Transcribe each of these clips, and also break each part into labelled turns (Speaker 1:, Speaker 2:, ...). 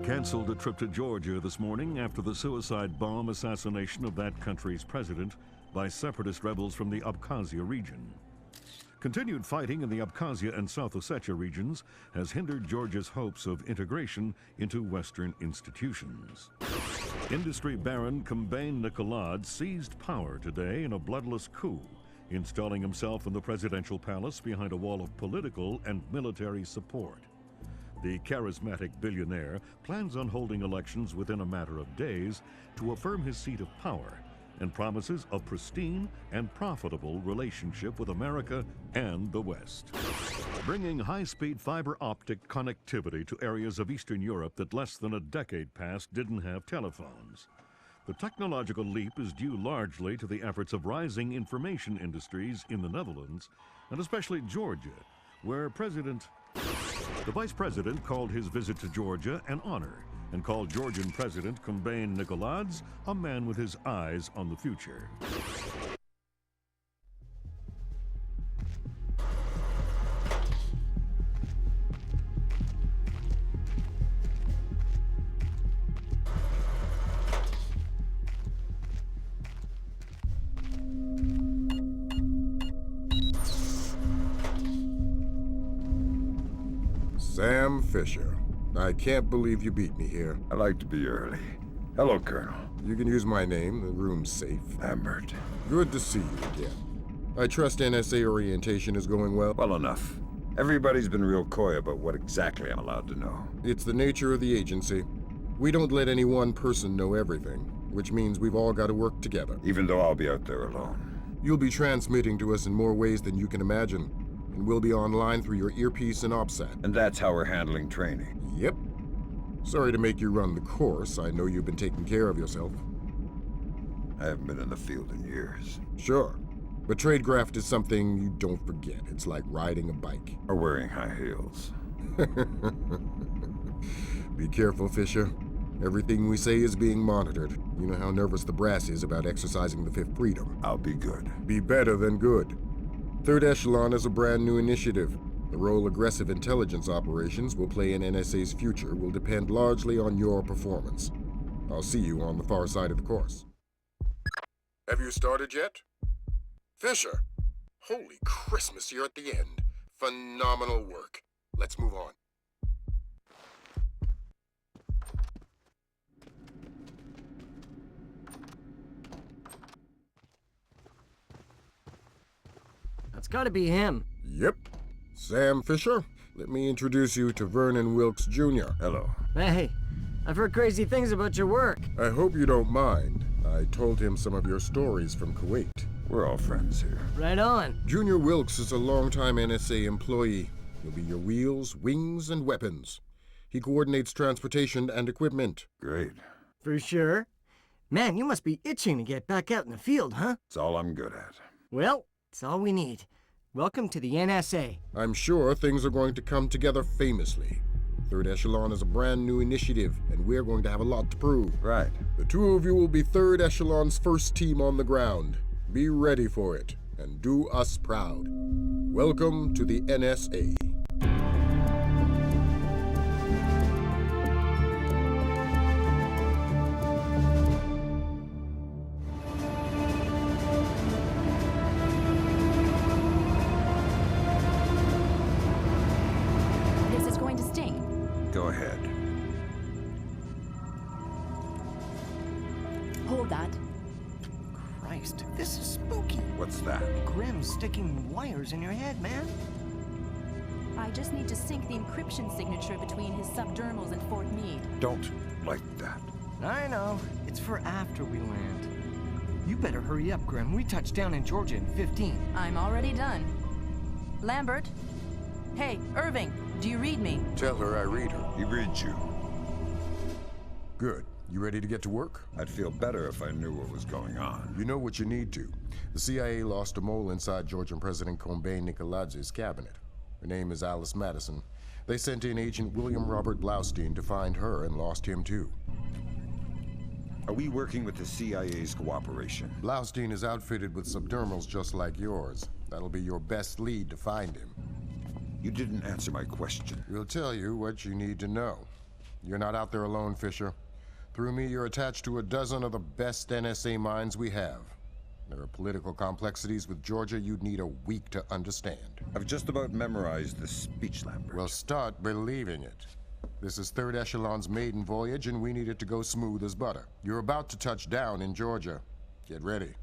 Speaker 1: canceled a trip to Georgia this morning after the suicide bomb assassination of that country's president by separatist rebels from the Abkhazia region. Continued fighting in the Abkhazia and South Ossetia regions has hindered Georgia's hopes of integration into Western institutions. Industry baron Kombain Nikolad seized power today in a bloodless coup, installing himself in the presidential palace behind a wall of political and military support. The charismatic billionaire plans on holding elections within a matter of days to affirm his seat of power and promises a pristine and profitable relationship with America and the West. Bringing high-speed fiber optic connectivity to areas of Eastern Europe that less than a decade past didn't have telephones. The technological leap is due largely to the efforts of rising information industries in the Netherlands, and especially Georgia, where the Vice President called his visit to Georgia an honor and called Georgian President Kombain Nikolads a man with his eyes on the future.
Speaker 2: Sam Fisher. I can't believe you beat me here.
Speaker 3: I like to be early. Hello, Colonel.
Speaker 2: You can use my name. The room's safe.
Speaker 3: Lambert.
Speaker 2: Good to see you again. I trust NSA orientation is going well?
Speaker 3: Well enough. Everybody's been real coy about what exactly I'm allowed to know.
Speaker 2: It's the nature of the agency. We don't let any one person know everything, which means we've all got to work together.
Speaker 3: Even though I'll be out there alone.
Speaker 2: You'll be transmitting to us in more ways than you can imagine, and we'll be online through your earpiece and OPSAT.
Speaker 3: And that's how we're handling training.
Speaker 2: Yep. Sorry to make you run the course. I know you've been taking care of yourself.
Speaker 3: I haven't been in the field in years.
Speaker 2: Sure. But tradecraft is something you don't forget. It's like riding a bike.
Speaker 3: Or wearing high heels.
Speaker 2: Be careful, Fisher. Everything we say is being monitored. You know how nervous the brass is about exercising the Fifth Freedom.
Speaker 3: I'll be good.
Speaker 2: Be better than good. Third Echelon is a brand new initiative. The role aggressive intelligence operations will play in NSA's future will depend largely on your performance. I'll see you on the far side of the course. Have you started yet? Fisher! Holy Christmas, you're at the end. Phenomenal work. Let's move on.
Speaker 4: That's gotta be him.
Speaker 2: Yep. Sam Fisher, let me introduce you to Vernon Wilkes Jr.
Speaker 3: Hello.
Speaker 4: Hey, I've heard crazy things about your work.
Speaker 2: I hope you don't mind. I told him some of your stories from Kuwait.
Speaker 3: We're all friends here.
Speaker 4: Right on.
Speaker 2: Junior Wilkes is a longtime NSA employee. He'll be your wheels, wings, and weapons. He coordinates transportation and equipment.
Speaker 3: Great.
Speaker 4: For sure. Man, you must be itching to get back out in the field, huh?
Speaker 3: It's all I'm good at.
Speaker 4: Well, it's all we need. Welcome to the NSA.
Speaker 2: I'm sure things are going to come together famously. Third Echelon is a brand new initiative, and we're going to have a lot to prove.
Speaker 3: Right.
Speaker 2: The two of you will be Third Echelon's first team on the ground. Be ready for it, and do us proud. Welcome to the NSA.
Speaker 3: Go ahead.
Speaker 5: Hold that.
Speaker 4: Christ, this is spooky.
Speaker 3: What's that?
Speaker 4: Grim's sticking wires in your head, man.
Speaker 5: I just need to sync the encryption signature between his subdermals and Fort Meade.
Speaker 3: Don't like that.
Speaker 4: I know. It's for after we land. You better hurry up, Grim. We touch down in Georgia in 15.
Speaker 5: I'm already done. Lambert? Hey, Irving, do you read me?
Speaker 2: Tell her I read her.
Speaker 3: He reads you.
Speaker 2: Good. You ready to get to work?
Speaker 3: I'd feel better if I knew what was going on.
Speaker 2: You know what you need to. The CIA lost a mole inside Georgian President Kombain Nikolads' cabinet. Her name is Alice Madison. They sent in Agent William Robert Blaustein to find her and lost him too.
Speaker 3: Are we working with the CIA's cooperation?
Speaker 2: Blaustein is outfitted with subdermals just like yours. That'll be your best lead to find him.
Speaker 3: You didn't answer my question.
Speaker 2: We'll tell you what you need to know. You're not out there alone, Fisher. Through me, you're attached to a dozen of the best NSA minds we have. There are political complexities with Georgia you'd need a week to understand.
Speaker 3: I've just about memorized the speech, Lambert.
Speaker 2: Well, start believing it. This is Third Echelon's maiden voyage, and we need it to go smooth as butter. You're about to touch down in Georgia. Get ready.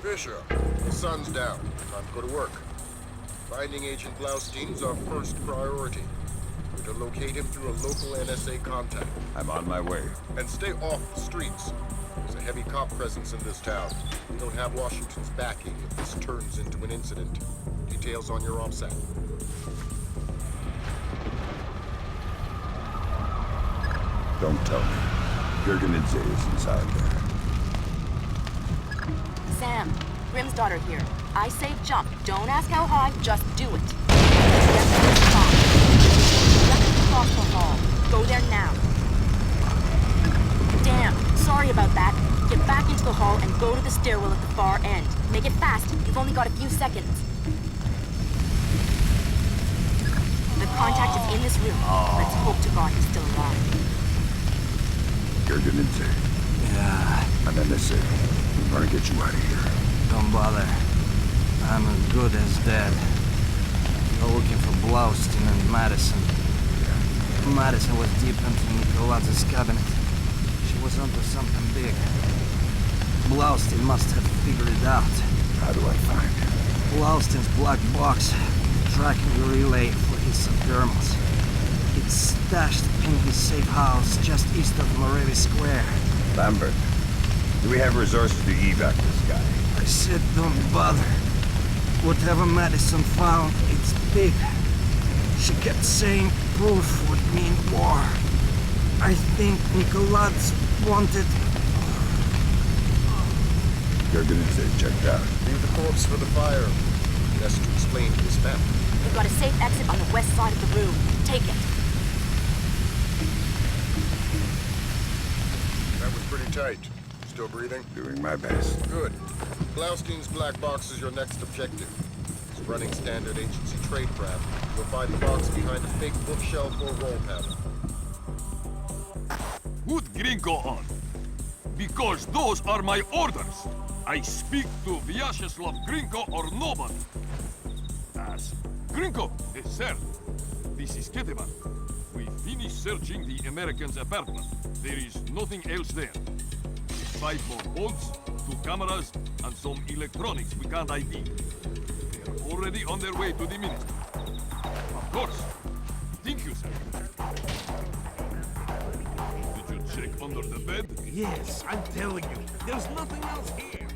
Speaker 2: Fisher, the sun's down. Time to go to work. Finding Agent Blaustein's our first priority. We're to locate him through a local NSA contact.
Speaker 3: I'm on my way.
Speaker 2: And stay off the streets. There's a heavy cop presence in this town. We don't have Washington's backing if this turns into an incident. Details on your OPSAT.
Speaker 3: Don't tell me. Gergenidze is inside there.
Speaker 6: Sam, Grim's daughter here. I say jump. Don't ask how high, just do it. Across the hall. Go there now. Damn, sorry about that. Get back into the hall and go to the stairwell at the far end. Make it fast. You've only got a few seconds. The contact is in this room. Let's hope to God he's still alive.
Speaker 3: Gergenidze.
Speaker 7: Yeah.
Speaker 3: I'm NSA. I'm gonna get you out of here.
Speaker 7: Don't bother. I'm as good as dead. We're looking for Blaustein and Madison. Madison was deep into Nicolaz's cabinet. She was onto something big. Blaustein must have figured it out.
Speaker 3: How do I find him?
Speaker 7: Blaustein's black box, tracking the relay for his subdermals. It's stashed in his safe house just east of Moravi Square.
Speaker 3: Lambert, do we have resources to evac this guy?
Speaker 7: I said don't bother. Whatever Madison found, it's big. She kept saying proof would mean war. I think Nicolaz wanted...
Speaker 3: Gergenidze checked out.
Speaker 2: Leave the corpse for the fire. Best to explain to his family.
Speaker 6: We've got a safe exit on the west side of the room. Take it.
Speaker 2: That was pretty tight. Still breathing?
Speaker 3: Doing my best.
Speaker 2: Good. Blaustein's black box is your next objective. It's running standard agency tradecraft. You'll find the box behind a fake bookshelf or wall panel.
Speaker 8: Put Gringo on, because those are my orders. I speak to Vyacheslav Gringo or nobody. As Gringo, yes, sir. This is Ketevan. We finished searching the American's apartment. There is nothing else there. 5 more bolts, 2 cameras, and some electronics we can't ID. They're already on their way to the ministry. Of course. Thank you, sir. Did you check under the bed?
Speaker 9: Yes, I'm telling you, there's nothing else here.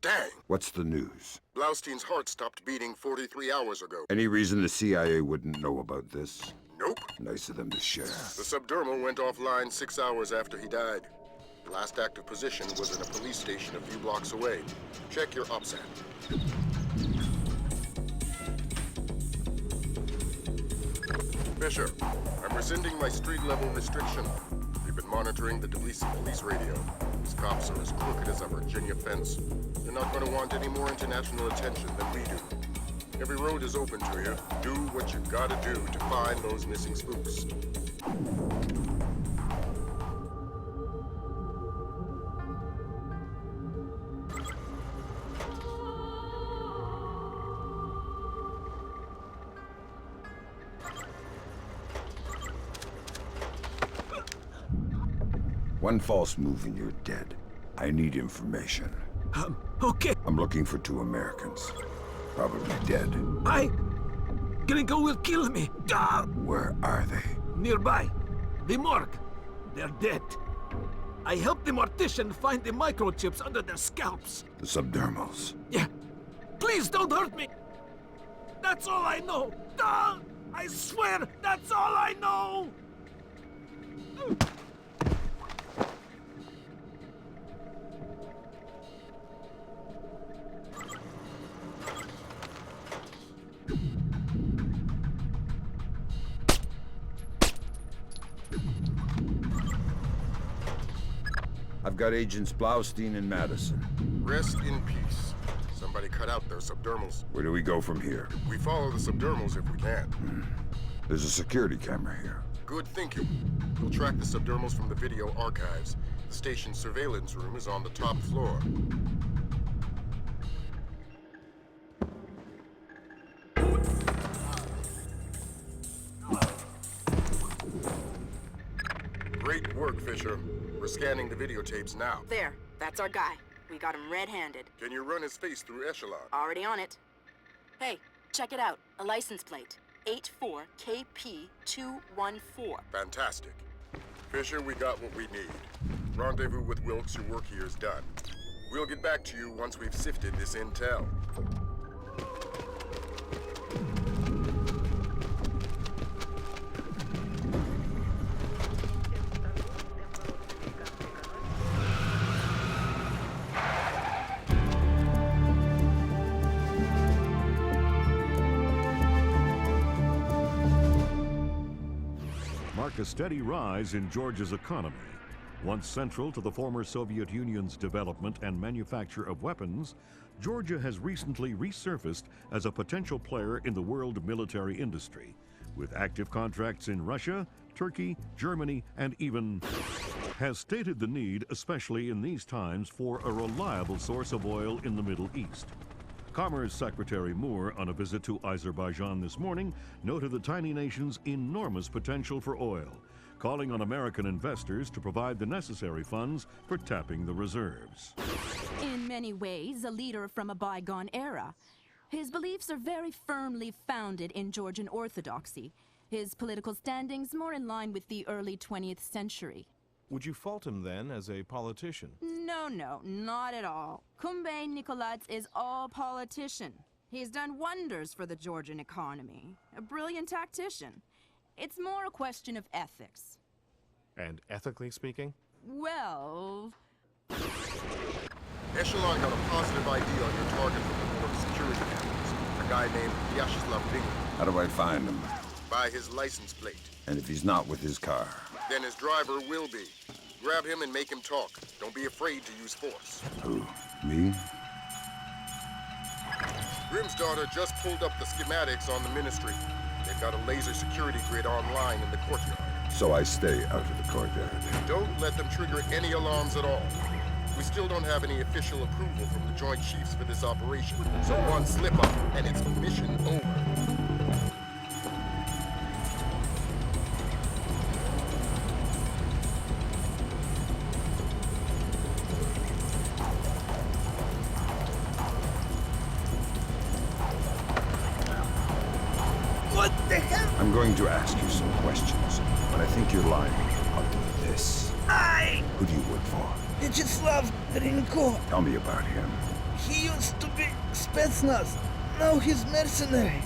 Speaker 2: Dang!
Speaker 3: What's the news?
Speaker 2: Blaustein's heart stopped beating 43 hours ago.
Speaker 3: Any reason the CIA wouldn't know about this?
Speaker 2: Nope.
Speaker 3: Nice of them to share.
Speaker 2: The subdermal went offline 6 hours after he died. The last active position was in a police station a few blocks away. Check your OPSAT. Fisher, I'm rescinding my street-level restriction. We've been monitoring the Tbilisi police radio. These cops are as crooked as a Virginia fence. They're not going to want any more international attention than we do. Every road is open to you. Do what you gotta do to find those missing spooks.
Speaker 3: One false move and you're dead. I need information.
Speaker 9: Okay,
Speaker 3: I'm looking for 2 Americans. Probably dead.
Speaker 9: Gringo will kill me.
Speaker 3: Where are they?
Speaker 9: Nearby, the morgue. They're dead. I helped the mortician find the microchips under their scalps.
Speaker 3: The subdermals.
Speaker 9: Yeah, please don't hurt me. That's all I know. I swear, that's all I know.
Speaker 3: I've got Agents Blaustein and Madison.
Speaker 2: Rest in peace. Somebody cut out their subdermals.
Speaker 3: Where do we go from here?
Speaker 2: We follow the subdermals if we can.
Speaker 3: There's a security camera here.
Speaker 2: Good thinking. We'll track the subdermals from the video archives. The station's surveillance room is on the top floor. Great work, Fisher. We're scanning the videotapes now.
Speaker 6: There, that's our guy. We got him red-handed.
Speaker 2: Can you run his face through Echelon?
Speaker 6: Already on it. Hey, check it out. A license plate. 84KP214.
Speaker 2: Fantastic. Fisher, we got what we need. Rendezvous with Wilkes, your work here is done. We'll get back to you once we've sifted this intel.
Speaker 1: Mark a steady rise in Georgia's economy. Once central to the former Soviet Union's development and manufacture of weapons, Georgia has recently resurfaced as a potential player in the world military industry, with active contracts in Russia, Turkey, Germany, and even has stated the need, especially in these times, for a reliable source of oil in the Middle East. Commerce Secretary Moore, on a visit to Azerbaijan this morning, noted the tiny nation's enormous potential for oil, calling on American investors to provide the necessary funds for tapping the reserves.
Speaker 5: In many ways, a leader from a bygone era. His beliefs are very firmly founded in Georgian orthodoxy. His political standings more in line with the early 20th century.
Speaker 10: Would you fault him then as a politician?
Speaker 5: No, not at all. Kumbay Nikolaitz is all politician. He's done wonders for the Georgian economy. A brilliant tactician. It's more a question of ethics.
Speaker 10: And ethically speaking?
Speaker 5: Well...
Speaker 2: Echelon got a positive ID on your target from the board of security cameras. A guy named Vyacheslav Bingo.
Speaker 3: How do I find him?
Speaker 2: By his license plate.
Speaker 3: And if he's not with his car?
Speaker 2: Then his driver will be. Grab him and make him talk. Don't be afraid to use force.
Speaker 3: Who? Me?
Speaker 2: Grimm's daughter just pulled up the schematics on the ministry. They've got a laser security grid online in the courtyard.
Speaker 3: So I stay out of the courtyard.
Speaker 2: Don't let them trigger any alarms at all. We still don't have any official approval from the Joint Chiefs for this operation. So one slip-up and it's mission over.
Speaker 3: I'm going to ask you some questions, but I think you're lying about this. Who do you work for?
Speaker 11: Vyacheslav Grinko.
Speaker 3: Tell me about him.
Speaker 11: He used to be Spetsnaz. Now he's mercenary.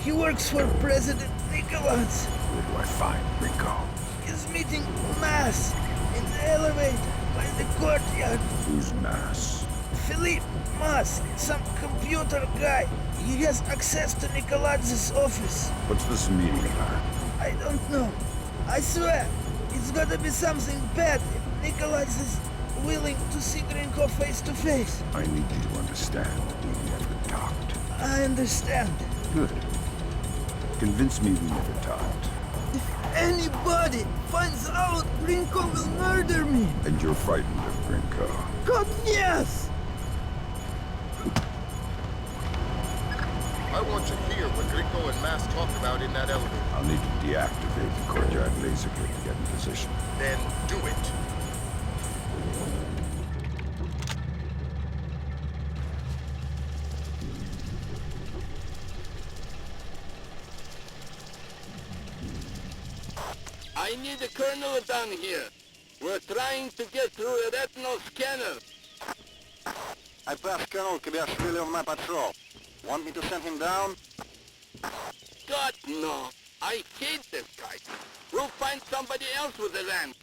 Speaker 11: He works for President Nicholas.
Speaker 3: Where do I find Rico?
Speaker 11: He's meeting Mass in the elevator by the courtyard.
Speaker 3: Who's Mass?
Speaker 11: Philippe Mass, some computer guy. He has access to Nikolaz's office.
Speaker 3: What's this meeting about?
Speaker 11: I don't know. I swear, it's gotta be something bad if Nikolaz is willing to see Grinko face to face.
Speaker 3: I need you to understand we never talked.
Speaker 11: I understand.
Speaker 3: Good. Convince me we never talked.
Speaker 11: If anybody finds out, Grinko will murder me.
Speaker 3: And you're frightened of Grinko?
Speaker 11: God, yes!
Speaker 2: I want to hear what Grinko and Mass talked about in that elevator.
Speaker 3: I'll need to deactivate the courtyard laser grid to get in position.
Speaker 2: Then do it.
Speaker 12: I need a colonel down here. We're trying to get through a retinal scanner.
Speaker 13: I passed Colonel Kvyashvili on my patrol. Want me to send him down?
Speaker 12: God, no. I hate this guy. We'll find somebody else with a ramp.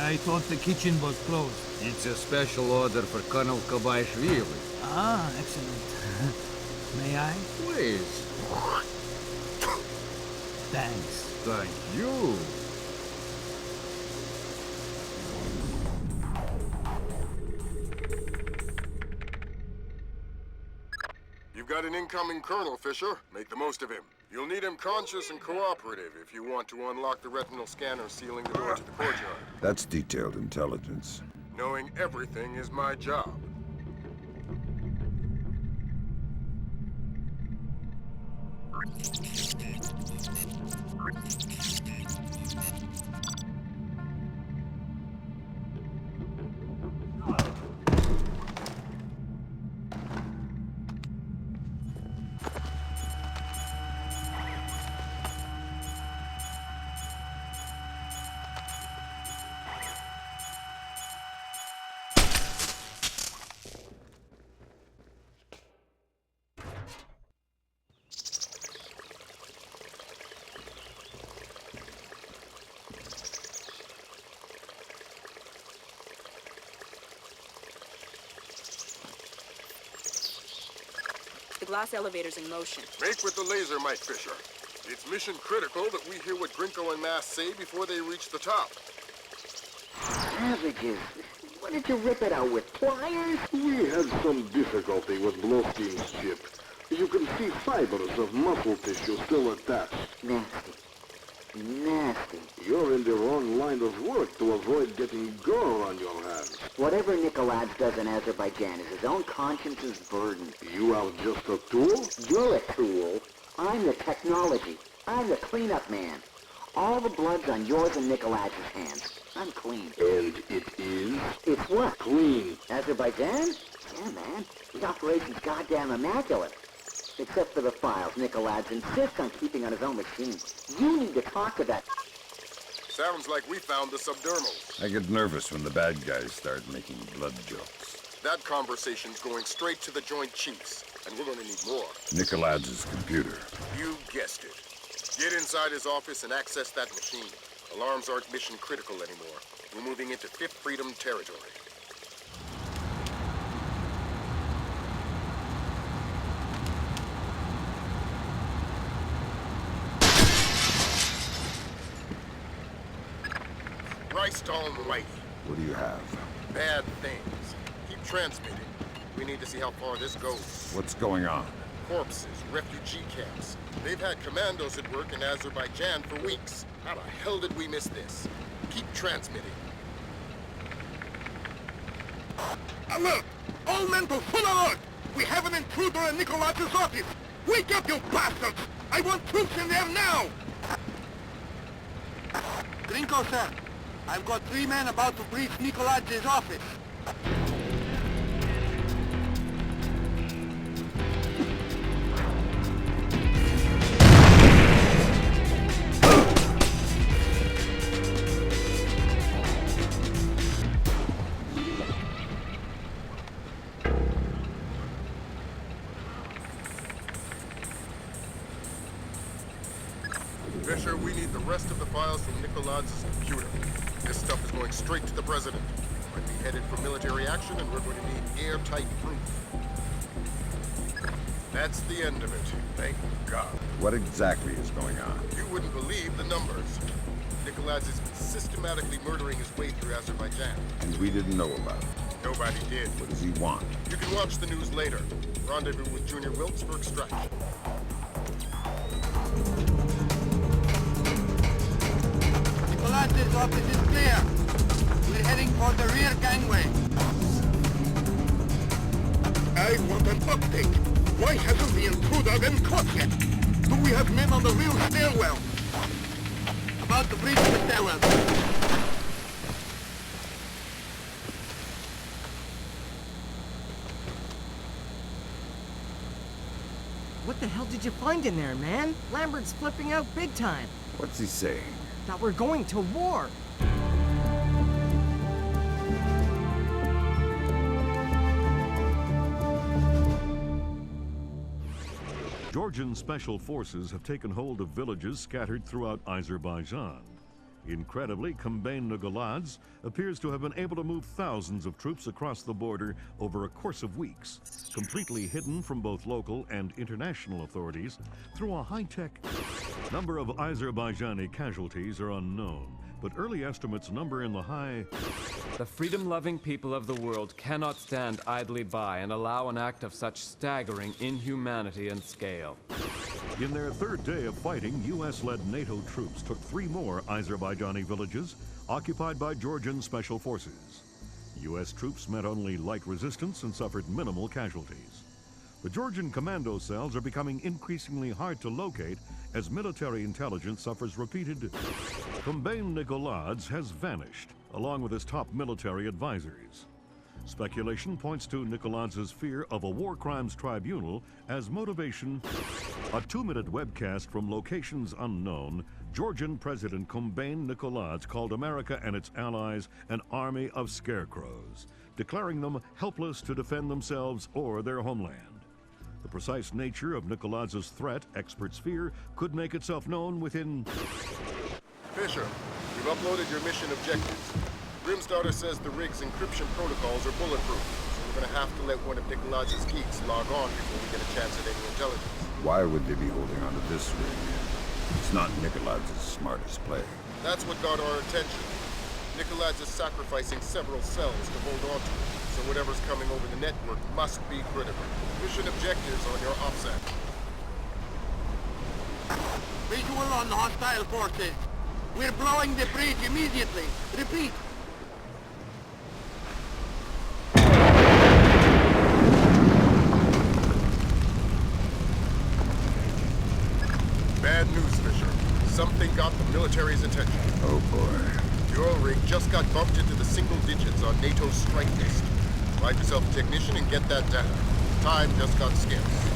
Speaker 11: I thought the kitchen was closed.
Speaker 14: It's a special order for Colonel Kobaishvili.
Speaker 11: Ah, excellent. May I?
Speaker 14: Please.
Speaker 11: Thanks.
Speaker 14: Thank you.
Speaker 2: You've got an incoming colonel, Fisher. Make the most of him. You'll need him conscious and cooperative if you want to unlock the retinal scanner sealing the door to the courtyard.
Speaker 3: That's detailed intelligence.
Speaker 2: Knowing everything is my job.
Speaker 6: The glass elevator's in motion.
Speaker 2: Make with the laser, Mike Fisher. It's mission critical that we hear what Grinko and Mass say before they reach the top.
Speaker 15: Savages! What did you rip it out with, pliers?
Speaker 16: We had some difficulty with Blowskeen's chip. You can see fibers of muscle tissue still attached.
Speaker 15: Nasty. Nasty.
Speaker 16: You're in the wrong line of work to avoid getting gore on your hands.
Speaker 15: Whatever Nikolaj does in Azerbaijan is his own conscience's burden.
Speaker 16: You are just a tool?
Speaker 15: You're a tool. I'm the technology. I'm the cleanup man. All the blood's on yours and Nikolaj's hands. I'm clean.
Speaker 16: And it is?
Speaker 15: It's what?
Speaker 16: Clean.
Speaker 15: Azerbaijan? Yeah, man. The operation's goddamn immaculate. Except for the files. Nikolaj insists on keeping on his own machine. You need to talk to that...
Speaker 2: Sounds like we found the subdermals.
Speaker 3: I get nervous when the bad guys start making blood jokes.
Speaker 2: That conversation's going straight to the Joint Chiefs, and we're going to need more.
Speaker 3: Nikolaj's computer.
Speaker 2: You guessed it. Get inside his office and access that machine. Alarms aren't mission critical anymore. We're moving into Fifth Freedom territory. Christ almighty.
Speaker 3: What do you have?
Speaker 2: Bad things. Keep transmitting. We need to see how far this goes.
Speaker 3: What's going on?
Speaker 2: Corpses, refugee camps. They've had commandos at work in Azerbaijan for weeks. How the hell did we miss this? Keep transmitting.
Speaker 12: Alert! All men to full alert! We have an intruder in Nikolaj's office! Wake up, you bastards! I want troops in there now! Grinko, sir. I've got 3 men about to breach Nikolaj's office.
Speaker 2: Fisher, we need the rest of the files from Nikolaj's computer. This stuff is going straight to the president. Might be headed for military action, and we're going to need airtight proof. That's the end of it. Thank God.
Speaker 3: What exactly is going on?
Speaker 2: You wouldn't believe the numbers. Nikolaj is systematically murdering his way through Azerbaijan.
Speaker 3: And we didn't know about it.
Speaker 2: Nobody did.
Speaker 3: What does he want?
Speaker 2: You can watch the news later. Rendezvous with Junior Wilkes for extraction.
Speaker 12: Nikolaj's office is clear. We're heading for the rear gangway. I want an update. Why hasn't the intruder been caught yet? Do we have men on the rear stairwell? About to breach the stairwell.
Speaker 4: What the hell did you find in there, man? Lambert's flipping out big time.
Speaker 3: What's he saying?
Speaker 4: That we're going to war.
Speaker 1: Georgian special forces have taken hold of villages scattered throughout Azerbaijan. Incredibly, Combane Nugalads appears to have been able to move thousands of troops across the border over a course of weeks, completely hidden from both local and international authorities through a high-tech. Number of Azerbaijani casualties are unknown, but early estimates number in the high.
Speaker 17: The freedom-loving people of the world cannot stand idly by and allow an act of such staggering inhumanity and scale.
Speaker 1: In their third day of fighting, U.S.-led NATO troops took 3 more Azerbaijani villages occupied by Georgian special forces. U.S. troops met only light resistance and suffered minimal casualties. The Georgian commando cells are becoming increasingly hard to locate as military intelligence suffers repeated. Combane Nugalads has vanished, along with his top military advisors. Speculation points to Nugalads' fear of a war crimes tribunal as motivation. A 2-minute webcast from locations unknown, Georgian President Combane Nugalads called America and its allies an army of scarecrows, declaring them helpless to defend themselves or their homeland. The precise nature of Nugalads' threat, experts fear, could make itself known within...
Speaker 2: Fisher, you've uploaded your mission objectives. Grim's daughter says the rig's encryption protocols are bulletproof, so we're gonna have to let one of Nugalads' geeks log on before we get a chance at any intelligence.
Speaker 3: Why would they be holding on to this rig? It's not Nugalads' smartest play.
Speaker 2: That's what got our attention. Nugalads is sacrificing several cells to hold on to it, so whatever's coming over the network must be critical. Mission objectives on your offset.
Speaker 12: Visual on hostile forces. We're blowing the bridge immediately. Repeat.
Speaker 2: Bad news, Fisher. Something got the military's attention.
Speaker 3: Oh boy.
Speaker 2: Your rig just got bumped into the single digits on NATO's strike list. Find yourself a technician and get that data. Time just got scarce.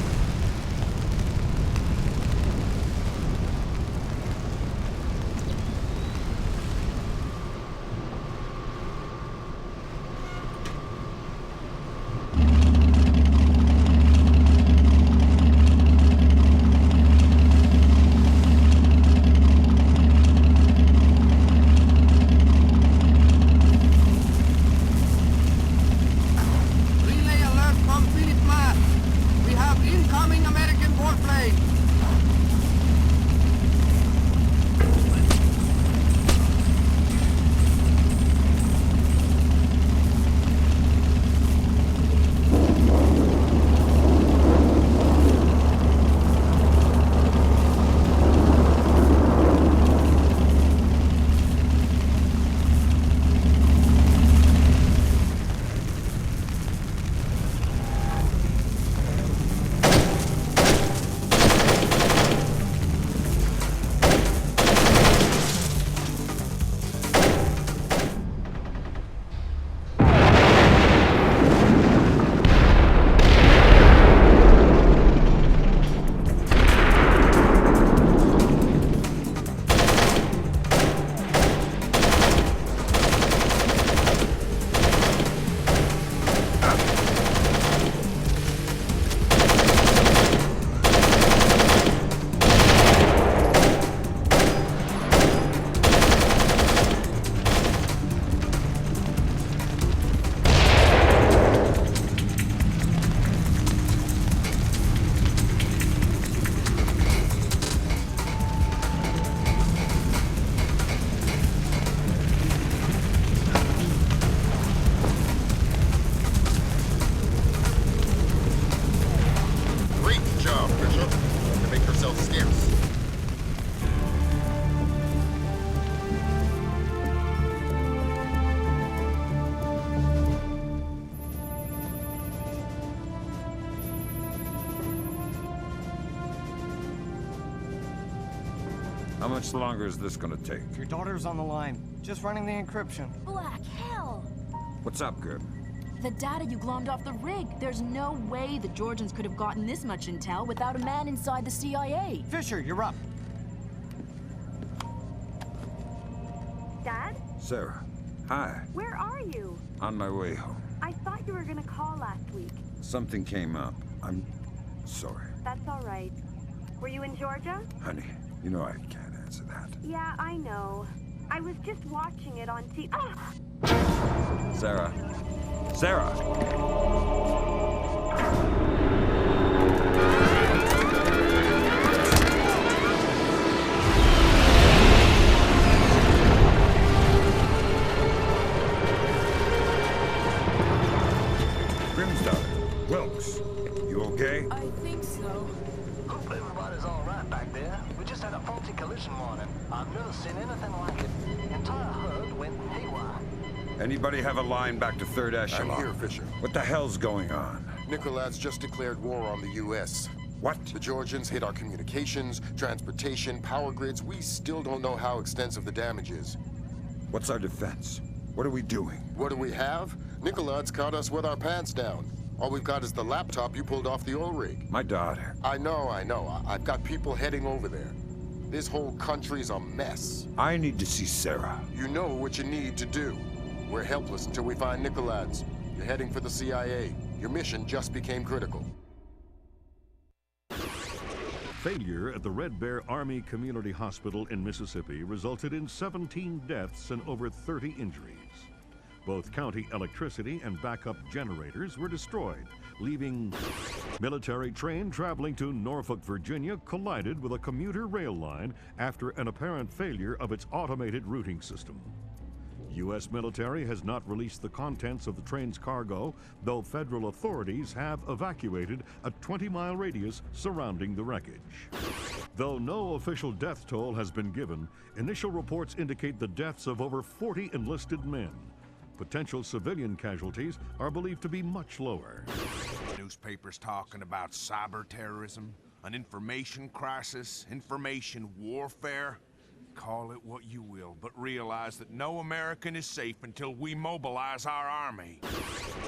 Speaker 3: How much longer is this gonna take?
Speaker 4: Your daughter's on the line. Just running the encryption.
Speaker 5: Black hell!
Speaker 3: What's up, Grim?
Speaker 5: The data you glommed off the rig. There's no way the Georgians could have gotten this much intel without a man inside the CIA.
Speaker 4: Fisher, you're up.
Speaker 18: Dad?
Speaker 3: Sarah. Hi.
Speaker 18: Where are you?
Speaker 3: On my way home.
Speaker 18: I thought you were gonna call last week.
Speaker 3: Something came up. I'm sorry.
Speaker 18: That's all right. Were you in Georgia?
Speaker 3: Honey, you know I can't answer that.
Speaker 18: Yeah, I know. I was just watching it on TV. Ah!
Speaker 3: Sarah. Sarah! Wilkes, you okay?
Speaker 5: I think so.
Speaker 19: Hope everybody's all right back there. We just had a faulty collision warning. I've never seen anything like it. The entire herd went haywire.
Speaker 3: Anybody have a line back to 3rd Echelon?
Speaker 2: I'm here, Fisher.
Speaker 3: What the hell's going on?
Speaker 2: Nicolad's just declared war on the U.S.
Speaker 3: What?
Speaker 2: The Georgians hit our communications, transportation, power grids. We still don't know how extensive the damage is.
Speaker 3: What's our defense? What are we doing?
Speaker 2: What do we have? Nicolad's caught us with our pants down. All we've got is the laptop you pulled off the oil rig.
Speaker 3: My daughter.
Speaker 2: I know. I've got people heading over there. This whole country's a mess.
Speaker 3: I need to see Sarah.
Speaker 2: You know what you need to do. We're helpless until we find Nicolad's. You're heading for the CIA. Your mission just became critical.
Speaker 1: Failure at the Red Bear Army Community Hospital in Mississippi resulted in 17 deaths and over 30 injuries. Both county electricity and backup generators were destroyed, leaving military train traveling to Norfolk, Virginia collided with a commuter rail line after an apparent failure of its automated routing system. U.S. military has not released the contents of the train's cargo, though federal authorities have evacuated a 20-mile radius surrounding the wreckage. Though no official death toll has been given, initial reports indicate the deaths of over 40 enlisted men. Potential civilian casualties are believed to be much lower.
Speaker 20: Newspapers talking about cyber terrorism, an information crisis, information warfare. Call it what you will, but realize that no American is safe until we mobilize our army.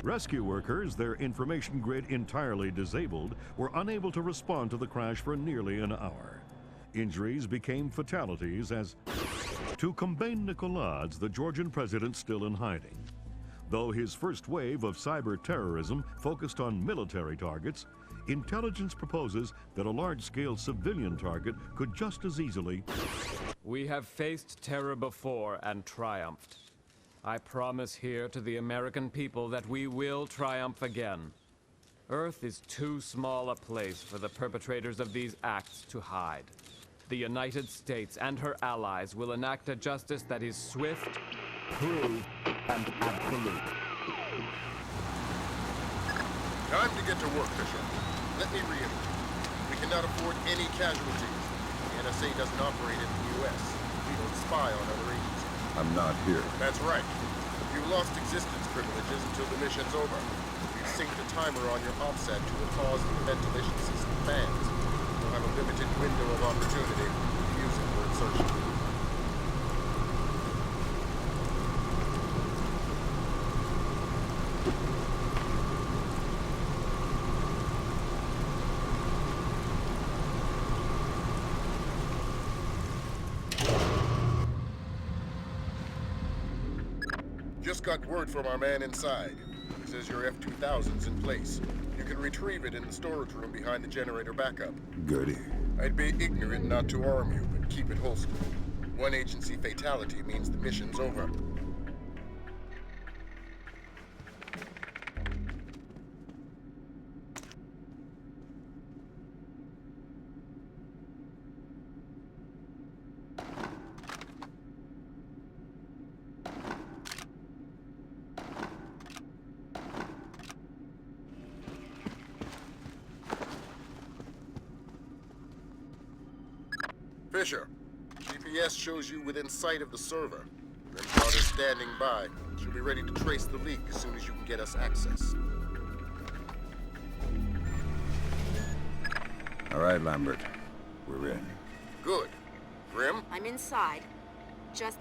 Speaker 1: Rescue workers, their information grid entirely disabled, were unable to respond to the crash for nearly an hour. Injuries became fatalities as, to combat Nicolad's, the Georgian president still in hiding. Though his first wave of cyber terrorism focused on military targets, intelligence proposes that a large-scale civilian target could just as easily...
Speaker 17: We have faced terror before and triumphed. I promise here to the American people that we will triumph again. Earth is too small a place for the perpetrators of these acts to hide. The United States and her allies will enact a justice that is swift, true, and absolute.
Speaker 2: Time to get to work, Fisher. Let me reiterate. We cannot afford any casualties. The NSA doesn't operate in the U.S. We don't spy on other agencies.
Speaker 3: I'm not here.
Speaker 2: That's right. You lost existence privileges until the mission's over. We've synced a timer on your offset to a cause of the ventilation system fans. You'll have a limited window of opportunity to use it for insertion. Just got word from our man inside. He says your F-2000's in place. You can retrieve it in the storage room behind the generator backup.
Speaker 3: Goody.
Speaker 2: I'd be ignorant not to arm you, but keep it holstered. One agency fatality means the mission's over. Fisher, GPS shows you within sight of the server. Grimshot is standing by. She'll be ready to trace the leak as soon as you can get us access.
Speaker 3: All right, Lambert. We're in.
Speaker 2: Good. Grim?
Speaker 6: I'm inside. Just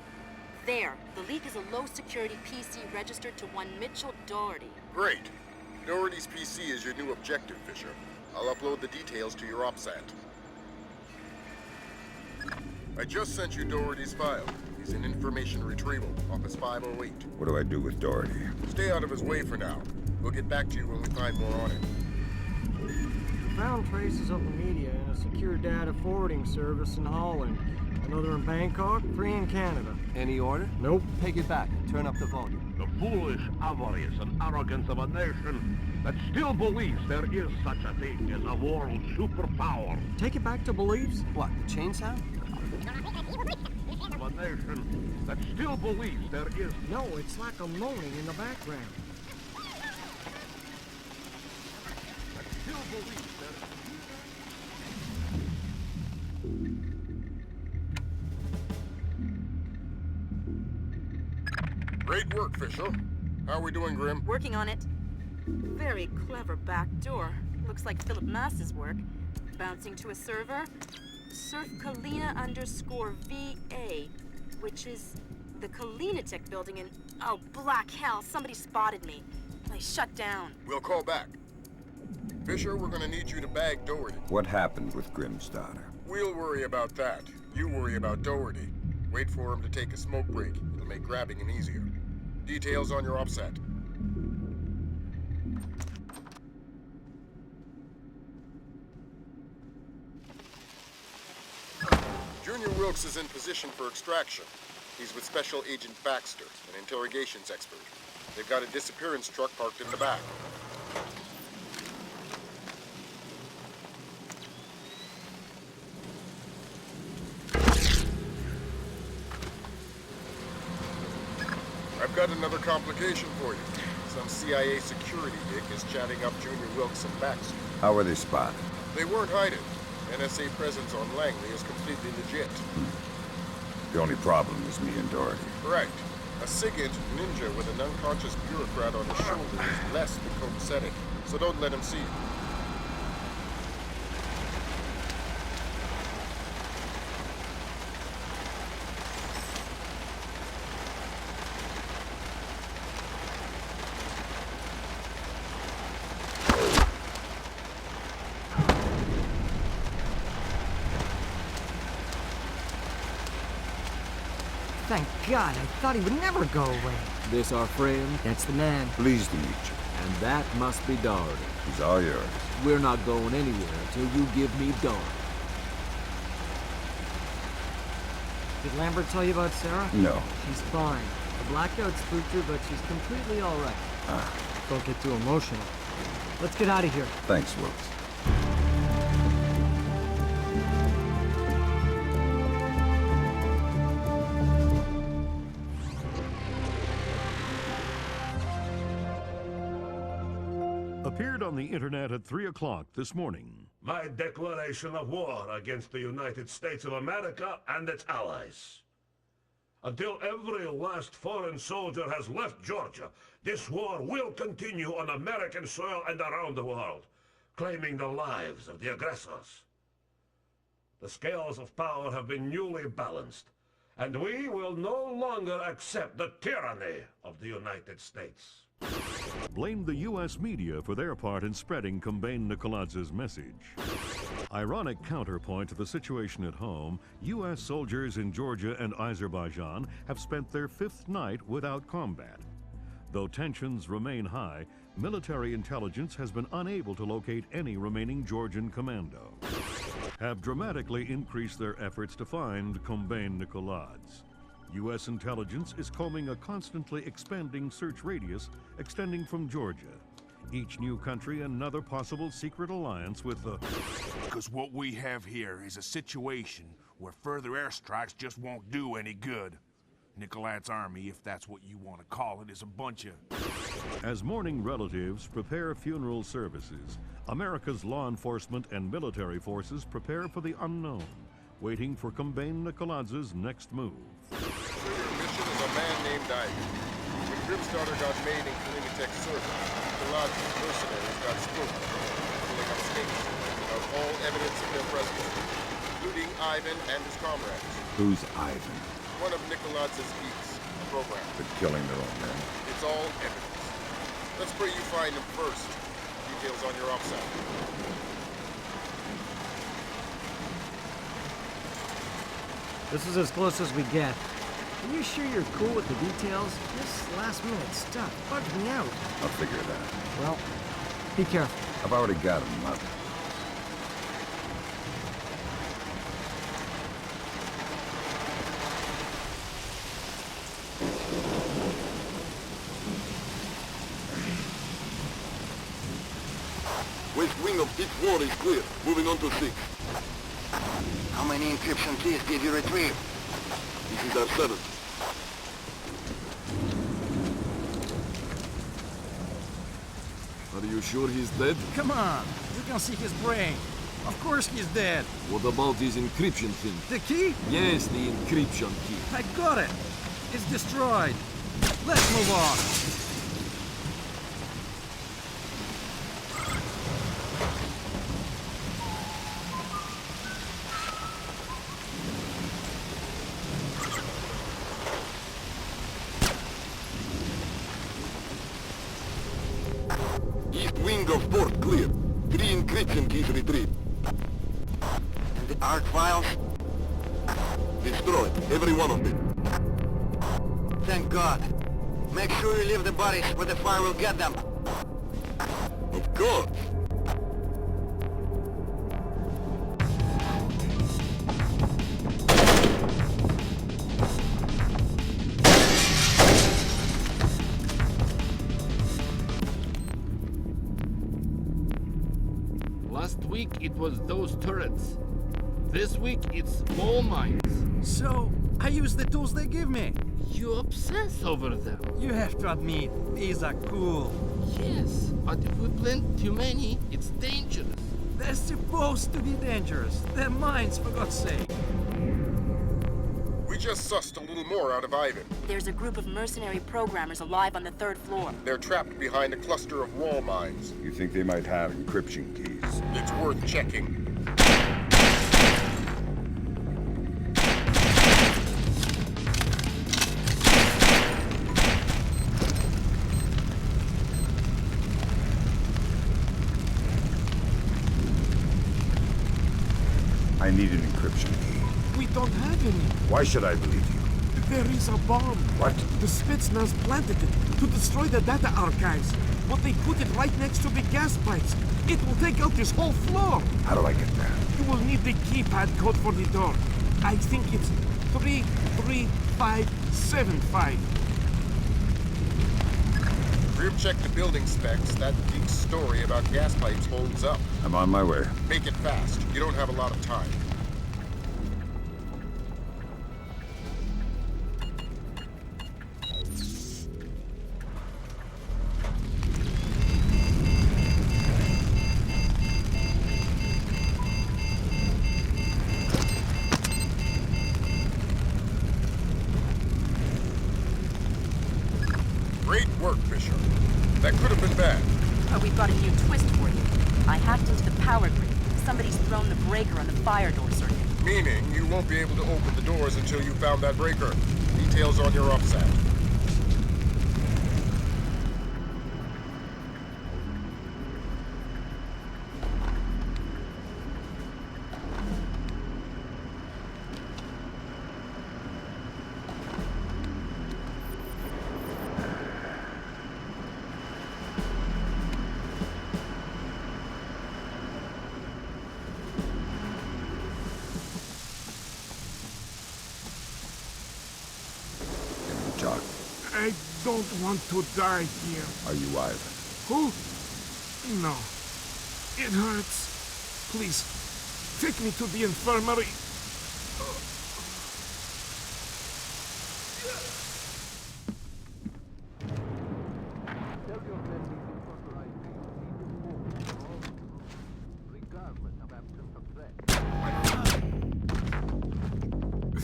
Speaker 6: there. The leak is a low-security PC registered to one Mitchell Doherty.
Speaker 2: Great. Doherty's PC is your new objective, Fisher. I'll upload the details to your OPSAT. I just sent you Doherty's file. He's in information retrieval, Office 508.
Speaker 3: What do I do with Doherty?
Speaker 2: Stay out of his way for now. We'll get back to you when we find more on him.
Speaker 21: We found traces of the media in a secure data forwarding service in Holland. The
Speaker 7: Another in Bangkok, 3 in Canada.
Speaker 21: Any order?
Speaker 7: Nope.
Speaker 21: Take it back. Turn up the volume.
Speaker 12: The foolish avarice and arrogance of a nation that still believes there is such a thing as a world superpower.
Speaker 7: Take it back to beliefs?
Speaker 21: What, the chain sound?
Speaker 12: Of a nation that still believes there is...
Speaker 7: No, it's like a moaning in the background.
Speaker 12: That still believes there
Speaker 2: Great work, Fisher. How are we doing, Grim?
Speaker 6: Working on it. Very clever back door. Looks like Philip Mass's work. Bouncing to a server. Surf Kalina _VA, which is the Kalinatek building in... Oh, black hell, somebody spotted me. I shut down.
Speaker 2: We'll call back. Fisher, we're gonna need you to bag Doherty.
Speaker 3: What happened with Grimm's daughter?
Speaker 2: We'll worry about that. You worry about Doherty. Wait for him to take a smoke break. It'll make grabbing him easier. Details on your offset. Junior Wilkes is in position for extraction. He's with Special Agent Baxter, an interrogations expert. They've got a disappearance truck parked in the back. I've got another complication for you. Some CIA security dick is chatting up Junior Wilkes and Baxter.
Speaker 3: How were they spotted?
Speaker 2: They weren't hiding. NSA presence on Langley is completely legit.
Speaker 3: The only problem is me and Doherty.
Speaker 2: Right. A SIGINT ninja with an unconscious bureaucrat on his shoulder is less than copacetic, so don't let him see you.
Speaker 7: Thank God, I thought he would never go away.
Speaker 21: This our friend?
Speaker 7: That's the man.
Speaker 3: Pleased to meet you.
Speaker 21: And that must be Doherty.
Speaker 3: He's all yours.
Speaker 21: We're not going anywhere until you give me Doherty.
Speaker 7: Did Lambert tell you about Sarah?
Speaker 3: No.
Speaker 7: She's fine. The blackout spooked her, but she's completely all right. Don't get too emotional. Let's get out of here.
Speaker 3: Thanks, Wilkes.
Speaker 1: Appeared on the internet at 3 o'clock this morning.
Speaker 22: My declaration of war against the United States of America and its allies. Until every last foreign soldier has left Georgia, this war will continue on American soil and around the world, claiming the lives of the aggressors. The scales of power have been newly balanced, and we will no longer accept the tyranny of the United States.
Speaker 1: Blamed the U.S. media for their part in spreading Kombain Nikoladz's message. Ironic counterpoint to the situation at home, U.S. soldiers in Georgia and Azerbaijan have spent their 5th night without combat. Though tensions remain high, military intelligence has been unable to locate any remaining Georgian commando. Have dramatically increased their efforts to find Kombain Nikoladze. U.S. intelligence is combing a constantly expanding search radius extending from Georgia. Each new country another possible secret alliance with the...
Speaker 20: Because what we have here is a situation where further airstrikes just won't do any good. Nikoladze's army, if that's what you want to call it, is a bunch of...
Speaker 1: As mourning relatives prepare funeral services, America's law enforcement and military forces prepare for the unknown, waiting for Kombain Nikoladze's next move.
Speaker 2: Your mission is a man named Ivan. When Grimm's daughter got made in Kalinatek's server, Nikoladze's mercenaries got spooked, pulling up stakes of all evidence of their presence, including Ivan and his comrades.
Speaker 3: Who's Ivan?
Speaker 2: One of Nikoladze's beats, a program.
Speaker 3: For killing their own men.
Speaker 2: It's all evidence. Let's pray you find him first. Details on your offset.
Speaker 7: This is as close as we get. Are you sure you're cool with the details? This last-minute stuff bugs me out.
Speaker 3: I'll figure it out.
Speaker 7: Well, be careful.
Speaker 3: I've already got him, Mother.
Speaker 12: West wing of 5th floor is clear. Moving on to 6th.
Speaker 13: How many encryption keys did you retrieve?
Speaker 12: This is our 7th.
Speaker 8: Are you sure he's dead?
Speaker 7: Come on, you can see his brain. Of course he's dead.
Speaker 8: What about his encryption thing?
Speaker 7: The key?
Speaker 8: Yes, the encryption key.
Speaker 7: I got it. It's destroyed. Let's move on.
Speaker 12: East wing of 4th clear. 3 encryption keys retrieved.
Speaker 13: And the ARC files?
Speaker 12: Destroyed. Every one of them.
Speaker 13: Thank God. Make sure you leave the bodies where the fire will get them.
Speaker 12: Of course.
Speaker 21: Last week it was those turrets. This week it's wall mines.
Speaker 7: So, I use the tools they give me.
Speaker 21: You obsess over them.
Speaker 7: You have to admit, these are cool.
Speaker 21: Yes, but if we plant too many, it's dangerous.
Speaker 7: They're supposed to be dangerous. They're mines, for God's sake.
Speaker 2: We just sussed a little more out of Ivan.
Speaker 6: There's a group of mercenary programmers alive on the 3rd floor.
Speaker 2: They're trapped behind a cluster of wall mines.
Speaker 3: You think they might have encryption keys?
Speaker 2: It's worth checking.
Speaker 3: I need an encryption key.
Speaker 11: We don't have any.
Speaker 3: Why should I believe you?
Speaker 11: There is a bomb.
Speaker 3: What?
Speaker 11: The Spetsnaz planted it to destroy the data archives. But they put it right next to the gas pipes. It will take out this whole floor.
Speaker 3: How do I get there?
Speaker 11: You will need the keypad code for the door. I think it's 33575.
Speaker 2: Group check the building specs. That geek's story about gas pipes holds up.
Speaker 3: I'm on my way.
Speaker 2: Make it fast. You don't have a lot of time. Great work, Fisher. That could have been bad.
Speaker 6: We've got a new twist for you. I hacked into the power grid. Somebody's thrown the breaker on the fire door circuit.
Speaker 2: Meaning, you won't be able to open the doors until you found that breaker. Details on your offset.
Speaker 3: Talk.
Speaker 11: I don't want to die here.
Speaker 3: Are you Ivan?
Speaker 11: Who? No. It hurts. Please, take me to the infirmary.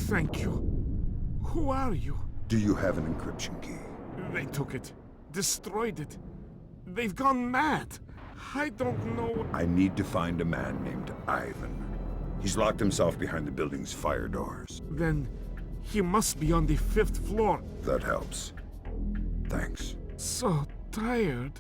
Speaker 11: Thank you. Who are you?
Speaker 3: Do you have an encryption key?
Speaker 11: They took it. Destroyed it. They've gone mad. I don't know.
Speaker 3: I need to find a man named Ivan. He's locked himself behind the building's fire doors.
Speaker 11: Then he must be on the 5th floor.
Speaker 3: That helps. Thanks.
Speaker 11: So tired.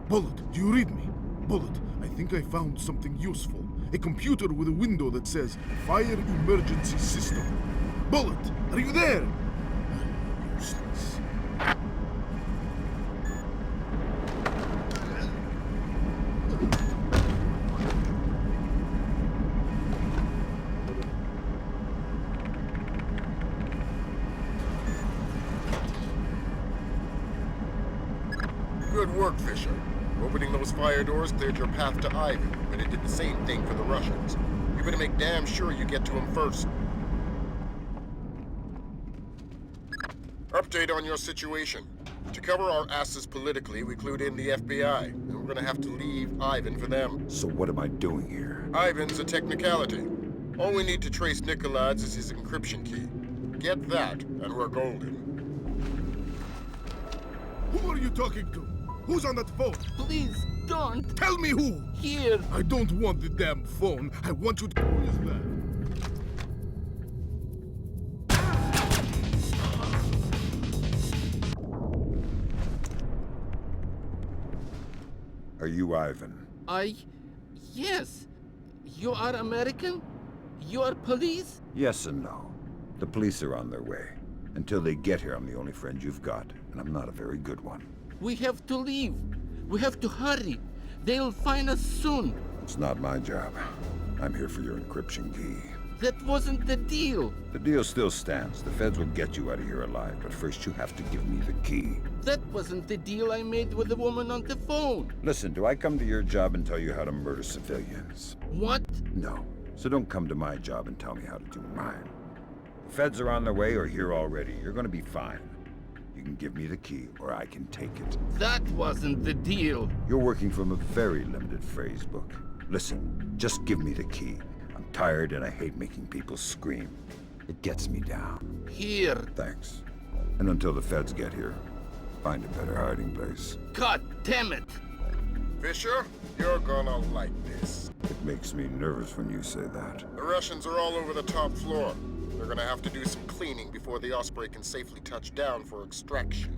Speaker 16: Bullet, do you read me? Bullet, I think I found something useful. A computer with a window that says Fire Emergency System. Bullet, are you there? Useless.
Speaker 2: Good work, Fisher. Opening those fire doors cleared your path to Ivan, but it did the same thing for the Russians. You better make damn sure you get to him first. Update on your situation. To cover our asses politically, we clued in the FBI, and we're gonna have to leave Ivan for them.
Speaker 3: So what am I doing here?
Speaker 2: Ivan's a technicality. All we need to trace Nicolad's is his encryption key. Get that, and we're golden.
Speaker 16: Who are you talking to? Who's on that phone?
Speaker 21: Please, don't.
Speaker 16: Tell me who!
Speaker 21: Here.
Speaker 16: I don't want the damn phone. I want you to... Who is that?
Speaker 3: Are you Ivan?
Speaker 21: Yes. You are American? You are police?
Speaker 3: Yes and no. The police are on their way. Until they get here, I'm the only friend you've got, and I'm not a very good one.
Speaker 21: We have to leave. We have to hurry. They'll find us soon.
Speaker 3: It's not my job. I'm here for your encryption key.
Speaker 21: That wasn't the deal.
Speaker 3: The deal still stands. The feds will get you out of here alive, but first you have to give me the key.
Speaker 21: That wasn't the deal I made with the woman on the phone.
Speaker 3: Listen, do I come to your job and tell you how to murder civilians?
Speaker 21: What?
Speaker 3: No. So don't come to my job and tell me how to do mine. The feds are on their way or here already. You're gonna be fine. You can give me the key, or I can take it.
Speaker 21: That wasn't the deal.
Speaker 3: You're working from a very limited phrase book. Listen, just give me the key. I'm tired and I hate making people scream. It gets me down.
Speaker 21: Here.
Speaker 3: Thanks. And until the feds get here, find a better hiding place.
Speaker 21: God damn it!
Speaker 2: Fisher, you're gonna like this.
Speaker 3: It makes me nervous when you say that.
Speaker 2: The Russians are all over the top floor. They're gonna have to do some cleaning before the Osprey can safely touch down for extraction.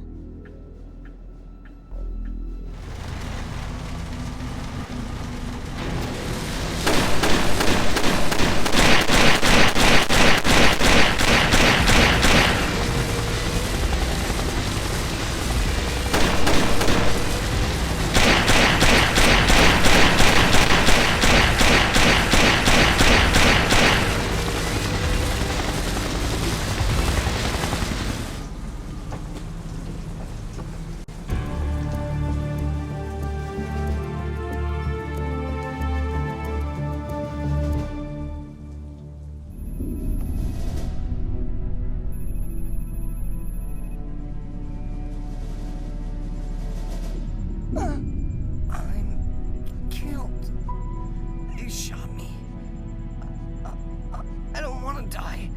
Speaker 4: I'm killed. They shot me. I don't want to die.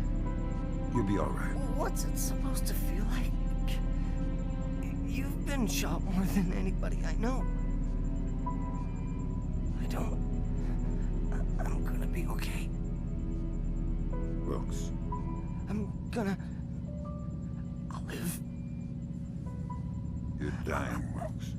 Speaker 3: You'll be all right.
Speaker 4: What's it supposed to feel like? You've been shot more than anybody I know. I'm gonna be okay.
Speaker 3: Wilkes.
Speaker 4: I'll live.
Speaker 3: You're dying, Wilkes.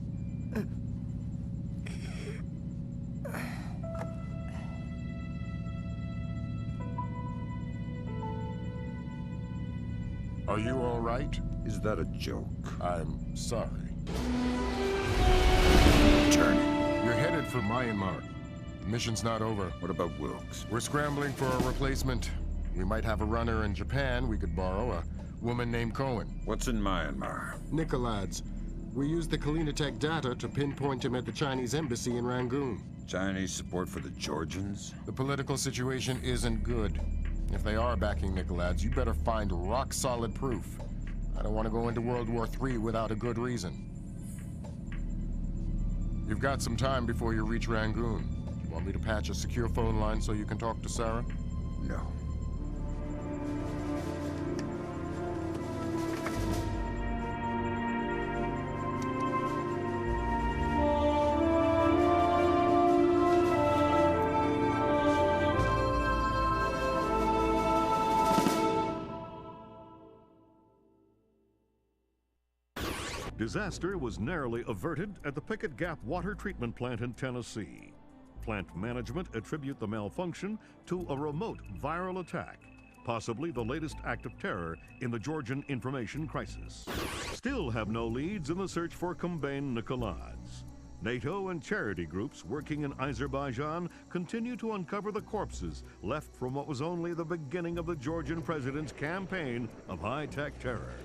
Speaker 2: Are you all right?
Speaker 3: Is that a joke?
Speaker 2: I'm sorry.
Speaker 3: Journey.
Speaker 2: You're headed for Myanmar. The mission's not over.
Speaker 3: What about Wilkes?
Speaker 2: We're scrambling for a replacement. We might have a runner in Japan we could borrow, a woman named Cohen.
Speaker 3: What's in Myanmar?
Speaker 2: Nicolad's. We used the Kalina Tech data to pinpoint him at the Chinese embassy in Rangoon.
Speaker 3: Chinese support for the Georgians?
Speaker 2: The political situation isn't good. If they are backing Nicolad's, you better find rock-solid proof. I don't want to go into World War III without a good reason. You've got some time before you reach Rangoon. You want me to patch a secure phone line so you can talk to Sarah?
Speaker 3: No.
Speaker 1: Disaster was narrowly averted at the Pickett Gap water treatment plant in Tennessee. Plant management attribute the malfunction to a remote viral attack, possibly the latest act of terror in the Georgian information crisis. Still have no leads in the search for Combane Nicolad's. NATO and charity groups working in Azerbaijan continue to uncover the corpses left from what was only the beginning of the Georgian president's campaign of high-tech terror.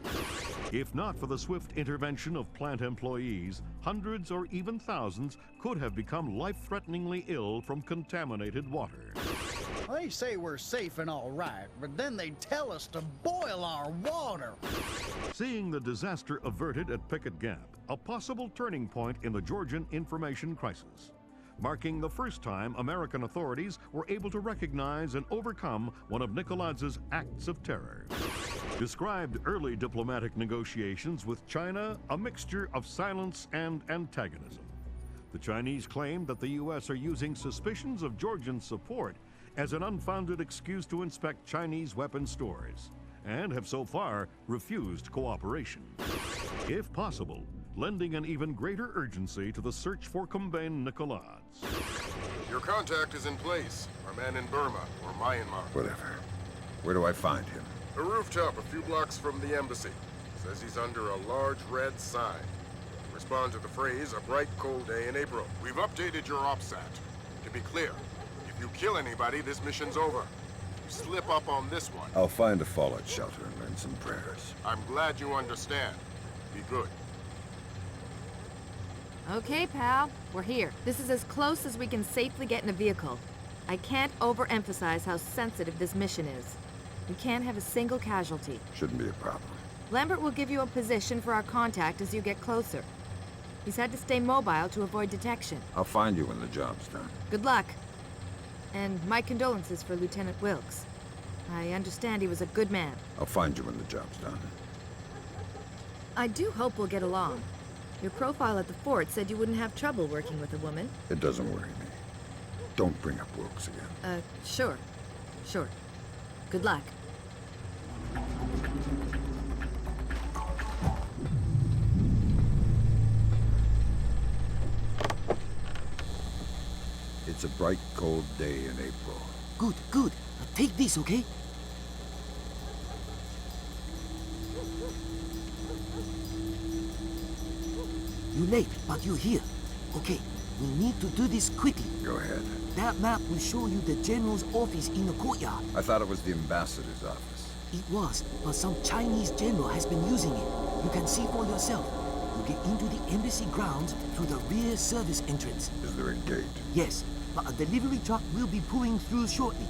Speaker 1: If not for the swift intervention of plant employees, hundreds or even thousands could have become life-threateningly ill from contaminated water.
Speaker 9: They say we're safe and all right, but then they tell us to boil our water.
Speaker 1: Seeing the disaster averted at Picket Gap, a possible turning point in the Georgian information crisis, marking the first time American authorities were able to recognize and overcome one of Nikoladz's acts of terror. Described early diplomatic negotiations with China a mixture of silence and antagonism. The Chinese claimed that the U.S. are using suspicions of Georgian support as an unfounded excuse to inspect Chinese weapons stores, and have so far refused cooperation. If possible, lending an even greater urgency to the search for Kumbain Nikolads.
Speaker 2: Your contact is in place. Our man in Burma, or Myanmar.
Speaker 3: Whatever. Where do I find him?
Speaker 2: A rooftop a few blocks from the embassy. Says he's under a large red sign. Respond to the phrase, a bright cold day in April. We've updated your OPSAT. To be clear, if you kill anybody, this mission's over. You slip up on this one.
Speaker 3: I'll find a fallout shelter and learn some prayers.
Speaker 2: I'm glad you understand. Be good.
Speaker 10: Okay, pal. We're here. This is as close as we can safely get in a vehicle. I can't overemphasize how sensitive this mission is. We can't have a single casualty.
Speaker 3: Shouldn't be a problem.
Speaker 10: Lambert will give you a position for our contact as you get closer. He's had to stay mobile to avoid detection.
Speaker 3: I'll find you when the job's done.
Speaker 10: Good luck. And my condolences for Lieutenant Wilkes. I understand he was a good man.
Speaker 3: I'll find you when the job's done.
Speaker 10: I do hope we'll get along. Your profile at the fort said you wouldn't have trouble working with a woman.
Speaker 3: It doesn't worry me. Don't bring up Wilkes again.
Speaker 10: Sure. Sure. Good luck.
Speaker 3: It's a bright, cold day in April.
Speaker 23: Good, good. Take this, okay? You're late, but you're here. Okay, we need to do this quickly.
Speaker 3: Go ahead.
Speaker 23: That map will show you the general's office in the courtyard.
Speaker 3: I thought it was the ambassador's office.
Speaker 23: It was, but some Chinese general has been using it. You can see for yourself. You get into the embassy grounds through the rear service entrance.
Speaker 3: Is there a gate?
Speaker 23: Yes, but a delivery truck will be pulling through shortly.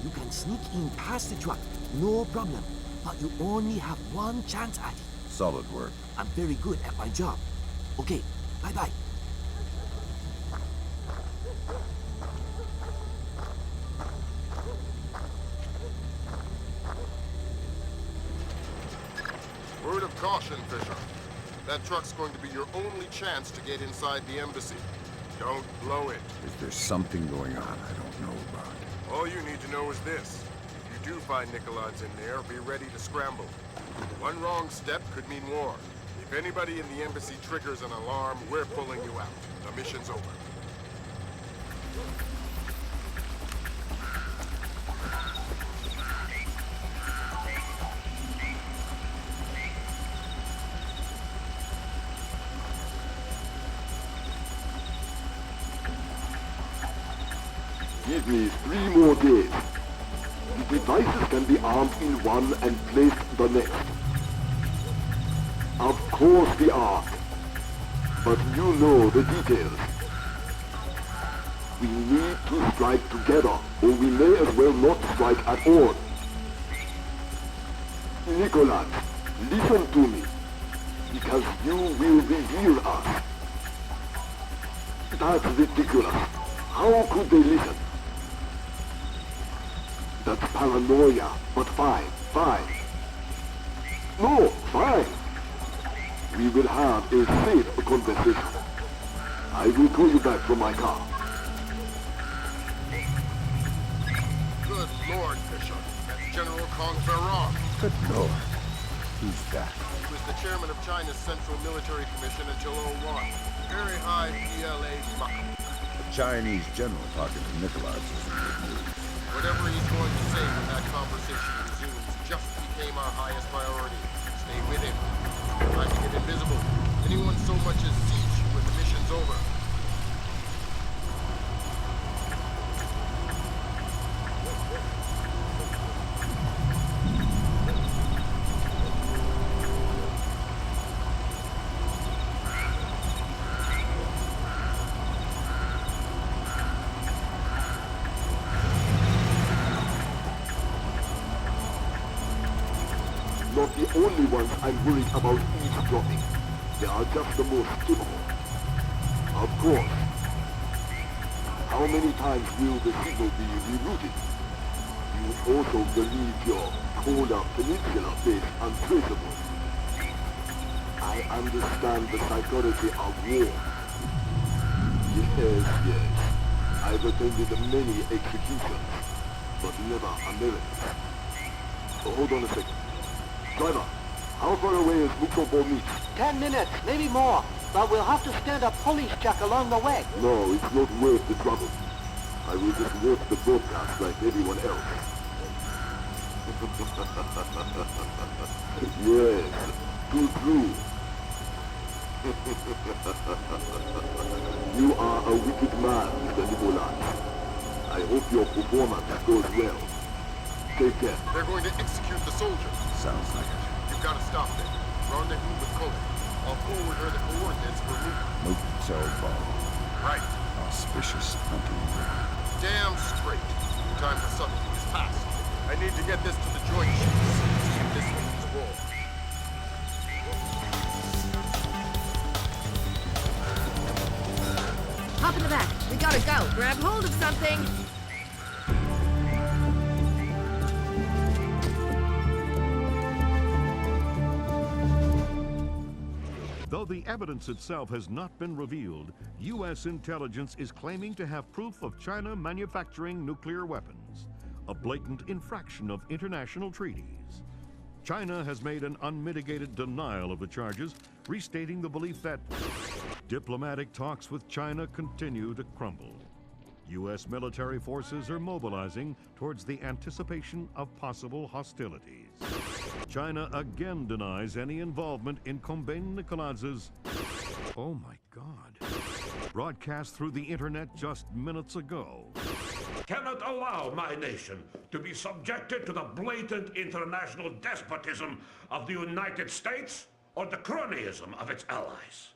Speaker 23: You can sneak in past the truck, no problem. But you only have one chance at it.
Speaker 3: Solid work.
Speaker 23: I'm very good at my job. Okay, bye-bye.
Speaker 2: Word of caution, Fisher. That truck's going to be your only chance to get inside the embassy. Don't blow it.
Speaker 3: Is there something going on I don't know about?
Speaker 2: All you need to know is this. If you do find Nikolads in there, be ready to scramble. One wrong step could mean war. If anybody in the embassy triggers an alarm, we're pulling you out. The mission's over.
Speaker 24: Give me 3 more days. The devices can be armed in one and placed the next. Of course the Ark. But you know the details. We need to strike together, or we may as well not strike at all. Nicholas, listen to me. Because you will reveal us. That's ridiculous. How could they listen? That's paranoia, but fine. No, fine. We will have a safe conversation. I will call you back from my car.
Speaker 2: Good Lord, Fisher. That's General Kong Ferrong.
Speaker 3: Good Lord. Who's that?
Speaker 2: He was the chairman of China's Central Military Commission until 01. Very high PLA muck.
Speaker 3: The Chinese general talking to Nikolads is good news.
Speaker 2: Whatever he's going to say when that conversation resumes just became our highest priority. Stay with him. Try to get invisible. Anyone so much as sees you when the mission's over.
Speaker 24: only ones I'm worried about eavesdropping. They are just the most capable. Of course. How many times will the signal be rerouted? You also believe your Kola Peninsula base untraceable. I understand the psychology of war. Yes. I've attended many executions, but never American. So hold on a second. Driver, how far away is Mukobor meet?
Speaker 23: 10 minutes, maybe more. But we'll have to stand a police check along the way.
Speaker 24: No, it's not worth the trouble. I will just watch the broadcast like everyone else. Yes, true. You are a wicked man, Mr. Nikolai. I hope your performance goes well. Take care.
Speaker 2: They're going to execute the soldier.
Speaker 3: Sounds like it.
Speaker 2: You've got to stop them. Rendezvous with Cohen. I'll forward her the coordinates for movement.
Speaker 3: Motel bar.
Speaker 2: Right.
Speaker 3: Auspicious hunting.
Speaker 2: Damn straight. Your time for subtlety is past. I need to get this to the Joint Chiefs. See if this one's roll.
Speaker 10: Hop in the back. We gotta go. Grab hold of something.
Speaker 1: Though the evidence itself has not been revealed, U.S. intelligence is claiming to have proof of China manufacturing nuclear weapons, a blatant infraction of international treaties. China has made an unmitigated denial of the charges, restating the belief that diplomatic talks with China continue to crumble. U.S. military forces are mobilizing towards the anticipation of possible hostilities. China again denies any involvement in Kombain Nikoladz's, oh my God, broadcast through the internet just minutes ago.
Speaker 22: Cannot allow my nation to be subjected to the blatant international despotism of the United States or the cronyism of its allies.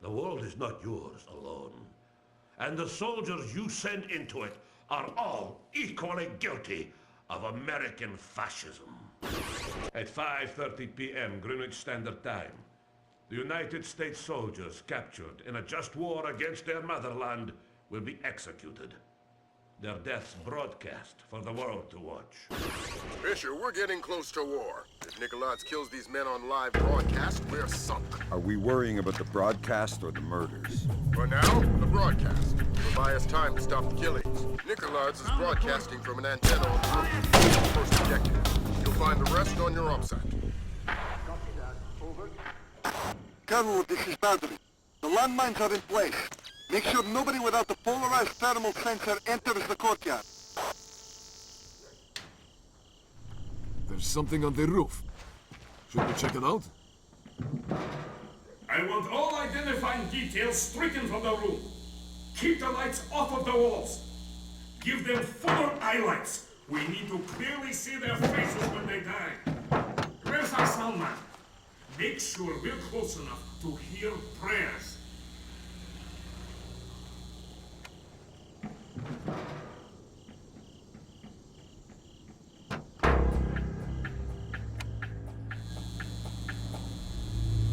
Speaker 22: The world is not yours alone, and the soldiers you send into it are all equally guilty of American fascism. At 5:30 p.m. Greenwich Standard Time, the United States soldiers captured in a just war against their motherland will be executed. Their deaths broadcast for the world to watch.
Speaker 2: Fisher, we're getting close to war. If Nikolai kills these men on live broadcast, we're sunk.
Speaker 3: Are we worrying about the broadcast or the murders?
Speaker 2: For now, the broadcast. Will buy us time to stop the killings. Nikolai's is broadcasting from an antenna on the roof. That's the first objective. You'll find the rest on your OPSAT.
Speaker 12: Colonel, this is Bradley. The landmines are in place. Make sure nobody without the polarized thermal sensor enters the courtyard.
Speaker 8: There's something on the roof. Should we check it out?
Speaker 22: I want all identifying details stricken from the room. Keep the lights off of the walls. Give them fuller highlights. We need to clearly see their faces when they die. Where's our sound man? Make sure we're close enough to hear prayers.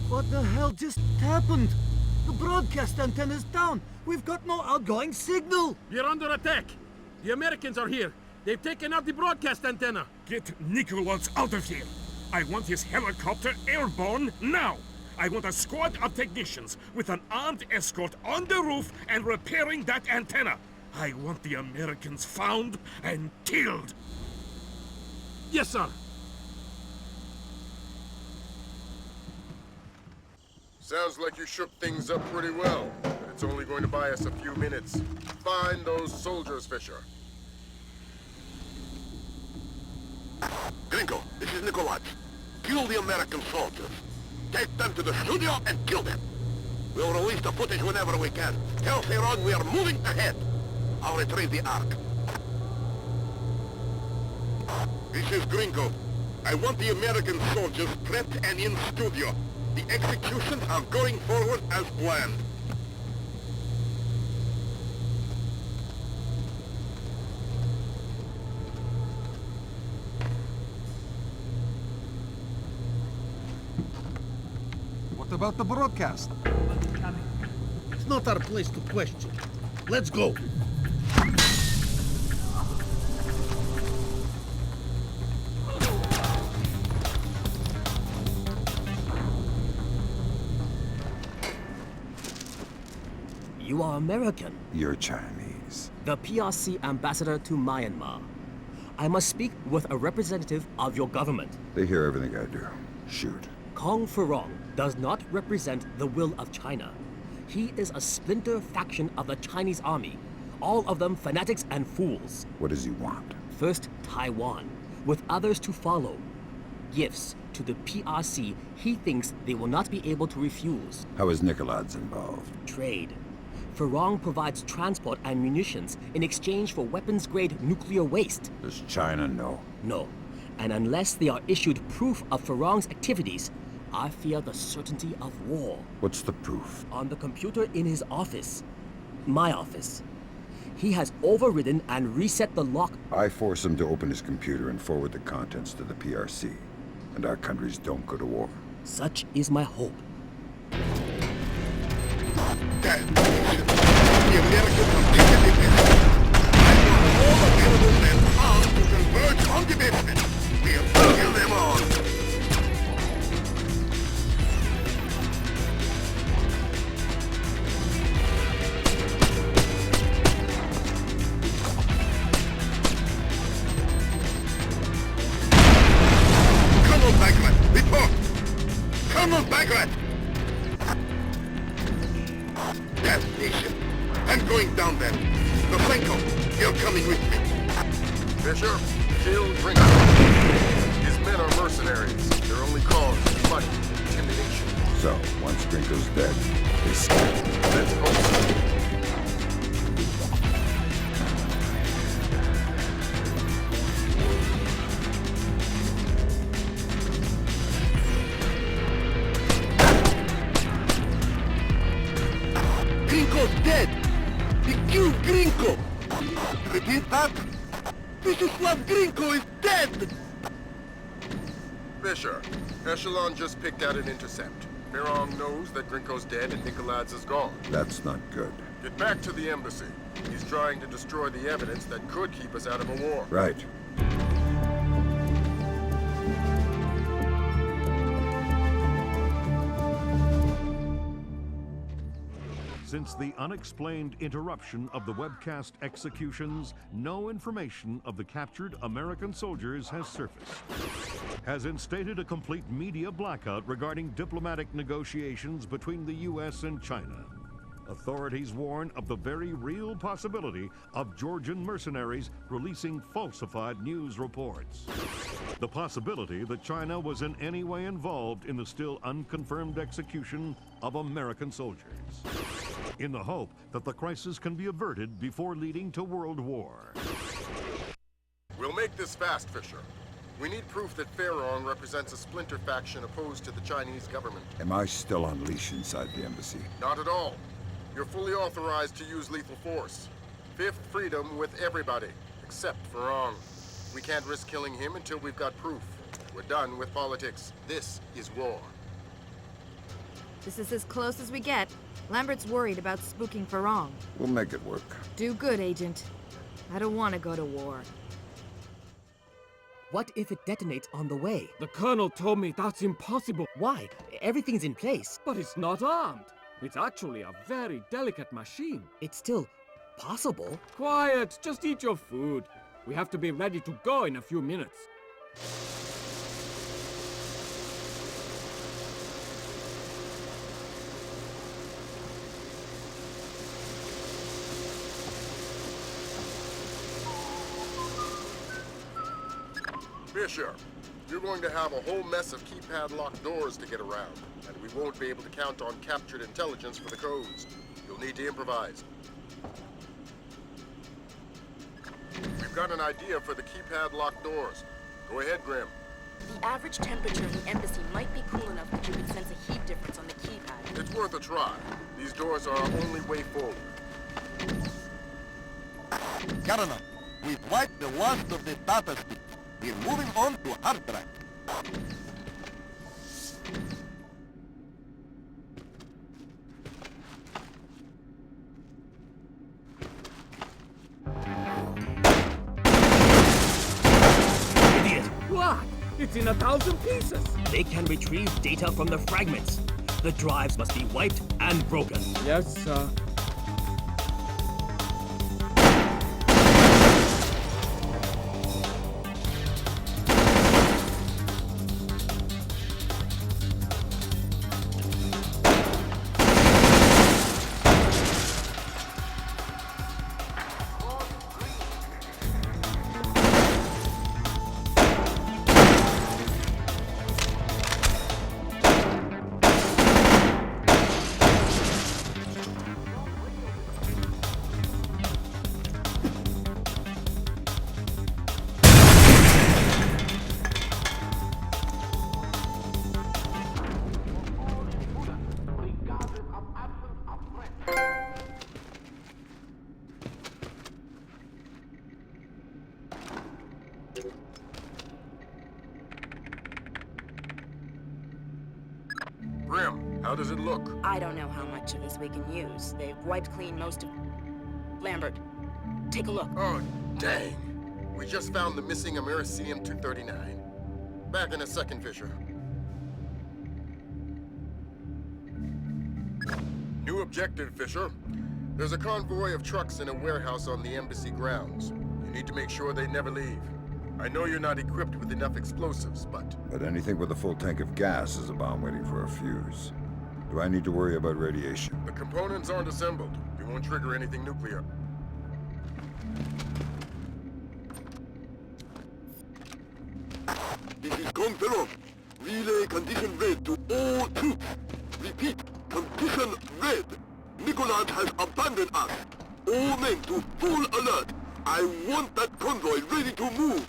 Speaker 11: What the hell just happened? The broadcast antenna's down. We've got no outgoing signal.
Speaker 5: We're under attack. The Americans are here. They've taken out the broadcast antenna.
Speaker 22: Get Nikolaj out of here. I want his helicopter airborne now. I want a squad of technicians with an armed escort on the roof and repairing that antenna. I want the Americans found and killed.
Speaker 5: Yes, sir.
Speaker 2: Sounds like you shook things up pretty well, but it's only going to buy us a few minutes. Find those soldiers, Fisher.
Speaker 12: Gringo, this is Nikolaj. Kill the American soldiers. Take them to the studio and kill them. We'll release the footage whenever we can. Tell Theron we are moving ahead. I'll retrieve the Ark. This is Gringo. I want the American soldiers prepped and in studio. The executions are going forward as planned.
Speaker 14: about the broadcast?
Speaker 9: It's not our place to question. Let's go.
Speaker 15: You are American.
Speaker 3: You're Chinese.
Speaker 15: The PRC ambassador to Myanmar. I must speak with a representative of your government.
Speaker 3: They hear everything I do. Shoot.
Speaker 15: Kong Furong does not represent the will of China. He is a splinter faction of the Chinese army. All of them fanatics and fools.
Speaker 3: What does he want?
Speaker 15: First, Taiwan, with others to follow. Gifts to the PRC he thinks they will not be able to refuse.
Speaker 3: How is Nicoladze involved?
Speaker 15: Trade. Furong provides transport and munitions in exchange for weapons-grade nuclear waste.
Speaker 3: Does China know?
Speaker 15: No. And unless they are issued proof of Furong's activities, I fear the certainty of war.
Speaker 3: What's the proof?
Speaker 15: On the computer in his office. My office. He has overridden and reset the lock.
Speaker 3: I force him to open his computer and forward the contents to the PRC. And our countries don't go to war.
Speaker 15: Such is my hope.
Speaker 12: The Americans have taken the basement. I want all available men armed to converge on the basement. We'll kill them all. Come on, Bagrat, report! Come on, Bagrat! Yes, nation. I'm going down there. Lofenko, you're coming with me.
Speaker 2: Fisher, kill Grinko. His men are mercenaries. Their only cause is money, intimidation.
Speaker 3: So, once Grinko's dead, they skip.
Speaker 2: Let's hope so.
Speaker 12: Grinko's dead! He killed Grinko! Repeat that? Mrs. Grinko is dead!
Speaker 2: Fisher, Echelon just picked out an intercept. Furong knows that Grinko's dead and Nicoladze is gone.
Speaker 3: That's not good.
Speaker 2: Get back to the embassy. He's trying to destroy the evidence that could keep us out of a war.
Speaker 3: Right.
Speaker 1: Since the unexplained interruption of the webcast executions, no information of the captured American soldiers has surfaced. Has instated a complete media blackout regarding diplomatic negotiations between the U.S. and China. Authorities warn of the very real possibility of Georgian mercenaries releasing falsified news reports. The possibility that China was in any way involved in the still unconfirmed execution of American soldiers, in the hope that the crisis can be averted before leading to World War.
Speaker 2: We'll make this fast, Fisher. We need proof that Furong represents a splinter faction opposed to the Chinese government.
Speaker 3: Am I still on leash inside the embassy?
Speaker 2: Not at all. You're fully authorized to use lethal force. Fifth freedom with everybody, except Furong. We can't risk killing him until we've got proof. We're done with politics. This is war.
Speaker 10: This is as close as we get. Lambert's worried about spooking Furong.
Speaker 3: We'll make it work.
Speaker 10: Do good, Agent. I don't want to go to war.
Speaker 15: What if it detonates on the way?
Speaker 5: The Colonel told me that's impossible.
Speaker 15: Why? Everything's in place.
Speaker 5: But it's not armed. It's actually a very delicate machine.
Speaker 15: It's still possible.
Speaker 5: Quiet, just eat your food. We have to be ready to go in a few minutes.
Speaker 2: Fisher, you're going to have a whole mess of keypad locked doors to get around, and we won't be able to count on captured intelligence for the codes. You'll need to improvise. We've got an idea for the keypad locked doors. Go ahead, Grim.
Speaker 6: The average temperature in the embassy might be cool enough that you could sense a heat difference on the keypad.
Speaker 2: It's worth a try. These doors are our only way forward.
Speaker 12: Governor, we've wiped the last of the data sheet. We're moving on to hard drive.
Speaker 5: It's in 1,000 pieces.
Speaker 15: They can retrieve data from the fragments. The drives must be wiped and broken.
Speaker 5: Yes, sir.
Speaker 2: Grim, how does it look?
Speaker 6: I don't know how much of this we can use. They've wiped clean most of... Lambert, take a look.
Speaker 2: Oh, dang. We just found the missing Americium-239. Back in a second, Fisher. New objective, Fisher. There's a convoy of trucks in a warehouse on the embassy grounds. You need to make sure they never leave. I know you're not equipped with enough explosives, but
Speaker 3: anything with a full tank of gas is a bomb waiting for a fuse. Do I need to worry about radiation?
Speaker 2: the components aren't assembled. You won't trigger anything nuclear.
Speaker 12: This is Confederate. Relay condition red to all troops. Repeat, condition red. Nicolás has abandoned us. All men to full alert. I want that convoy ready to move.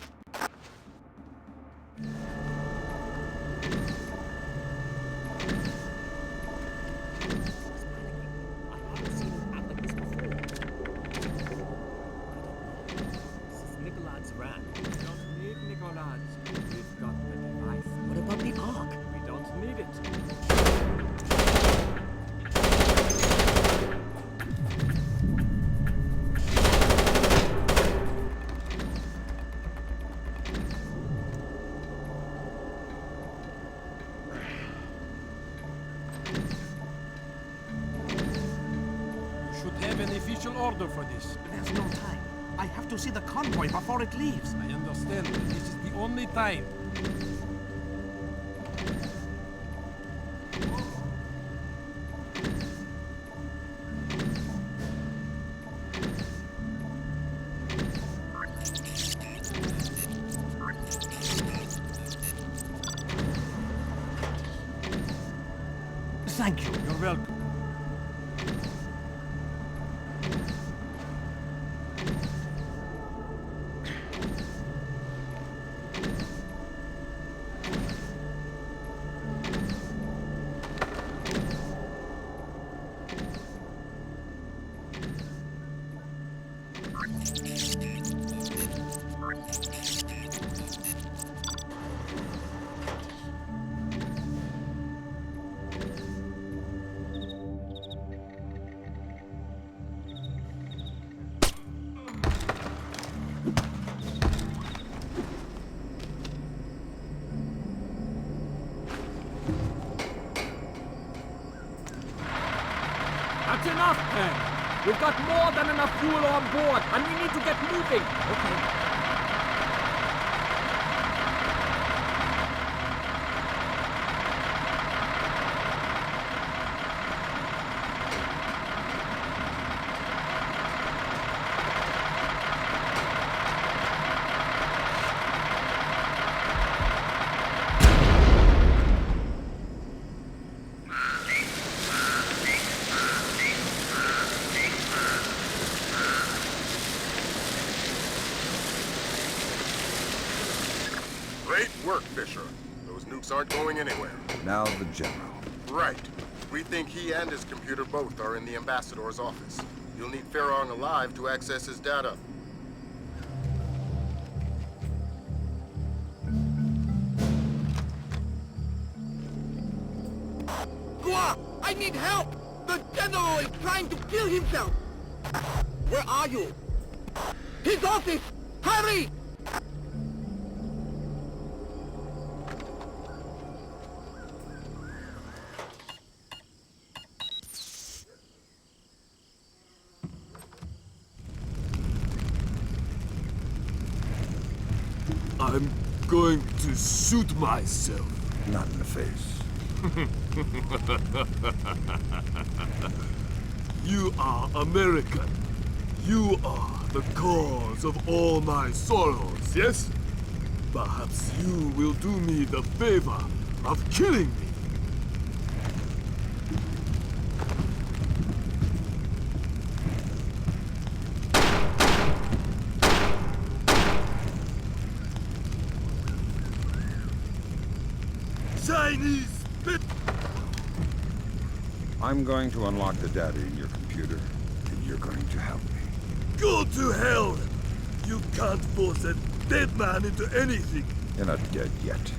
Speaker 15: What about the Ark?
Speaker 5: We don't need it. You should have an official order for this.
Speaker 14: There's no time. I have to see the convoy before it leaves.
Speaker 5: I understand, but this is the only time.
Speaker 14: Thank you.
Speaker 5: You're welcome. That's enough, Pen. We've got more than enough fuel on board, and we need to get moving. Okay.
Speaker 2: Great work, Fisher. Those nukes aren't going anywhere.
Speaker 3: Now the general.
Speaker 2: Right. We think he and his computer both are in the ambassador's office. You'll need Farong alive to access his data.
Speaker 12: Gua! I need help! The general is trying to kill himself! Where are you? His office! Hurry!
Speaker 8: I'm going to shoot myself.
Speaker 3: Not in the face.
Speaker 8: You are American. You are the cause of all my sorrows, yes? Perhaps you will do me the favor of killing me. Chinese bit.
Speaker 3: I'm going to unlock the data in your computer, and you're going to help me.
Speaker 8: Go to hell! You can't force a dead man into anything.
Speaker 3: You're not dead yet.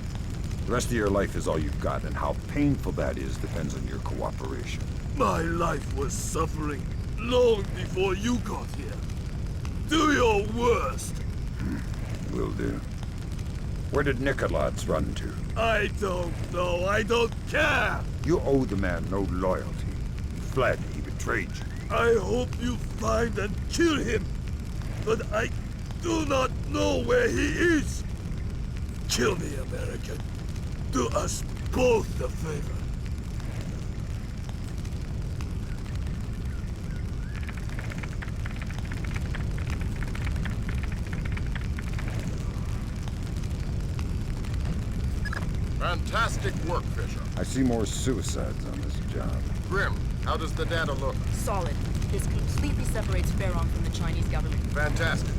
Speaker 3: The rest of your life is all you've got, and how painful that is depends on your cooperation.
Speaker 8: My life was suffering long before you got here. Do your worst.
Speaker 3: Will do. Where did Nikolads run to?
Speaker 8: I don't know. I don't care.
Speaker 3: You owe the man no loyalty. He fled. He betrayed you.
Speaker 8: I hope you find and kill him. But I do not know where he is. Kill me, American. Do us both the favor.
Speaker 2: Fantastic work, Fisher.
Speaker 3: I see more suicides on this job.
Speaker 2: Grim, how does the data look?
Speaker 6: Solid. This completely separates Faron from the Chinese government.
Speaker 2: Fantastic.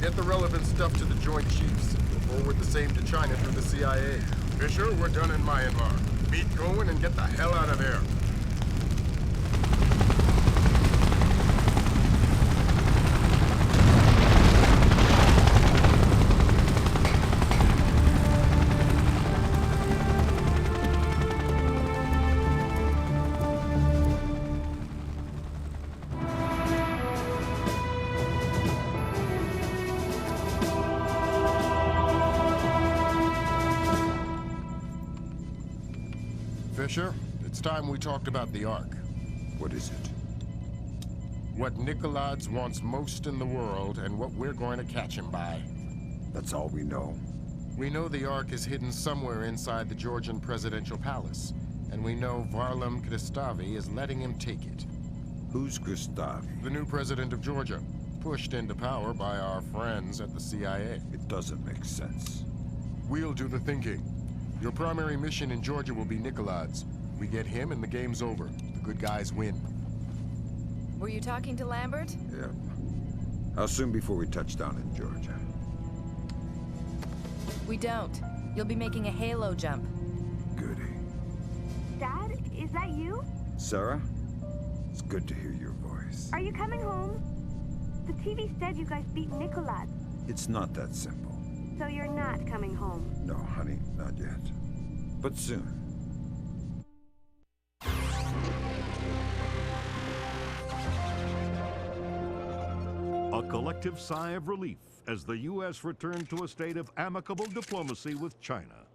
Speaker 2: Get the relevant stuff to the Joint Chiefs. We'll forward the same to China through the CIA. Fisher, we're done in Myanmar. Meet Cohen and get the hell out of there.
Speaker 17: Fisher, it's time we talked about the Ark.
Speaker 3: What is it?
Speaker 17: What Nikolads wants most in the world, and what we're going to catch him by.
Speaker 3: That's all we know.
Speaker 17: We know the Ark is hidden somewhere inside the Georgian presidential palace, and we know Varlam Kristavi is letting him take it.
Speaker 3: Who's Kristavi?
Speaker 17: The new president of Georgia, pushed into power by our friends at the CIA.
Speaker 3: It doesn't make sense.
Speaker 17: We'll do the thinking. Your primary mission in Georgia will be Nikolads. We get him and the game's over. The good guys win.
Speaker 10: Were you talking to Lambert?
Speaker 3: Yep. How soon before we touch down in Georgia?
Speaker 10: We don't. You'll be making a halo jump.
Speaker 3: Goody.
Speaker 18: Dad, is that you?
Speaker 3: Sarah? It's good to hear your voice.
Speaker 18: Are you coming home? The TV said you guys beat Nikolad.
Speaker 3: It's not that simple.
Speaker 18: So you're not coming home?
Speaker 3: No, honey, not yet. But soon.
Speaker 1: A collective sigh of relief as the U.S. returned to a state of amicable diplomacy with China.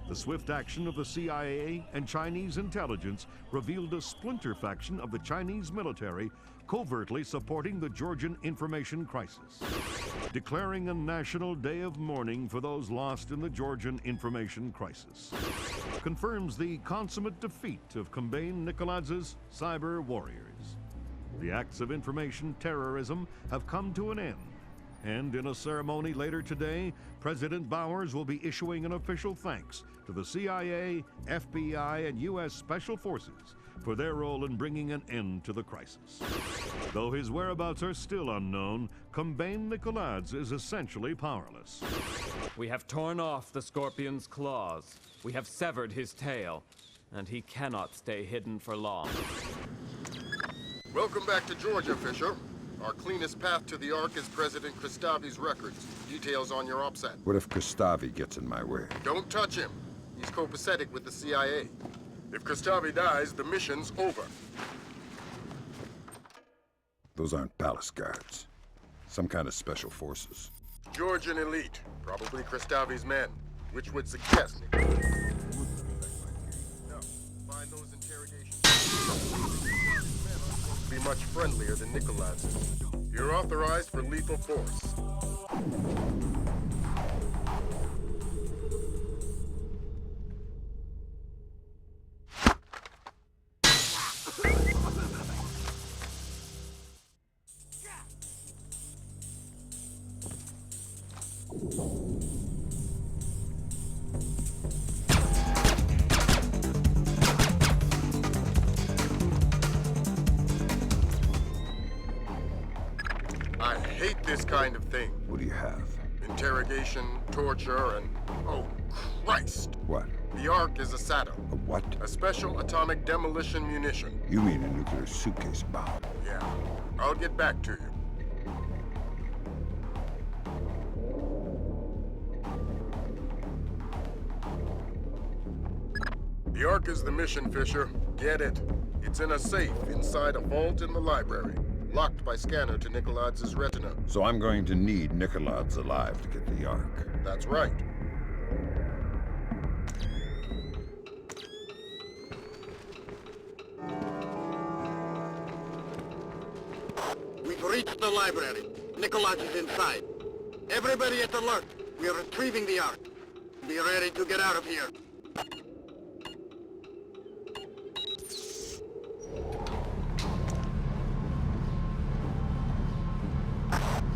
Speaker 1: The swift action of the CIA and Chinese intelligence revealed a splinter faction of the Chinese military covertly supporting the Georgian information crisis, declaring a national day of mourning for those lost in the Georgian information crisis. Confirms the consummate defeat of Kombain Nikolads' cyber warriors. The acts of information terrorism have come to an end, and in a ceremony later today, President Bowers will be issuing an official thanks to the CIA, FBI, and U.S. Special Forces for their role in bringing an end to the crisis. Though his whereabouts are still unknown, Kombain Nikolads is essentially powerless.
Speaker 5: We have torn off the Scorpion's claws. We have severed his tail, and he cannot stay hidden for long.
Speaker 2: Welcome back to Georgia, Fisher. Our cleanest path to the Ark is President Kristavi's records. Details on your OPSAT.
Speaker 3: What if Kristavi gets in my way?
Speaker 2: Don't touch him. He's copacetic with the CIA. If Kristavi dies, the mission's over.
Speaker 3: Those aren't palace guards. Some kind of special forces.
Speaker 2: Georgian elite. Probably Kristavi's men. Which would suggest... No, find those interrogations. Be much friendlier than Nikolads. You're authorized for lethal force. this kind of thing.
Speaker 3: What do you have?
Speaker 2: Interrogation, torture, and... oh, Christ!
Speaker 3: What?
Speaker 2: The Ark is a SATO.
Speaker 3: A what?
Speaker 2: A special atomic demolition munition.
Speaker 3: You mean a nuclear suitcase bomb?
Speaker 2: Yeah. I'll get back to you. The Ark is the mission, Fisher. Get it. It's in a safe inside a vault in the library. Locked by scanner to Nikolads' retina.
Speaker 3: So I'm going to need Nikolads alive to get the Ark.
Speaker 2: That's right.
Speaker 12: We've reached the library. Nikolads is inside. Everybody at alert. We are retrieving the Ark. Be ready to get out of here.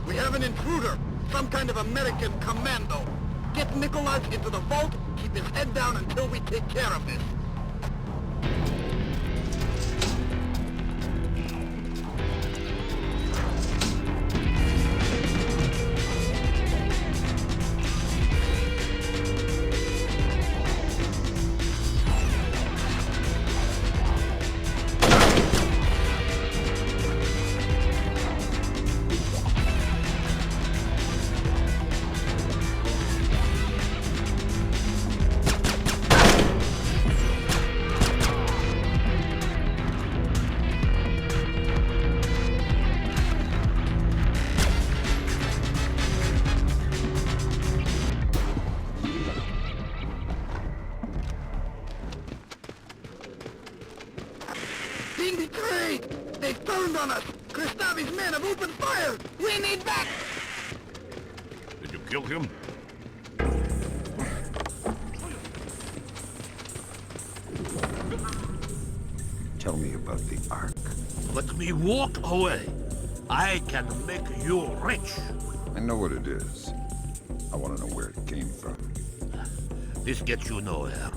Speaker 12: We have an intruder. Some kind of American commando. Get Nikolads into the vault. Keep his head down until we take care of this. Being betrayed! They've turned on us! Kristavi's men have opened fire! We need back!
Speaker 21: Did you kill him?
Speaker 3: Tell me about the Ark.
Speaker 21: Let me walk away. I can make you rich.
Speaker 3: I know what it is. I want to know where it came from.
Speaker 21: This gets you nowhere.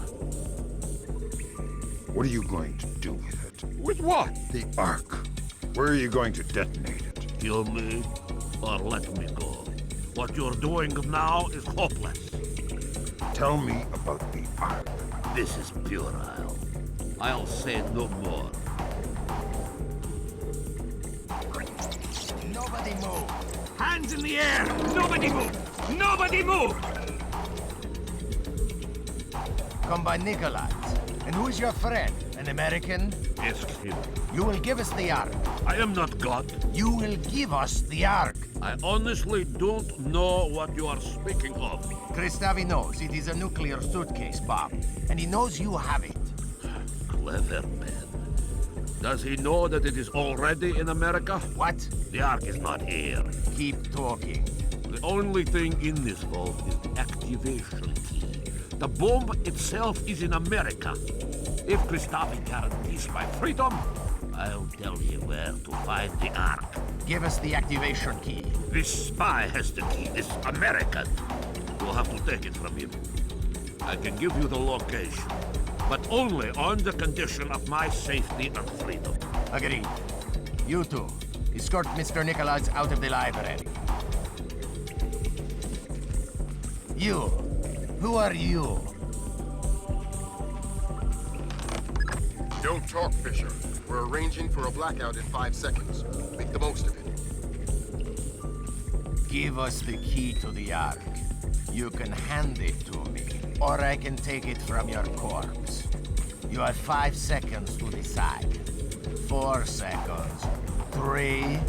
Speaker 3: What are you going to do with it?
Speaker 21: With what?
Speaker 3: The Ark. Where are you going to detonate it?
Speaker 21: Kill me or let me go. What you're doing now is hopeless.
Speaker 3: Tell me about the Ark.
Speaker 21: This is puerile. I'll say no more.
Speaker 14: Nobody move! Hands in the air! Nobody move! Nobody move! Come by Nikolads. And who's your friend? An American?
Speaker 21: Ask him.
Speaker 14: You will give us the Ark.
Speaker 21: I am not God.
Speaker 14: You will give us the Ark.
Speaker 21: I honestly don't know what you are speaking of.
Speaker 14: Kristavi knows it is a nuclear suitcase bomb, and he knows you have it.
Speaker 21: Clever man. Does he know that it is already in America?
Speaker 14: What?
Speaker 21: The Ark is not here.
Speaker 14: Keep talking.
Speaker 21: The only thing in this vault is the activation key. The bomb itself is in America. If Kristavi guarantees my freedom, I'll tell you where to find the Ark.
Speaker 14: Give us the activation key.
Speaker 21: This spy has the key, this American. You'll have to take it from him. I can give you the location, but only on the condition of my safety and freedom.
Speaker 14: Agreed. You two, escort Mr. Nikolads out of the library. You, who are you?
Speaker 2: Don't talk, Fisher. We're arranging for a blackout in 5 seconds. Make the most of it.
Speaker 14: Give us the key to the Ark. You can hand it to me, or I can take it from your corpse. You have 5 seconds to decide. 4 seconds. 3,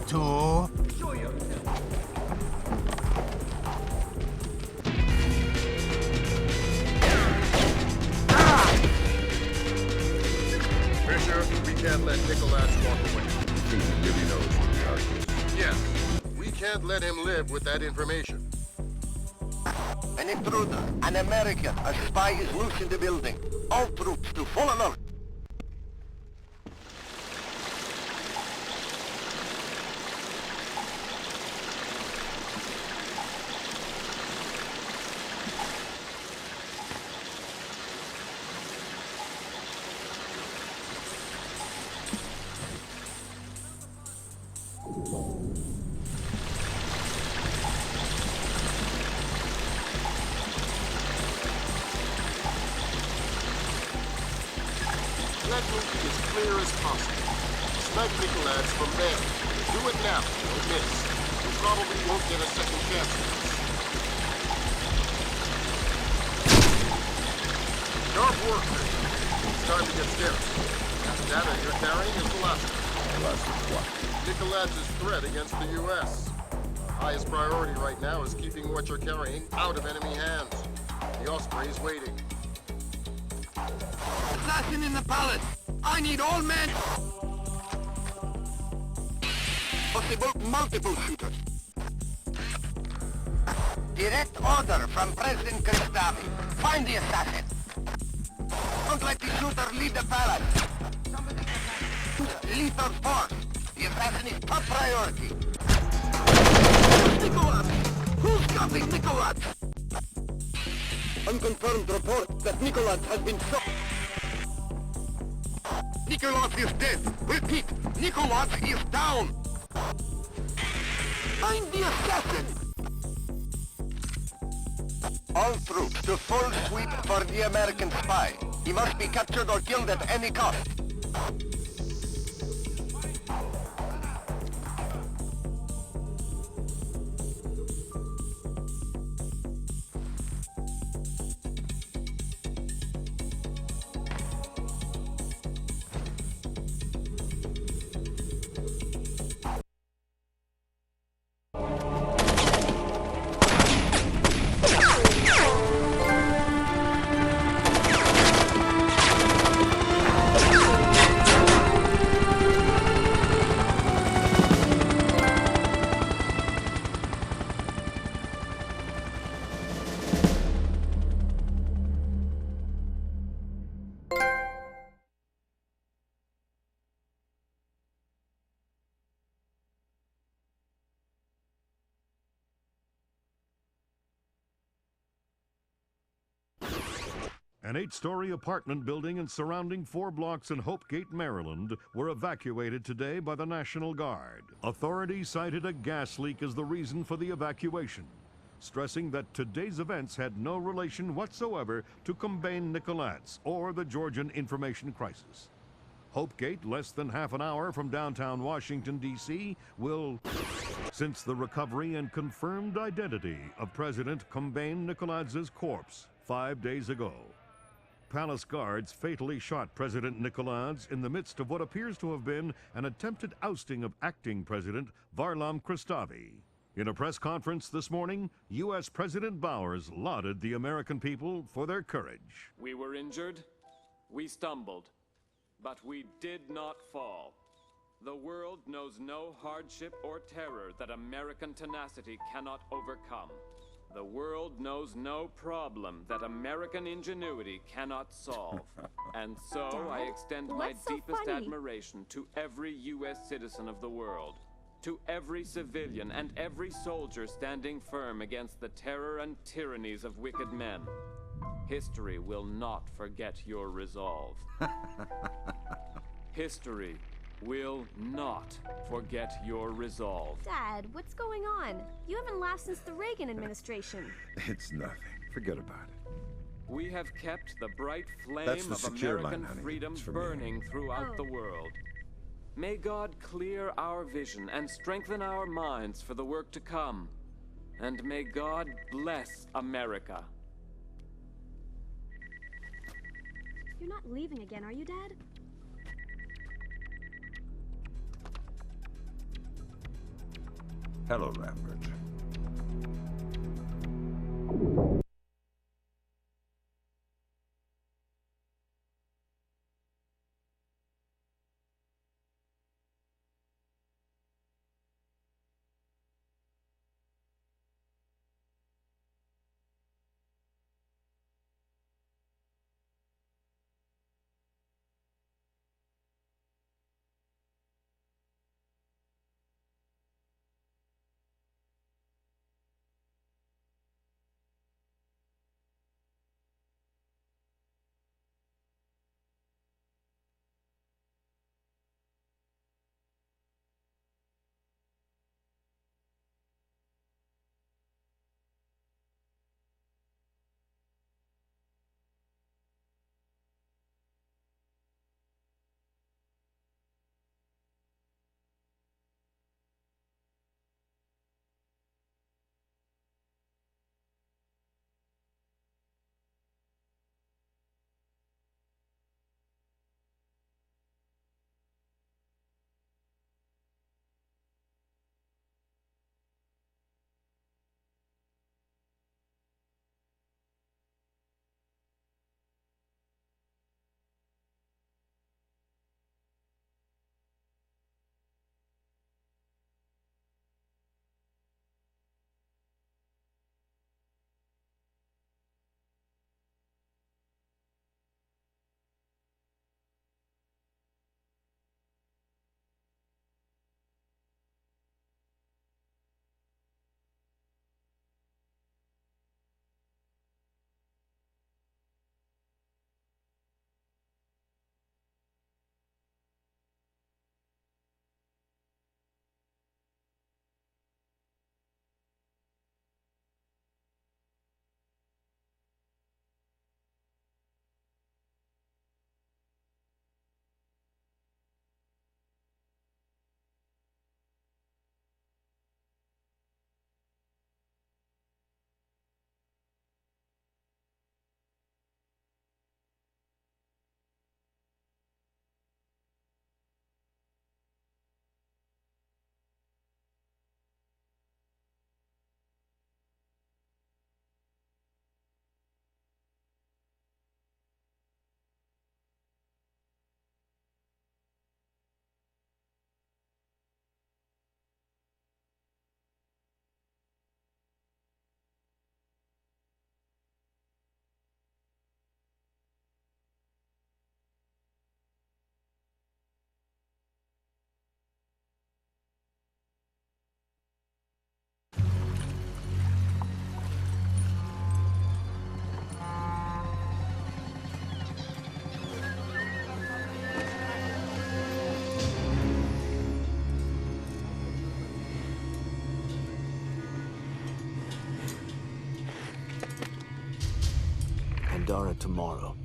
Speaker 14: 2...
Speaker 21: Show yourself.
Speaker 2: Fisher, we can't let Nikolads walk away.
Speaker 3: He really knows where the Ark is.
Speaker 2: Yes. We can't let him live with that information.
Speaker 12: An intruder, an American, a spy is loose in the building. All troops to full alert.
Speaker 17: That will be as clear as possible. Snipe Nicolaides from there. Do it now. Don't miss. You probably won't get a second chance at this. Sharp work, Major. It's time to get scared. That data you're carrying is the last one.
Speaker 3: The last of what?
Speaker 17: Nicolaides' threat against the U.S. Highest priority right now is keeping what you're carrying out of enemy hands. The Osprey's waiting.
Speaker 12: Assassin in the palace! I need all men! Possible multiple shooters.
Speaker 14: Direct order from President Kristavi. Find the assassin.
Speaker 12: Don't let the shooter leave the palace.
Speaker 14: Lethal force. The assassin is top priority.
Speaker 12: Nicholas! Who's copying Nicholas? Unconfirmed report that Nicholas has been shot. Nicholas is dead. Repeat, Nicholas is down. I'm the assassin.
Speaker 14: All troops to full sweep for the American spy. He must be captured or killed at any cost.
Speaker 1: An 8-story apartment building and surrounding 4 blocks in Hopegate, Maryland, were evacuated today by the National Guard. Authorities cited a gas leak as the reason for the evacuation, stressing that today's events had no relation whatsoever to Combine Nicolaides or the Georgian information crisis. Hopegate, less than half an hour from downtown Washington, D.C., will, since the recovery and confirmed identity of President Combine Nicolaides' corpse 5 days ago. Palace guards fatally shot President Nicolaides in the midst of what appears to have been an attempted ousting of acting President Varlam Kristavi. In a press conference this morning, U.S. President Bowers lauded the American people for their courage.
Speaker 5: We were injured, we stumbled, but we did not fall. The world knows no hardship or terror that American tenacity cannot overcome. The world knows no problem that American ingenuity cannot solve. And so I extend my deepest admiration to every U.S. citizen of the world, to every civilian and every soldier standing firm against the terror and tyrannies of wicked men. History will not forget your resolve. History will not forget your resolve.
Speaker 7: Dad, what's going on? You haven't laughed since the Reagan administration.
Speaker 3: It's nothing. Forget about it.
Speaker 5: We have kept the bright flame
Speaker 3: That's the
Speaker 5: of
Speaker 3: secure
Speaker 5: American
Speaker 3: line, honey.
Speaker 5: freedom
Speaker 3: It's for me.
Speaker 5: burning throughout the world. May God clear our vision and strengthen our minds for the work to come. And may God bless America.
Speaker 7: You're not leaving again, are you, Dad?
Speaker 3: Hello, Lambert.
Speaker 23: Dara tomorrow.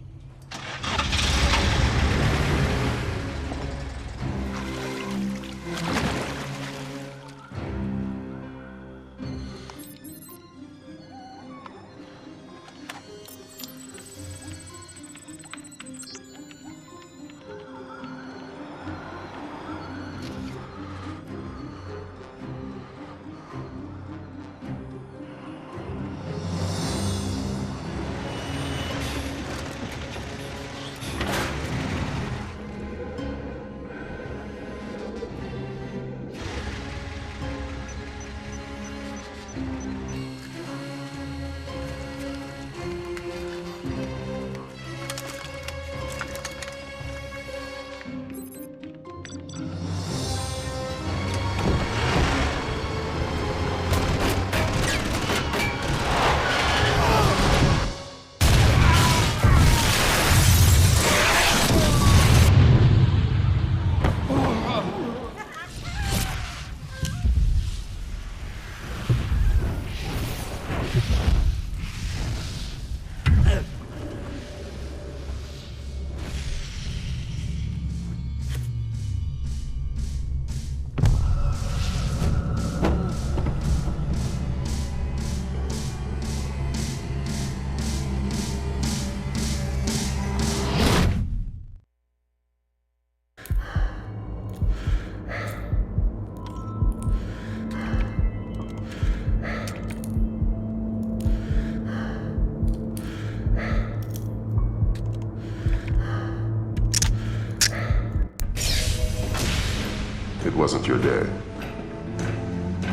Speaker 2: It wasn't your day.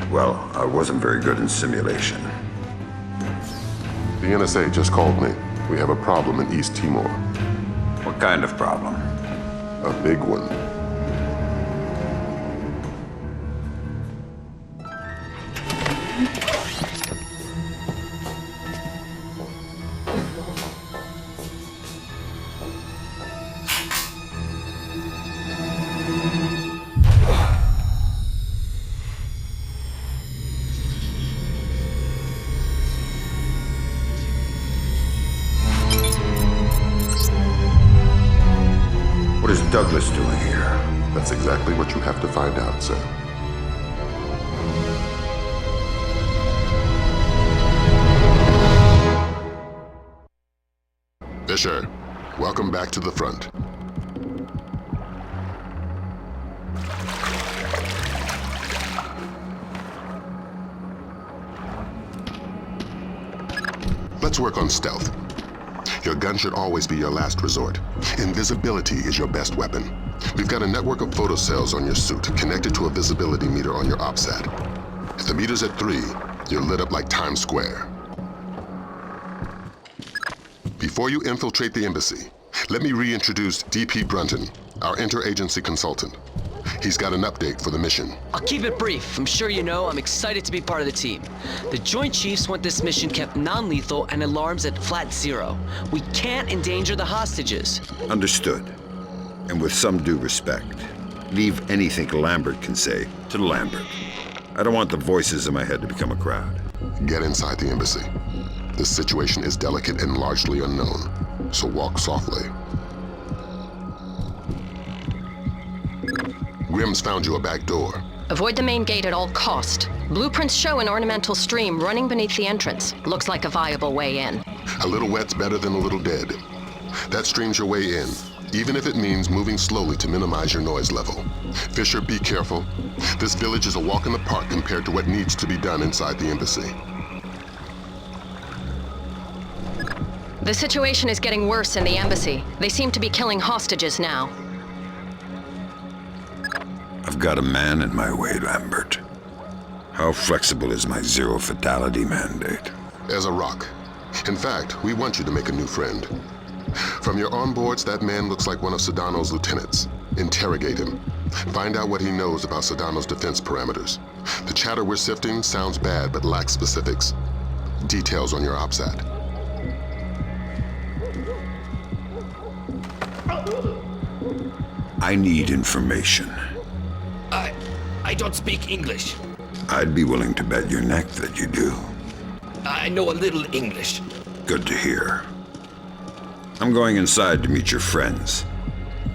Speaker 3: Well, I wasn't very good in simulation.
Speaker 2: The NSA just called me. We have a problem in East Timor.
Speaker 3: What kind of problem?
Speaker 2: A big one.
Speaker 3: What is Douglas doing here?
Speaker 2: That's exactly what you have to find out, sir. Fisher, welcome back to the front. Let's work on stealth. Your gun should always be your last resort. Invisibility is your best weapon. We've got a network of photocells on your suit connected to a visibility meter on your OPSAT. If the meter's at 3, you're lit up like Times Square. Before you infiltrate the embassy, let me reintroduce DP Brunton, our interagency consultant. He's got an update for the mission.
Speaker 13: I'll keep it brief. I'm sure you know I'm excited to be part of the team. The Joint Chiefs want this mission kept non-lethal and alarms at flat 0. We can't endanger the hostages.
Speaker 3: Understood. And with some due respect, leave anything Lambert can say to Lambert. I don't want the voices in my head to become a crowd.
Speaker 2: Get inside the embassy. This situation is delicate and largely unknown, so walk softly. Grimm's found you a back door.
Speaker 16: Avoid the main gate at all cost. Blueprints show an ornamental stream running beneath the entrance. Looks like a viable way in.
Speaker 2: A little wet's better than a little dead. That stream's your way in, even if it means moving slowly to minimize your noise level. Fisher, be careful. This village is a walk in the park compared to what needs to be done inside the embassy.
Speaker 16: The situation is getting worse in the embassy. They seem to be killing hostages now.
Speaker 3: I've got a man in my way, Lambert. How flexible is my zero fatality mandate?
Speaker 2: As a rock. In fact, we want you to make a new friend. From your onboards, that man looks like one of Sedano's lieutenants. Interrogate him. Find out what he knows about Sedano's defense parameters. The chatter we're sifting sounds bad but lacks specifics. Details on your OPSAT.
Speaker 3: I need information.
Speaker 19: I don't speak English.
Speaker 3: I'd be willing to bet your neck that you do.
Speaker 19: I know a little English.
Speaker 3: Good to hear. I'm going inside to meet your friends.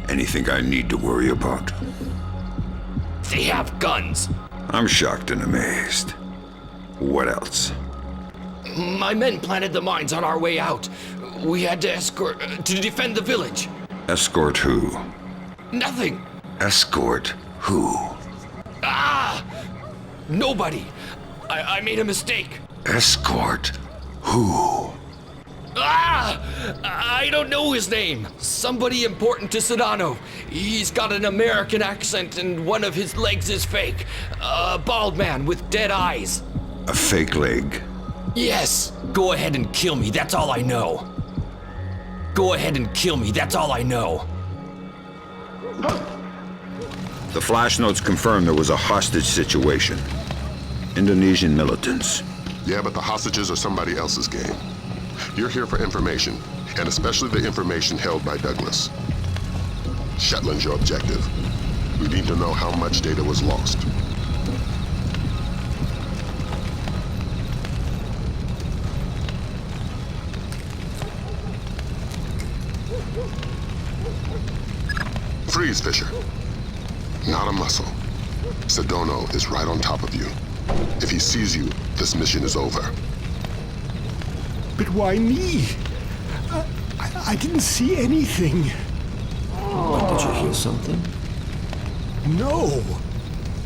Speaker 3: Anything I need to worry about?
Speaker 19: They have guns.
Speaker 3: I'm shocked and amazed. What else?
Speaker 19: My men planted the mines on our way out. We had to escort to defend the village.
Speaker 3: Escort who?
Speaker 19: Nothing.
Speaker 3: Escort who?
Speaker 19: Ah! Nobody. I made a mistake.
Speaker 3: Escort who?
Speaker 19: Ah! I don't know his name. Somebody important to Sedano. He's got an American accent and one of his legs is fake. A bald man with dead eyes.
Speaker 3: A fake leg?
Speaker 19: Yes. Go ahead and kill me, that's all I know. Go ahead and kill me, that's all I know.
Speaker 3: The flash notes confirm there was a hostage situation. Indonesian militants.
Speaker 17: Yeah, but the hostages are somebody else's game. You're here for information, and especially the information held by Douglas. Shetland's your objective. We need to know how much data was lost. Freeze, Fisher. Not a muscle. Sedano is right on top of you. If he sees you, this mission is over.
Speaker 4: But why me? I didn't see anything.
Speaker 11: Did you hear something?
Speaker 4: No.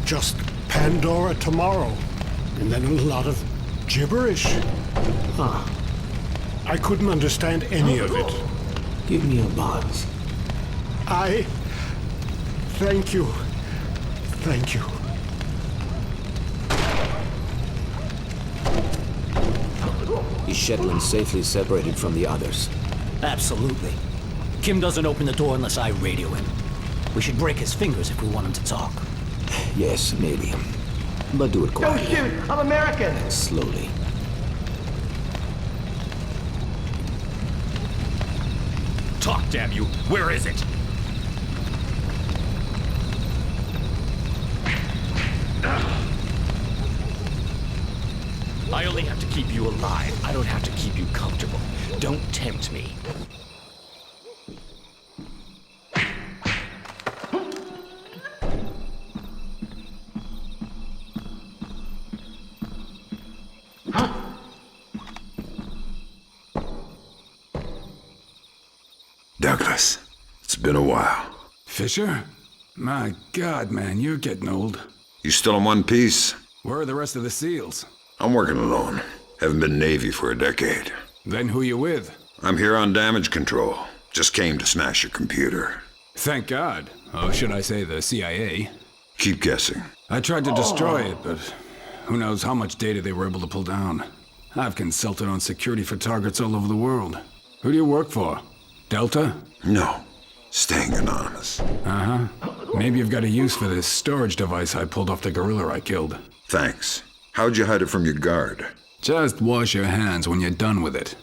Speaker 4: Just Pandora tomorrow. And then a lot of gibberish.
Speaker 11: Huh.
Speaker 4: I couldn't understand any of it.
Speaker 11: Give me a box.
Speaker 4: Thank you. Thank you.
Speaker 11: Is Shetland safely separated from the others?
Speaker 15: Absolutely. Kim doesn't open the door unless I radio him. We should break his fingers if we want him to talk.
Speaker 11: Yes, maybe. But do it quietly.
Speaker 23: Don't shoot! I'm American!
Speaker 11: Slowly.
Speaker 19: Talk, damn you! Where is it? I only have to keep you alive. I don't have to keep you comfortable. Don't tempt me.
Speaker 3: Douglas, it's been a while.
Speaker 20: Fisher? My God, man, you're getting old.
Speaker 3: You still in one piece?
Speaker 20: Where are the rest of the SEALs?
Speaker 3: I'm working alone. Haven't been Navy for a decade.
Speaker 20: Then who you with?
Speaker 3: I'm here on damage control. Just came to smash your computer.
Speaker 20: Thank God. Oh, should I say the CIA?
Speaker 3: Keep guessing.
Speaker 20: I tried to destroy it, but who knows how much data they were able to pull down. I've consulted on security for targets all over the world. Who do you work for? Delta?
Speaker 3: No. Staying anonymous.
Speaker 20: Uh-huh. Maybe you've got a use for this storage device I pulled off the gorilla I killed.
Speaker 3: Thanks. How'd you hide it from your guard?
Speaker 20: Just wash your hands when you're done with it.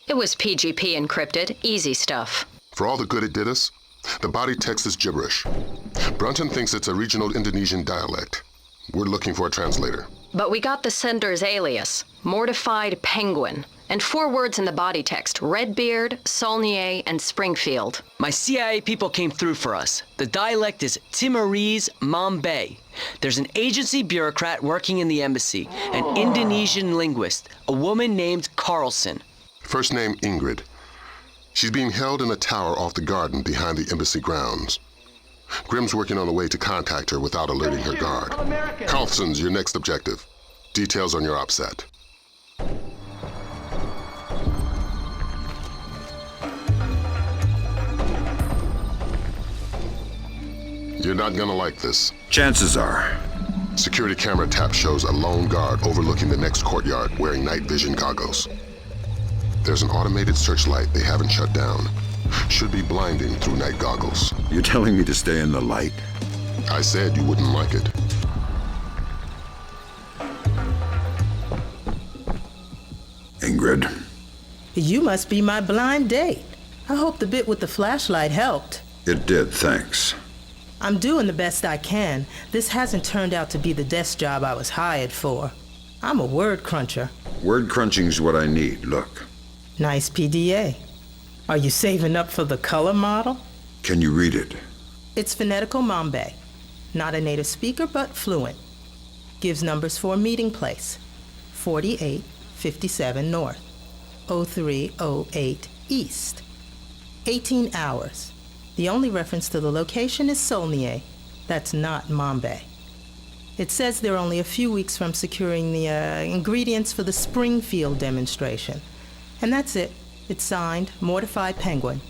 Speaker 16: It was PGP encrypted. Easy stuff.
Speaker 17: For all the good it did us, the body text is gibberish. Brunton thinks it's a regional Indonesian dialect. We're looking for a translator.
Speaker 16: But we got the sender's alias, Mortified Penguin, and 4 words in the body text, Redbeard, Saulnier, and Springfield.
Speaker 13: My CIA people came through for us. The dialect is Timorese Mambay. There's an agency bureaucrat working in the embassy, an Indonesian linguist, a woman named Carlson.
Speaker 17: First name Ingrid. She's being held in a tower off the garden behind the embassy grounds. Grimm's working on a way to contact her without alerting her guard. Carlson's your next objective. Details on your OPSAT. You're not gonna like this.
Speaker 3: Chances are.
Speaker 17: Security camera tap shows a lone guard overlooking the next courtyard wearing night vision goggles. There's an automated searchlight they haven't shut down. Should be blinding through night goggles.
Speaker 3: You're telling me to stay in the light?
Speaker 17: I said you wouldn't like it.
Speaker 3: Ingrid.
Speaker 24: You must be my blind date. I hope the bit with the flashlight helped.
Speaker 3: It did, thanks.
Speaker 8: I'm doing the best I can. This hasn't turned out to be the desk job I was hired for. I'm a word cruncher.
Speaker 3: Word crunching's what I need, look.
Speaker 8: Nice PDA. Are you saving up for the color model?
Speaker 3: Can you read it?
Speaker 8: It's phonetical Mambe. Not a native speaker, but fluent. Gives numbers for a meeting place. 4857 North, 0308 East. 18 hours. The only reference to the location is Saulnier. That's not Mambe. It says they're only a few weeks from securing the ingredients for the Springfield demonstration. And that's it. It's signed, Mortified Penguin.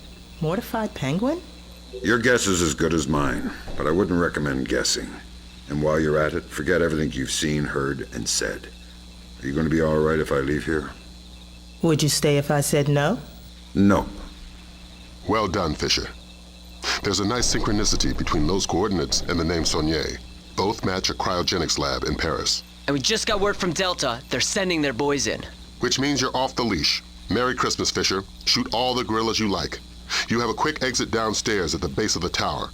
Speaker 8: Mortified Penguin?
Speaker 3: Your guess is as good as mine, but I wouldn't recommend guessing. And while you're at it, forget everything you've seen, heard, and said. Are you going to be all right if I leave here?
Speaker 8: Would you stay if I said no?
Speaker 3: No.
Speaker 17: Well done, Fisher. There's a nice synchronicity between those coordinates and the name Saulnier. Both match a cryogenics lab in Paris.
Speaker 13: And we just got word from Delta. They're sending their boys in.
Speaker 17: Which means you're off the leash. Merry Christmas, Fisher. Shoot all the guerrillas you like. You have a quick exit downstairs at the base of the tower.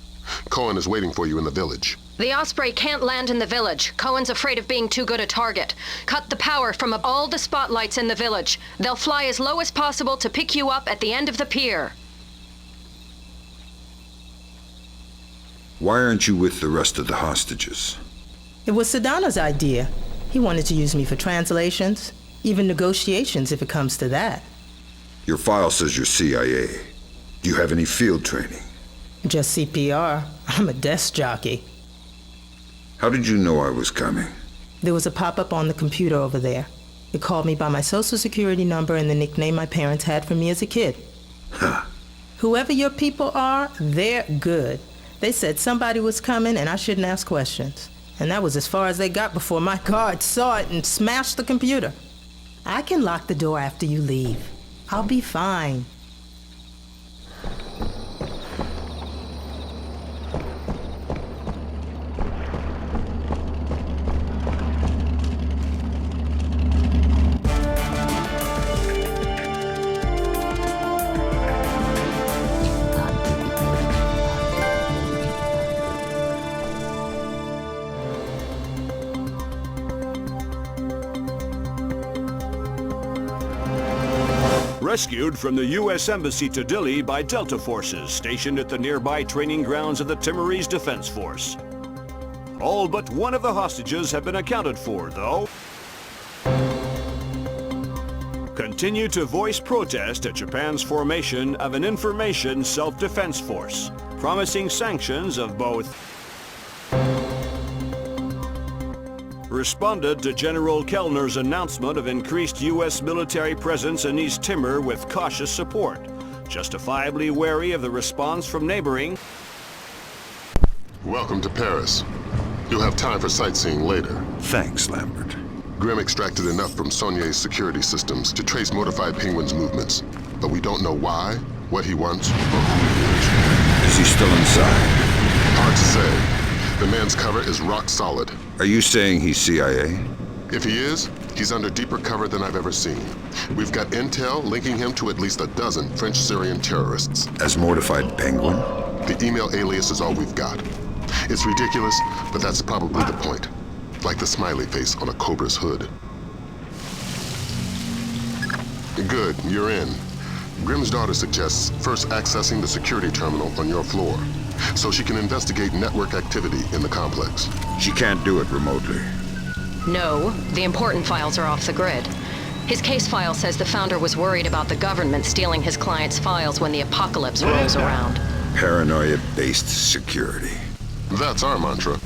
Speaker 17: Cohen is waiting for you in the village.
Speaker 16: The Osprey can't land in the village. Cohen's afraid of being too good a target. Cut the power from all the spotlights in the village. They'll fly as low as possible to pick you up at the end of the pier.
Speaker 3: Why aren't you with the rest of the hostages?
Speaker 8: It was Sedano's idea. He wanted to use me for translations, even negotiations if it comes to that.
Speaker 3: Your file says you're CIA. Do you have any field training?
Speaker 8: Just CPR. I'm a desk jockey.
Speaker 3: How did you know I was coming?
Speaker 8: There was a pop-up on the computer over there. It called me by my social security number and the nickname my parents had for me as a kid.
Speaker 3: Huh.
Speaker 8: Whoever your people are, they're good. They said somebody was coming and I shouldn't ask questions. And that was as far as they got before my guards saw it and smashed the computer. I can lock the door after you leave. I'll be fine.
Speaker 9: Rescued from the U.S. Embassy to Dili by Delta forces stationed at the nearby training grounds of the Timorese Defense Force. All but one of the hostages have been accounted for, though. Continue to voice protest at Japan's formation of an information self-defense force, promising sanctions of both. Responded to General Kellner's announcement of increased U.S. military presence in East Timor with cautious support, justifiably wary of the response from neighboring.
Speaker 17: Welcome to Paris. You'll have time for sightseeing later.
Speaker 3: Thanks, Lambert.
Speaker 17: Grim extracted enough from Saulnier's security systems to trace Mortified Penguin's movements, but we don't know why, what he wants, or who he
Speaker 3: Is he still inside?
Speaker 17: Hard to say. The man's cover is rock solid.
Speaker 3: Are you saying he's CIA?
Speaker 17: If he is, he's under deeper cover than I've ever seen. We've got intel linking him to at least a dozen French-Syrian terrorists.
Speaker 3: As Mortified Penguin?
Speaker 17: The email alias is all we've got. It's ridiculous, but that's probably the point. Like the smiley face on a cobra's hood. Good, you're in. Grimm's daughter suggests first accessing the security terminal on your floor, so she can investigate network activity in the complex.
Speaker 3: She can't do it remotely.
Speaker 16: No, the important files are off the grid. His case file says the founder was worried about the government stealing his clients' files when the apocalypse rolls around.
Speaker 3: Paranoia-based security.
Speaker 17: That's our mantra.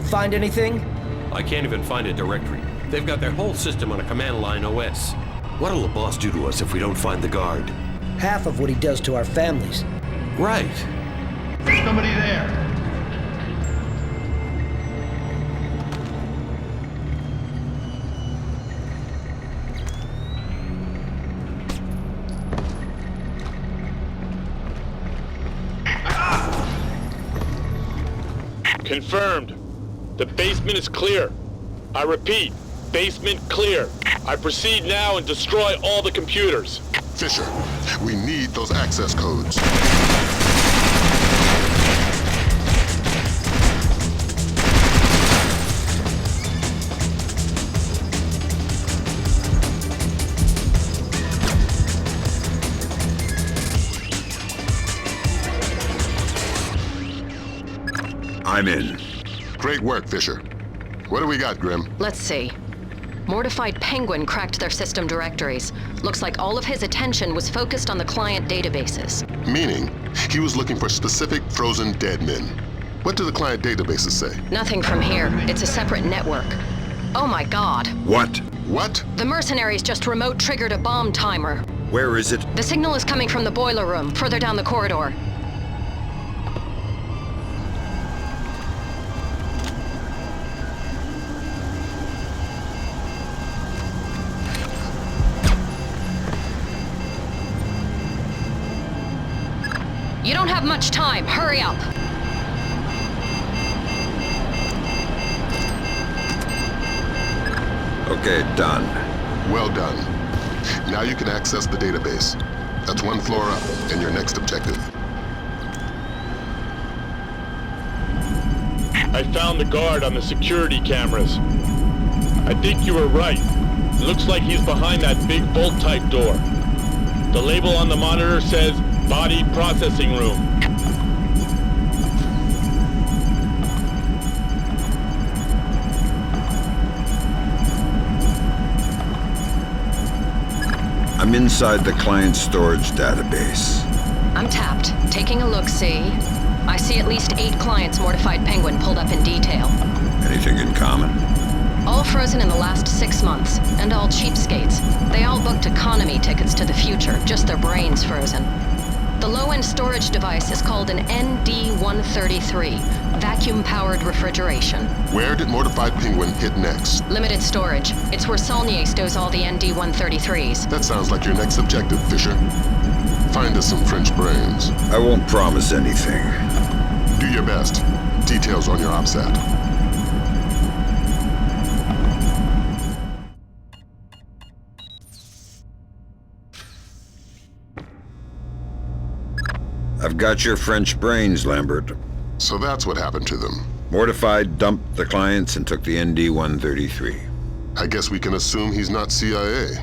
Speaker 22: Find anything?
Speaker 24: I can't even find a directory. They've got their whole system on a command line OS. What'll the boss do to us if we don't find the guard?
Speaker 22: Half of what he does to our families.
Speaker 24: Right.
Speaker 21: There's somebody there.
Speaker 25: Confirmed. The basement is clear.
Speaker 6: I repeat, basement clear. I proceed now and destroy all the computers.
Speaker 17: Fisher, we need those access codes.
Speaker 3: I'm in.
Speaker 17: Great work, Fisher. What do we got, Grim?
Speaker 16: Let's see. Mortified Penguin cracked their system directories. Looks like all of his attention was focused on the client databases.
Speaker 17: Meaning, he was looking for specific frozen dead men. What do the client databases say?
Speaker 16: Nothing from here. It's a separate network. Oh my god.
Speaker 3: What?
Speaker 17: What?
Speaker 16: The mercenaries just remote triggered a bomb timer.
Speaker 3: Where is it?
Speaker 16: The signal is coming from the boiler room, further down the corridor. You don't have much time. Hurry up.
Speaker 3: Okay, done.
Speaker 17: Well done. Now you can access the database. That's one floor up, and your next objective.
Speaker 6: I found the guard on the security cameras. I think you were right. It looks like he's behind that big bolt-type door. The label on the monitor says Body Processing Room.
Speaker 3: I'm inside the client storage database.
Speaker 16: I'm tapped. Taking a look-see. I see at least 8 clients Mortified Penguin pulled up in detail.
Speaker 3: Anything in common?
Speaker 16: All frozen in the last 6 months, and all cheapskates. They all booked economy tickets to the future, just their brains frozen. The low-end storage device is called an ND-133, vacuum-powered refrigeration.
Speaker 17: Where did Mortified Penguin hit next?
Speaker 16: Limited storage. It's where Saulnier stores all the ND-133s.
Speaker 17: That sounds like your next objective, Fisher. Find us some French brains.
Speaker 3: I won't promise anything.
Speaker 17: Do your best. Details on your OPSAT.
Speaker 3: I've got your French brains, Lambert.
Speaker 17: So that's what happened to them.
Speaker 3: Mortified dumped the clients and took the ND-133.
Speaker 17: I guess we can assume he's not CIA,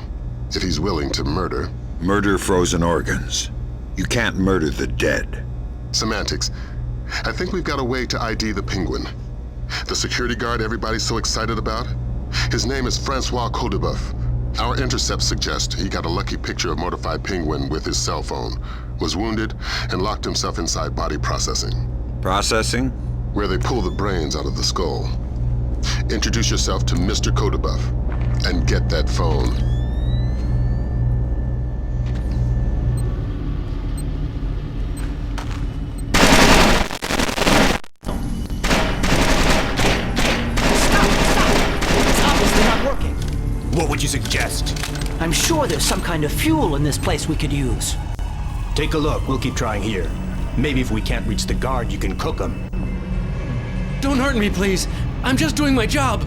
Speaker 17: if he's willing to murder.
Speaker 3: Murder frozen organs. You can't murder the dead.
Speaker 17: Semantics. I think we've got a way to ID the Penguin. The security guard everybody's so excited about? His name is Francois Codebeuf. Our intercepts suggest he got a lucky picture of Mortified Penguin with his cell phone, was wounded, and locked himself inside body processing.
Speaker 3: Processing?
Speaker 17: Where they pull the brains out of the skull. Introduce yourself to Mr. Codebeuf, and get that phone.
Speaker 10: What would you suggest? I'm sure there's some kind of fuel in this place we could use. Take a look. We'll keep trying here. Maybe if we can't reach the guard, you can cook them.
Speaker 19: Don't hurt me, please. I'm just doing my job.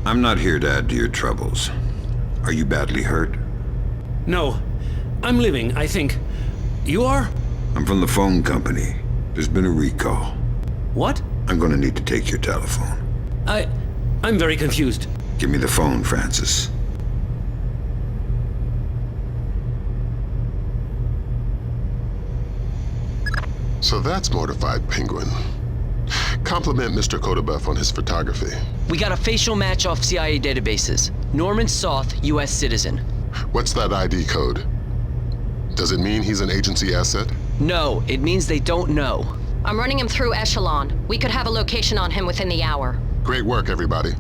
Speaker 3: I'm not here to add to your troubles. Are you badly hurt?
Speaker 19: No. I'm living, I think. You are?
Speaker 3: I'm from the phone company. There's been a recall.
Speaker 19: What?
Speaker 3: I'm gonna need to take your telephone.
Speaker 19: I'm very confused.
Speaker 3: Give me the phone, Francis.
Speaker 17: So that's Mortified Penguin. Compliment Mr. Codebeuf on his photography.
Speaker 13: We got a facial match off CIA databases. Norman Soth, U.S. citizen.
Speaker 17: What's that ID code? Does it mean he's an agency asset?
Speaker 13: No, it means they don't know.
Speaker 16: I'm running him through Echelon. We could have a location on him within the hour.
Speaker 17: Great work, everybody.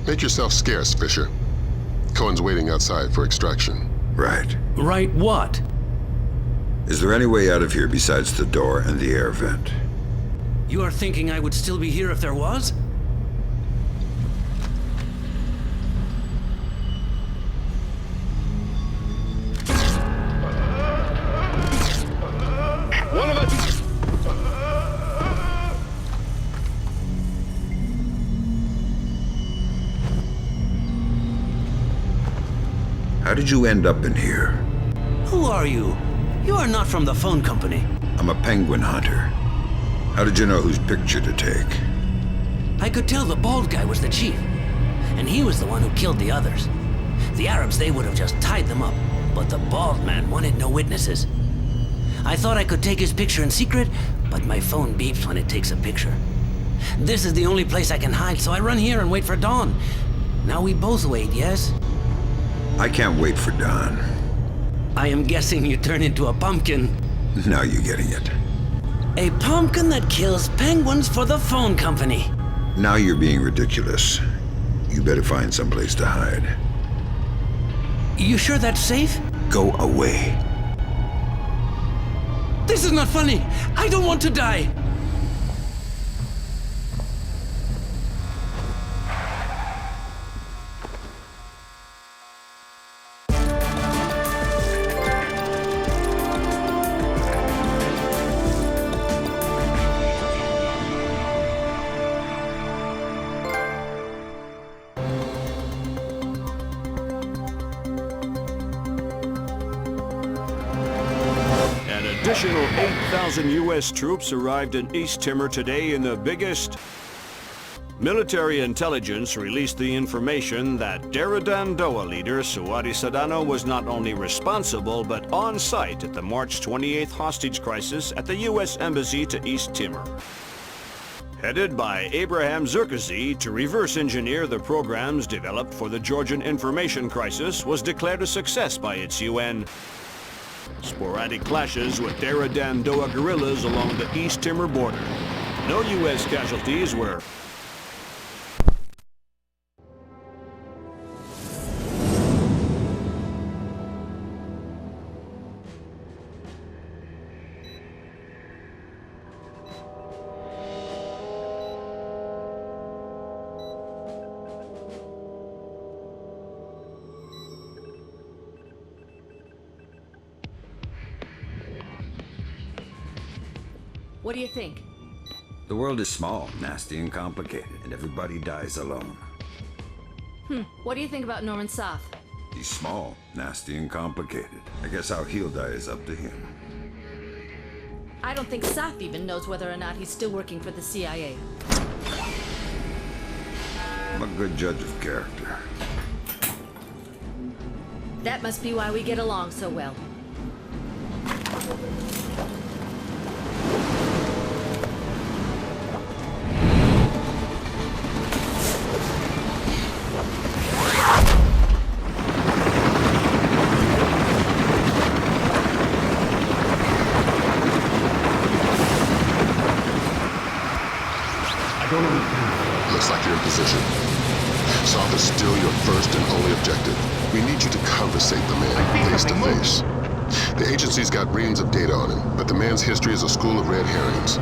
Speaker 17: Make yourself scarce, Fisher. Cohen's waiting outside for extraction.
Speaker 3: Right.
Speaker 19: Right what?
Speaker 3: Is there any way out of here besides the door and the air vent?
Speaker 19: You are thinking I would still be here if there was?
Speaker 6: One of us...
Speaker 3: How did you end up in here?
Speaker 10: Who are you? You are not from the phone company.
Speaker 3: I'm a penguin hunter. How did you know whose picture to take?
Speaker 10: I could tell the bald guy was the chief, and he was the one who killed the others. The Arabs, they would have just tied them up, but the bald man wanted no witnesses. I thought I could take his picture in secret, but my phone beeps when it takes a picture. This is the only place I can hide, so I run here and wait for dawn. Now we both wait, yes?
Speaker 3: I can't wait for dawn.
Speaker 10: I am guessing you turn into a pumpkin.
Speaker 3: Now you're getting it.
Speaker 10: A pumpkin that kills penguins for the phone company.
Speaker 3: Now you're being ridiculous. You better find someplace to hide.
Speaker 10: You sure that's safe?
Speaker 3: Go away.
Speaker 10: This is not funny. I don't want to die.
Speaker 9: Additional 8,000 U.S. troops arrived in East Timor today in the biggest... Military intelligence released the information that Daradandoa leader Suwadi Sadano was not only responsible but on site at the March 28th hostage crisis at the U.S. Embassy to East Timor. Headed by Abraham Zerkazy to reverse engineer the programs developed for the Georgian information crisis was declared a success by its UN. Sporadic clashes with Daradandoa guerrillas along the East Timor border. No U.S. casualties were...
Speaker 1: What do you think?
Speaker 3: The world is small, nasty, and complicated, and everybody dies alone.
Speaker 1: What do you think about Norman Soth?
Speaker 3: He's small, nasty, and complicated. I guess how he'll die is up to him.
Speaker 1: I don't think Soth even knows whether or not he's still working for the CIA.
Speaker 3: I'm a good judge of character.
Speaker 1: That must be why we get along so well.
Speaker 17: Looks like you're in position. Soth is still your first and only objective. We need you to conversate the man face to face. The agency's got reams of data on him, but the man's history is a school of red herrings.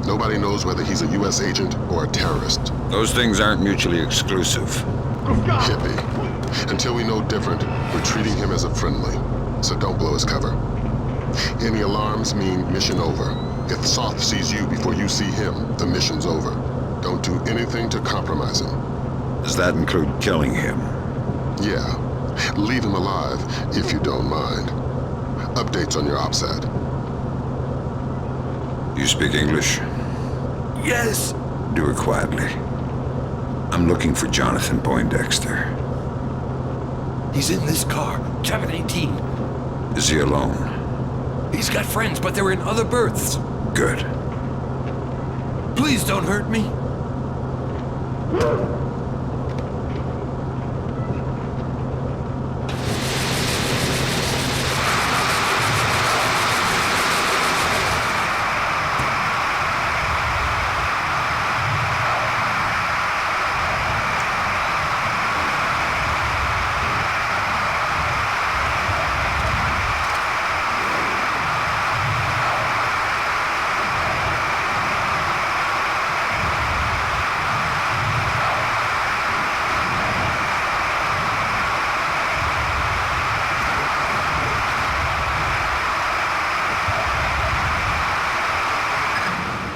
Speaker 17: Nobody knows whether he's a U.S. agent or a terrorist.
Speaker 3: Those things aren't mutually exclusive.
Speaker 17: Hippie. Until we know different, we're treating him as a friendly. So don't blow his cover. Any alarms mean mission over. If Soth sees you before you see him, the mission's over. Don't do anything to compromise him.
Speaker 3: Does that include killing him?
Speaker 17: Yeah. Leave him alive, if you don't mind. Updates on your OPSAT.
Speaker 3: You speak English?
Speaker 19: Yes!
Speaker 3: Do it quietly. I'm looking for Jonathan Poindexter.
Speaker 19: He's in this car, cabin 18.
Speaker 3: Is he alone?
Speaker 19: He's got friends, but they're in other berths.
Speaker 3: Good.
Speaker 19: Please don't hurt me.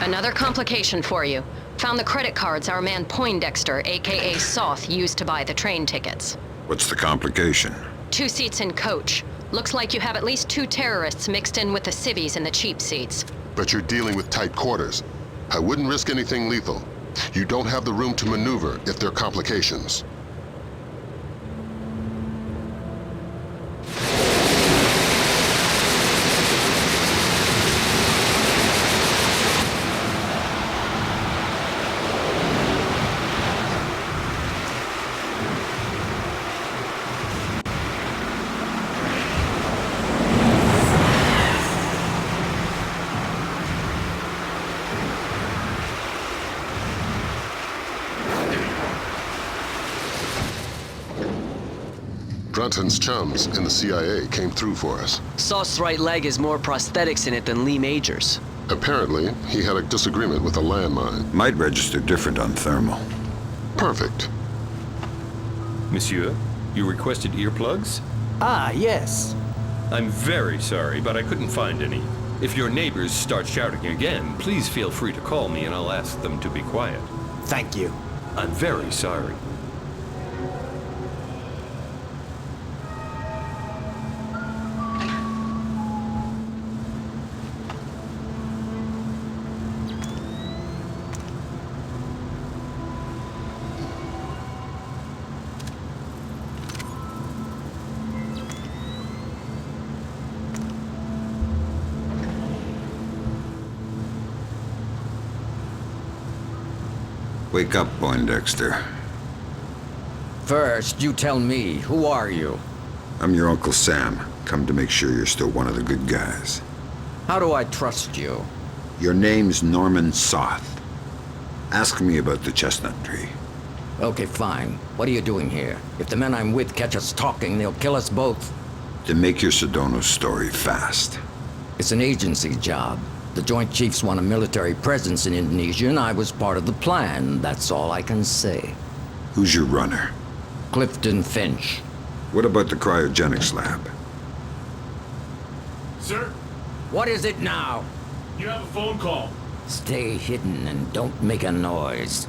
Speaker 16: Another complication for you. Found the credit cards our man Poindexter, aka Soth, used to buy the train tickets.
Speaker 3: What's the complication?
Speaker 16: 2 seats in coach. Looks like you have at least 2 terrorists mixed in with the civvies in the cheap seats.
Speaker 17: But you're dealing with tight quarters. I wouldn't risk anything lethal. You don't have the room to maneuver if there are complications. Brunton's chums in the CIA came through for us.
Speaker 13: Sauce's right leg has more prosthetics in it than Lee Major's.
Speaker 17: Apparently, he had a disagreement with a landmine.
Speaker 3: Might register different on thermal.
Speaker 17: Perfect.
Speaker 24: Monsieur, you requested earplugs?
Speaker 22: Ah, yes.
Speaker 24: I'm very sorry, but I couldn't find any. If your neighbors start shouting again, please feel free to call me and I'll ask them to be quiet.
Speaker 22: Thank you.
Speaker 24: I'm very sorry.
Speaker 3: Wake up, Poindexter.
Speaker 5: First, you tell me, who are you?
Speaker 3: I'm your Uncle Sam. Come to make sure you're still one of the good guys.
Speaker 5: How do I trust you?
Speaker 3: Your name's Norman Soth. Ask me about the chestnut tree.
Speaker 5: Okay, fine. What are you doing here? If the men I'm with catch us talking, they'll kill us both.
Speaker 3: Then make your Sedona story fast.
Speaker 5: It's an agency job. The Joint Chiefs want a military presence in Indonesia, and I was part of the plan. That's all I can say.
Speaker 3: Who's your runner?
Speaker 5: Clifton Finch.
Speaker 3: What about the cryogenics lab?
Speaker 6: Sir?
Speaker 5: What is it now?
Speaker 6: You have a phone call.
Speaker 5: Stay hidden and don't make a noise.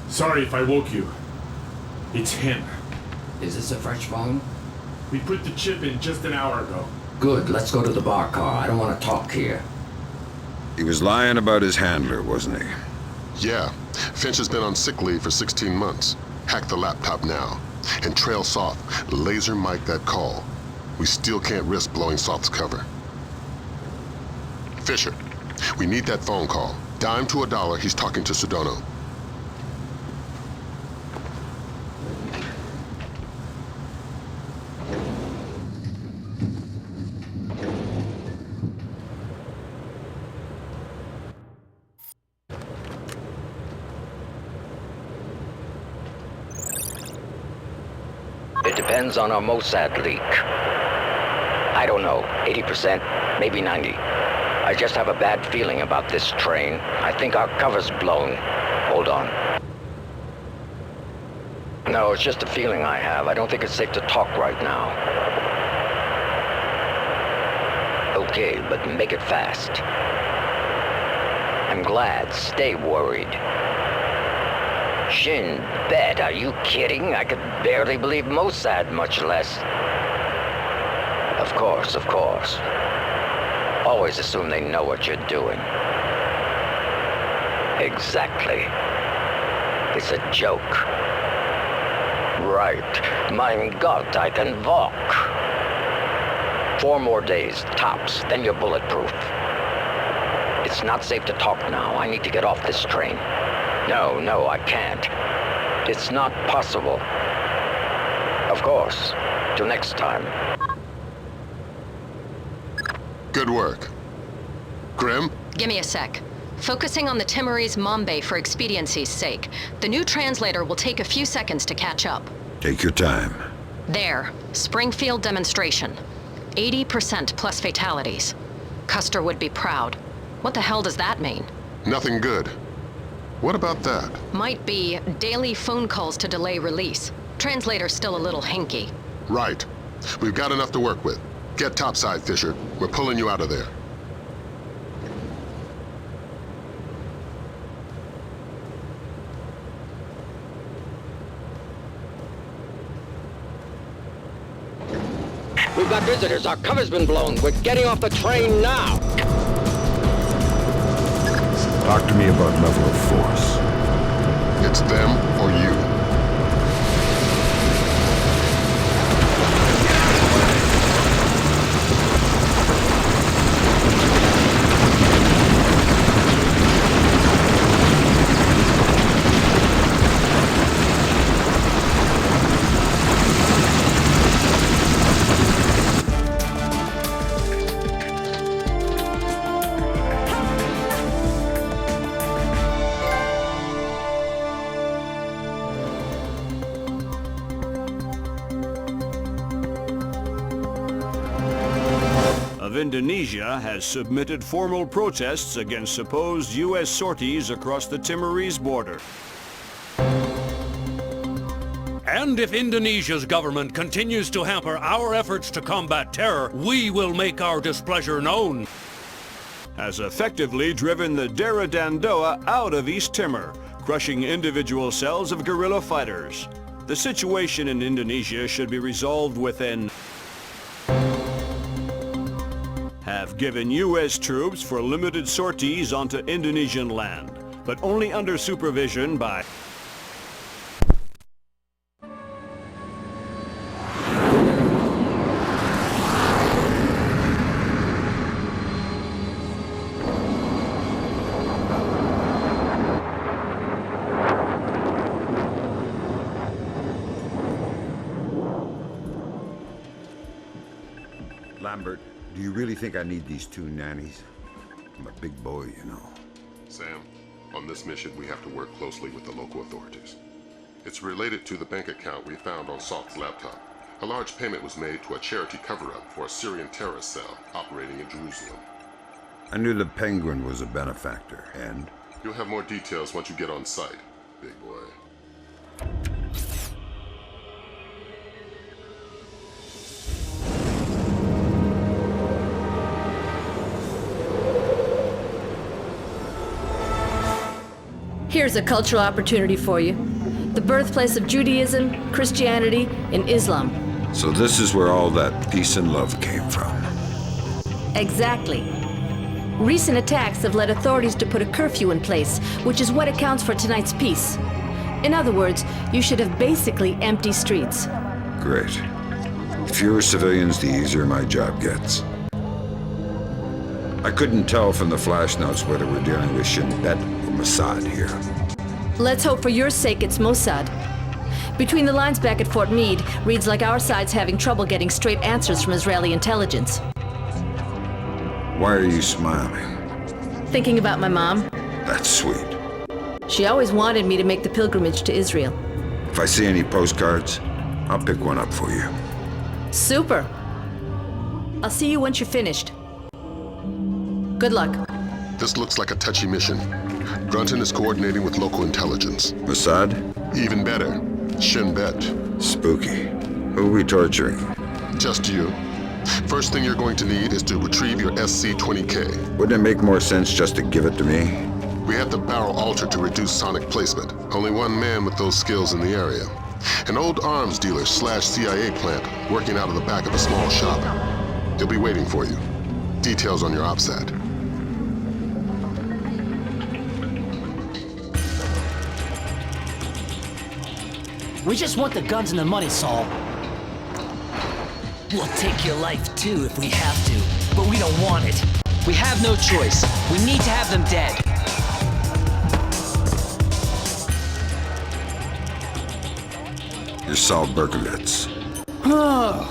Speaker 6: Sorry if I woke you. It's him.
Speaker 5: Is this a fresh phone?
Speaker 6: We put the chip in just an hour ago.
Speaker 5: Good, let's go to the bar car. I don't want to talk here.
Speaker 3: He was lying about his handler, wasn't he?
Speaker 17: Yeah. Finch has been on sick leave for 16 months. Hack the laptop now. And trail Soth. Laser mic that call. We still can't risk blowing Soth's cover. Fisher, we need that phone call. Dime to $1, he's talking to Sedona.
Speaker 5: It depends on our Mossad leak. I don't know, 80%, maybe 90. I just have a bad feeling about this train. I think our cover's blown. Hold on. No, it's just a feeling I have. I don't think it's safe to talk right now. Okay, but make it fast. I'm glad. Stay worried. Shin Bet, are you kidding? I could barely believe Mossad, much less. Of course, of course. Always assume they know what you're doing. Exactly. It's a joke. Right. Mein Gott, I can walk. 4 more days, tops, then you're bulletproof. It's not safe to talk now. I need to get off this train. No, I can't. It's not possible. Of course. Till next time.
Speaker 17: Good work. Grim?
Speaker 16: Give me a sec. Focusing on the Timorese Mambe for expediency's sake. The new translator will take a few seconds to catch up.
Speaker 3: Take your time.
Speaker 16: There. Springfield demonstration. 80% plus fatalities. Custer would be proud. What the hell does that mean?
Speaker 17: Nothing good. What about that?
Speaker 16: Might be daily phone calls to delay release. Translator's still a little hinky.
Speaker 17: Right. We've got enough to work with. Get topside, Fisher. We're pulling you out of there.
Speaker 5: We've got visitors. Our cover's been blown. We're getting off the train now.
Speaker 3: Talk to me about level of force.
Speaker 17: It's them or you.
Speaker 9: Indonesia has submitted formal protests against supposed U.S. sorties across the Timorese border.
Speaker 7: And if Indonesia's government continues to hamper our efforts to combat terror, we will make our displeasure known.
Speaker 9: Has effectively driven the Dera Dandoa out of East Timor, crushing individual cells of guerrilla fighters. The situation in Indonesia should be resolved within. Have given U.S. troops for limited sorties onto Indonesian land, but only under supervision by...
Speaker 3: Lambert, do you really think I need these 2 nannies? I'm a big boy, you know.
Speaker 17: Sam, on this mission we have to work closely with the local authorities. It's related to the bank account we found on Salt's laptop. A large payment was made to a charity cover-up for a Syrian terrorist cell operating in Jerusalem.
Speaker 3: I knew the Penguin was a benefactor, and?
Speaker 17: You'll have more details once you get on site, big boy.
Speaker 1: Here's a cultural opportunity for you. The birthplace of Judaism, Christianity, and Islam.
Speaker 3: So this is where all that peace and love came from.
Speaker 1: Exactly. Recent attacks have led authorities to put a curfew in place, which is what accounts for tonight's peace. In other words, you should have basically empty streets.
Speaker 3: Great. The fewer civilians, the easier my job gets. I couldn't tell from the flash notes whether we're dealing with Shin Bet or Mossad here.
Speaker 1: Let's hope for your sake it's Mossad. Between the lines back at Fort Meade, reads like our side's having trouble getting straight answers from Israeli intelligence.
Speaker 3: Why are you smiling?
Speaker 1: Thinking about my mom.
Speaker 3: That's sweet.
Speaker 1: She always wanted me to make the pilgrimage to Israel.
Speaker 3: If I see any postcards, I'll pick one up for you.
Speaker 1: Super. I'll see you once you're finished. Good luck.
Speaker 17: This looks like a touchy mission. Grunton is coordinating with local intelligence.
Speaker 3: Mossad?
Speaker 17: Even better. Shin Bet.
Speaker 3: Spooky. Who are we torturing?
Speaker 17: Just you. First thing you're going to need is to retrieve your SC-20K.
Speaker 3: Wouldn't it make more sense just to give it to me?
Speaker 17: We had the barrel altered to reduce sonic placement. Only one man with those skills in the area. An old arms dealer / CIA plant working out of the back of a small shop. He'll be waiting for you. Details on your OPSAT.
Speaker 10: We just want the guns and the money, Saul. We'll take your life too if we have to, but we don't want it.
Speaker 13: We have no choice. We need to have them dead.
Speaker 3: You're Saul Berkowitz.
Speaker 22: Oh,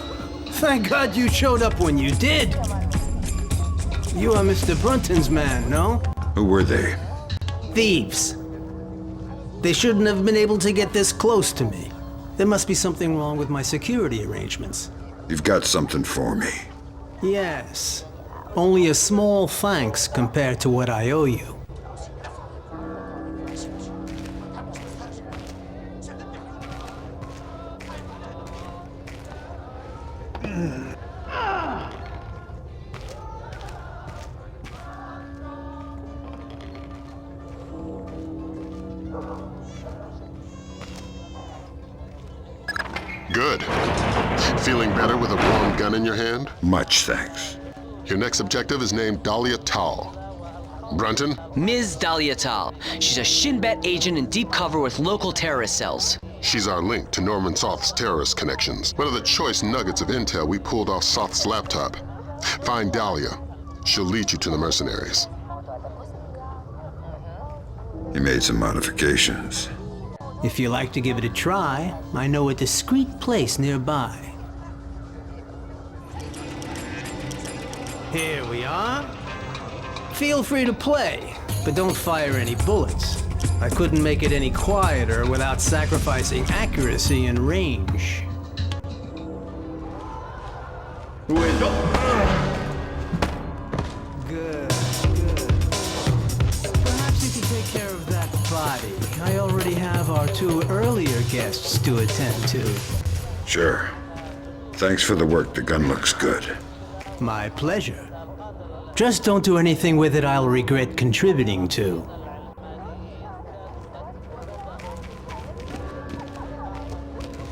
Speaker 22: thank God you showed up when you did. You are Mr. Brunton's man, no?
Speaker 3: Who were they?
Speaker 22: Thieves. They shouldn't have been able to get this close to me. There must be something wrong with my security arrangements.
Speaker 3: You've got something for me.
Speaker 22: Yes. Only a small thanks compared to what I owe you.
Speaker 17: Good. Feeling better with a warm gun in your hand?
Speaker 3: Much thanks.
Speaker 17: Your next objective is named Dahlia Tal. Brunton?
Speaker 13: Ms. Dahlia Tal. She's a Shin Bet agent in deep cover with local terrorist cells.
Speaker 17: She's our link to Norman Soth's terrorist connections. One of the choice nuggets of intel we pulled off Soth's laptop. Find Dahlia. She'll lead you to the mercenaries.
Speaker 3: You made some modifications.
Speaker 22: If you like to give it a try, I know a discreet place nearby. Here we are. Feel free to play, but don't fire any bullets. I couldn't make it any quieter without sacrificing accuracy and range. Good, good. Perhaps you can take care of that body. I already have our 2 earlier guests to attend to.
Speaker 3: Sure. Thanks for the work. The gun looks good.
Speaker 22: My pleasure. Just don't do anything with it I'll regret contributing to.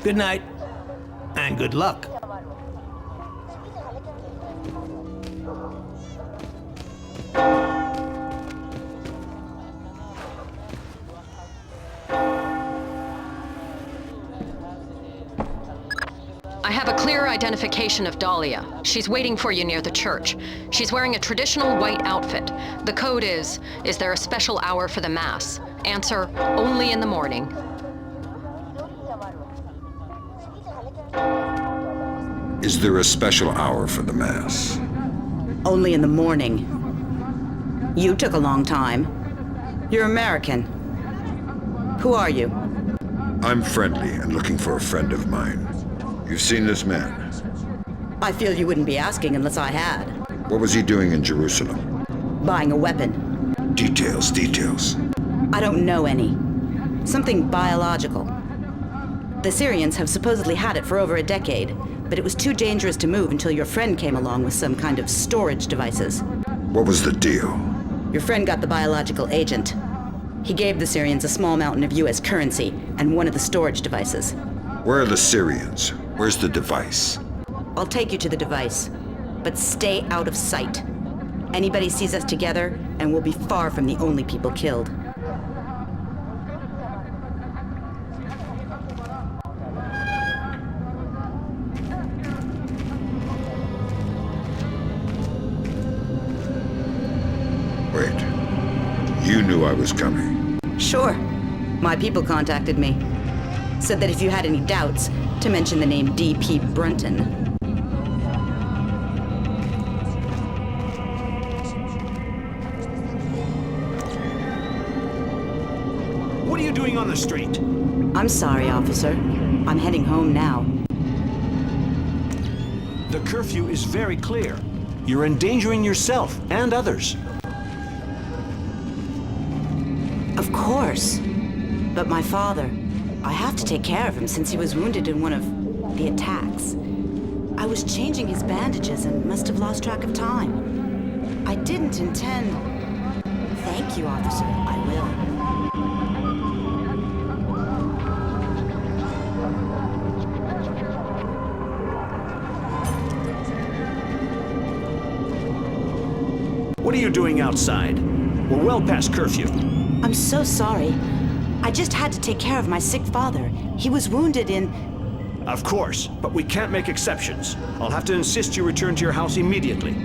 Speaker 22: Good night, and good luck.
Speaker 16: I have a clear identification of Dahlia. She's waiting for you near the church. She's wearing a traditional white outfit. The code is there a special hour for the Mass? Answer, only in the morning.
Speaker 3: Is there a special hour for the Mass?
Speaker 2: Only in the morning. You took a long time. You're American. Who are you?
Speaker 3: I'm friendly and looking for a friend of mine. You've seen this man?
Speaker 2: I feel you wouldn't be asking unless I had.
Speaker 3: What was he doing in Jerusalem?
Speaker 2: Buying a weapon.
Speaker 3: Details.
Speaker 2: I don't know any. Something biological. The Syrians have supposedly had it for over a decade, but it was too dangerous to move until your friend came along with some kind of storage devices.
Speaker 3: What was the deal?
Speaker 2: Your friend got the biological agent. He gave the Syrians a small mountain of US currency and one of the storage devices.
Speaker 3: Where are the Syrians? Where's the device?
Speaker 2: I'll take you to the device, but stay out of sight. Anybody sees us together, and we'll be far from the only people killed.
Speaker 3: Wait. You knew I was coming?
Speaker 2: Sure. My people contacted me. Said that if you had any doubts, to mention the name D.P. Brunton.
Speaker 9: What are you doing on the street?
Speaker 2: I'm sorry, officer. I'm heading home now.
Speaker 9: The curfew is very clear. You're endangering yourself and others.
Speaker 2: Of course. But my father, I have to take care of him since he was wounded in one of the attacks. I was changing his bandages and must have lost track of time. I didn't intend... Thank you, officer. I will.
Speaker 9: What are you doing outside? We're well past curfew.
Speaker 2: I'm so sorry. I just had to take care of my sick father. He was wounded in...
Speaker 9: Of course, but we can't make exceptions. I'll have to insist you return to your house immediately.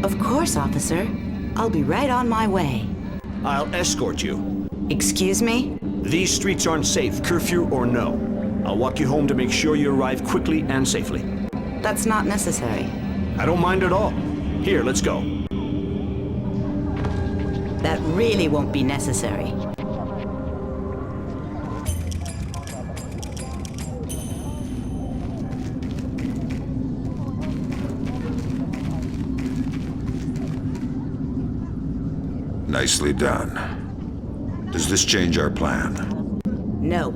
Speaker 2: Of course, officer. I'll be right on my way.
Speaker 9: I'll escort you.
Speaker 2: Excuse me?
Speaker 9: These streets aren't safe, curfew or no. I'll walk you home to make sure you arrive quickly and safely.
Speaker 2: That's not necessary.
Speaker 9: I don't mind at all. Here, let's go.
Speaker 2: That really won't be necessary.
Speaker 3: Nicely done. Does this change our plan?
Speaker 2: No.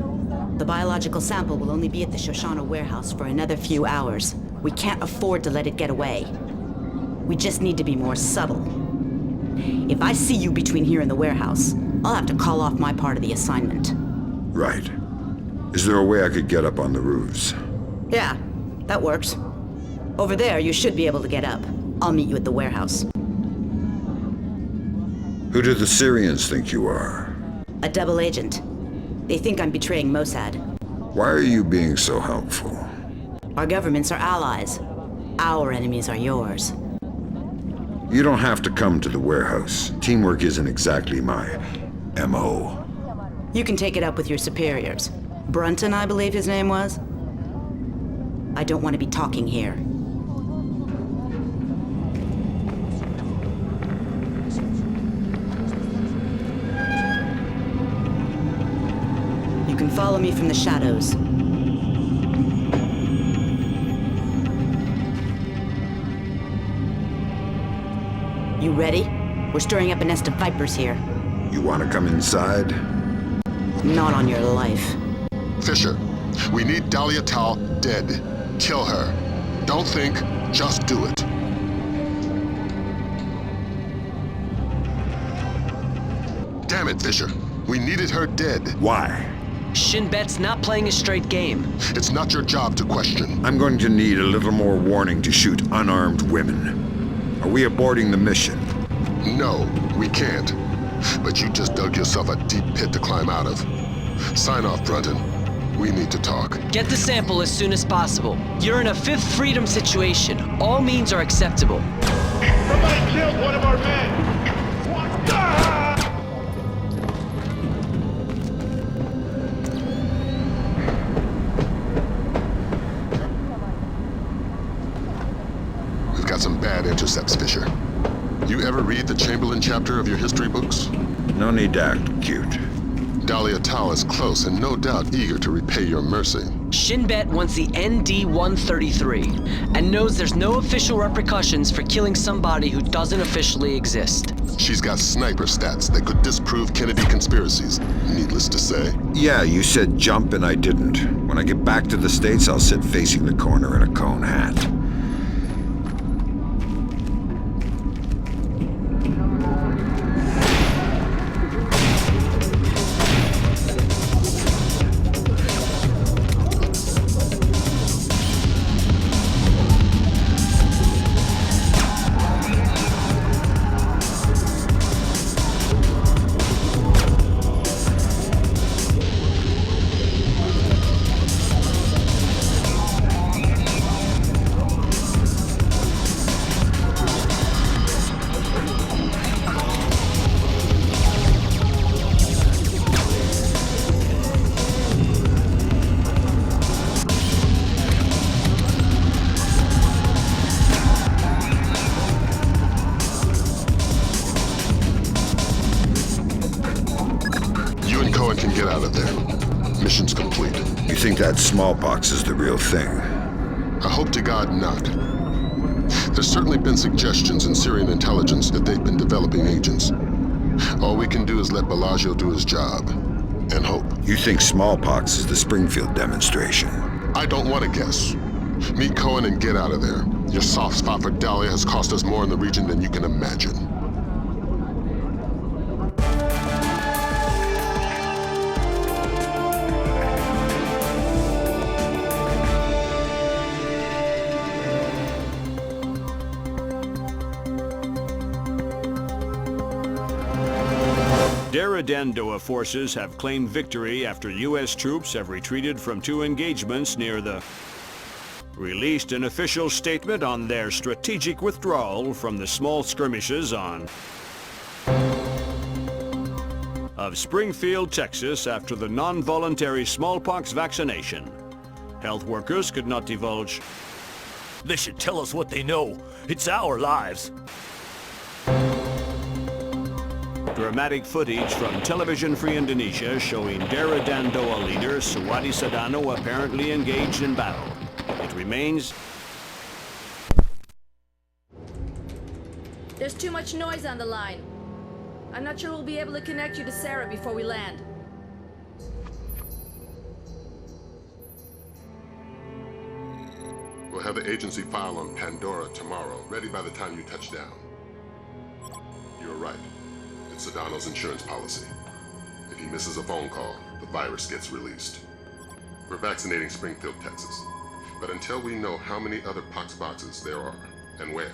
Speaker 2: The biological sample will only be at the Shoshana warehouse for another few hours. We can't afford to let it get away. We just need to be more subtle. If I see you between here and the warehouse, I'll have to call off my part of the assignment.
Speaker 3: Right. Is there a way I could get up on the roofs?
Speaker 2: Yeah. That works. Over there, you should be able to get up. I'll meet you at the warehouse.
Speaker 3: Who do the Syrians think you are?
Speaker 2: A double agent. They think I'm betraying Mossad.
Speaker 3: Why are you being so helpful?
Speaker 2: Our governments are allies. Our enemies are yours.
Speaker 3: You don't have to come to the warehouse. Teamwork isn't exactly my MO.
Speaker 2: You can take it up with your superiors. Brunton, I believe his name was. I don't want to be talking here. You can follow me from the shadows. You ready? We're stirring up a nest of vipers here.
Speaker 3: You want to come inside?
Speaker 2: Not on your life.
Speaker 17: Fisher, we need Dahlia Tal dead. Kill her. Don't think, just do it. Damn it, Fisher. We needed her dead.
Speaker 3: Why?
Speaker 13: Shin Bet's not playing a straight game.
Speaker 17: It's not your job to question.
Speaker 3: I'm going to need a little more warning to shoot unarmed women. Are we aborting the mission?
Speaker 17: No, we can't. But you just dug yourself a deep pit to climb out of. Sign off, Brunton. We need to talk.
Speaker 13: Get the sample as soon as possible. You're in a Fifth Freedom situation. All means are acceptable.
Speaker 6: Somebody killed one of our men!
Speaker 17: We've got some bad intercepts, Fisher. You ever read the Chamberlain chapter of your history books?
Speaker 3: No need to act cute.
Speaker 17: Dahlia Tal is close and no doubt eager to repay your mercy.
Speaker 13: Shin Bet wants the ND-133 and knows there's no official repercussions for killing somebody who doesn't officially exist.
Speaker 17: She's got sniper stats that could disprove Kennedy conspiracies, needless to say.
Speaker 3: Yeah, you said jump and I didn't. When I get back to the States, I'll sit facing the corner in a cone hat.
Speaker 17: Can get out of there. Mission's complete.
Speaker 3: You think that smallpox is the real thing?
Speaker 17: I hope to God not. There's certainly been suggestions in Syrian intelligence that they've been developing agents. All we can do is let Bellagio do his job. And hope.
Speaker 3: You think smallpox is the Springfield demonstration?
Speaker 17: I don't want to guess. Meet Cohen and get out of there. Your soft spot for Dahlia has cost us more in the region than you can imagine.
Speaker 9: Dandoa forces have claimed victory after U.S. troops have retreated from 2 engagements near the... released an official statement on their strategic withdrawal from the small skirmishes of Springfield, Texas after the non-voluntary smallpox vaccination. Health workers could not divulge.
Speaker 4: They should tell us what they know. It's our lives.
Speaker 9: Dramatic footage from Television Free Indonesia showing Dara Dandoa leader Suwadi Sadano apparently engaged in battle. It remains...
Speaker 1: There's too much noise on the line. I'm not sure we'll be able to connect you to Sarah before we land.
Speaker 17: We'll have the agency file on Pandora tomorrow, ready by the time you touch down. You're right. It's Sedano's insurance policy. If he misses a phone call, the virus gets released. We're vaccinating Springfield, Texas. But until we know how many other pox boxes there are and where,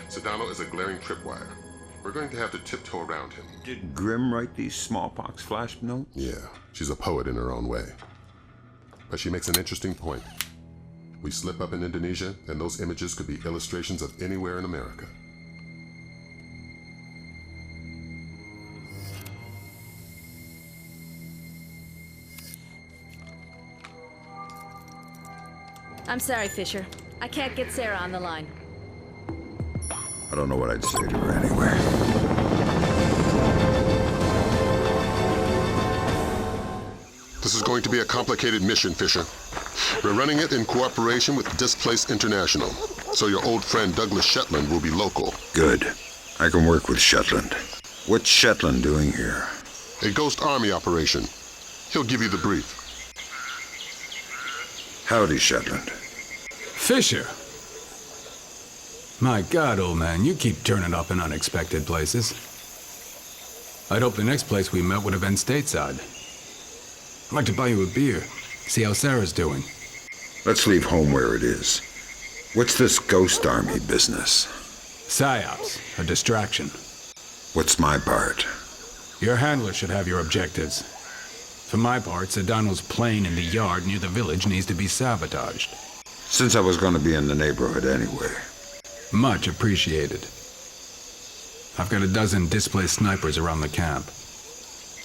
Speaker 17: Sedano is a glaring tripwire. We're going to have to tiptoe around him.
Speaker 3: Did Grimm write these smallpox flash notes?
Speaker 17: Yeah, she's a poet in her own way. But she makes an interesting point. We slip up in Indonesia, and those images could be illustrations of anywhere in America.
Speaker 1: I'm sorry, Fisher. I can't get Sarah on the line.
Speaker 3: I don't know what I'd say to her anyway.
Speaker 17: This is going to be a complicated mission, Fisher. We're running it in cooperation with Displaced International, so your old friend Douglas Shetland will be local.
Speaker 3: Good. I can work with Shetland. What's Shetland doing here?
Speaker 17: A Ghost Army operation. He'll give you the brief.
Speaker 3: Howdy, Shetland.
Speaker 20: Fisher! My God, old man, you keep turning up in unexpected places. I'd hoped the next place we met would have been stateside. I'd like to buy you a beer, see how Sarah's doing.
Speaker 3: Let's leave home where it is. What's this Ghost Army business?
Speaker 20: PSYOPs, a distraction.
Speaker 3: What's my part?
Speaker 20: Your handler should have your objectives. For my part, Sedano's plane in the yard near the village needs to be sabotaged.
Speaker 3: Since I was going to be in the neighborhood anyway.
Speaker 20: Much appreciated. I've got a dozen displaced snipers around the camp.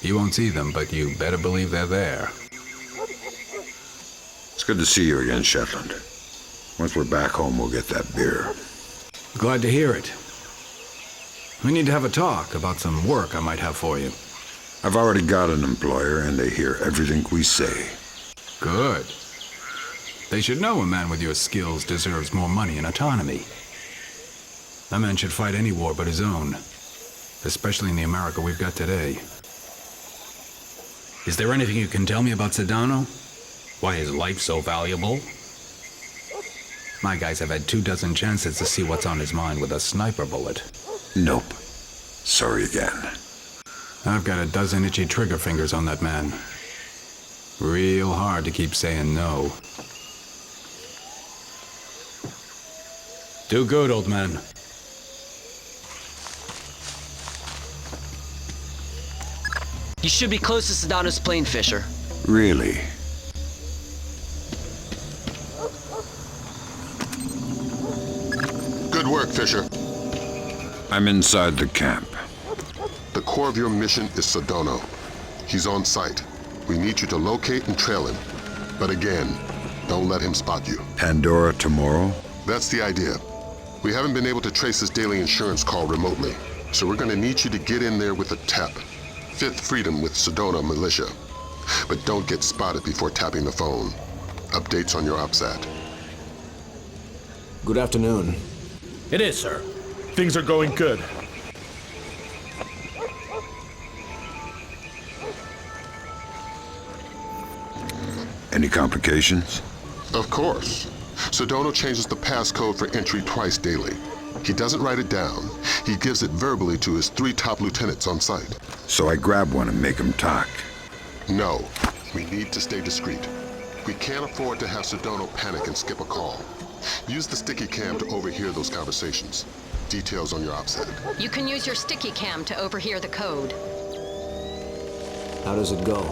Speaker 20: You won't see them, but you better believe they're there.
Speaker 3: It's good to see you again, Shetland. Once we're back home, we'll get that beer.
Speaker 20: Glad to hear it. We need to have a talk about some work I might have for you.
Speaker 3: I've already got an employer, and they hear everything we say.
Speaker 20: Good. They should know a man with your skills deserves more money and autonomy. A man should fight any war but his own, especially in the America we've got today. Is there anything you can tell me about Sedano? Why his life's so valuable? My guys have had 24 chances to see what's on his mind with a sniper bullet.
Speaker 3: Nope. Sorry again.
Speaker 20: I've got a dozen itchy trigger fingers on that man. Real hard to keep saying no. Do good, old man.
Speaker 13: You should be close to Sedano's plane, Fisher.
Speaker 3: Really?
Speaker 17: Good work, Fisher.
Speaker 3: I'm inside the camp.
Speaker 17: The core of your mission is Sedano. He's on site. We need you to locate and trail him. But again, don't let him spot you.
Speaker 3: Pandora tomorrow?
Speaker 17: That's the idea. We haven't been able to trace his daily insurance call remotely, so we're going to need you to get in there with a TEP. Fifth Freedom with Sedona Militia. But don't get spotted before tapping the phone. Updates on your OPSAT.
Speaker 11: Good afternoon.
Speaker 12: It is, sir. Things are going good.
Speaker 3: Any complications?
Speaker 17: Of course. Sedano changes the passcode for entry twice daily. He doesn't write it down. He gives it verbally to his 3 top lieutenants on site.
Speaker 3: So I grab one and make him talk.
Speaker 17: No. We need to stay discreet. We can't afford to have Sedano panic and skip a call. Use the sticky cam to overhear those conversations. Details on your OPSAT.
Speaker 16: You can use your sticky cam to overhear the code.
Speaker 11: How does it go?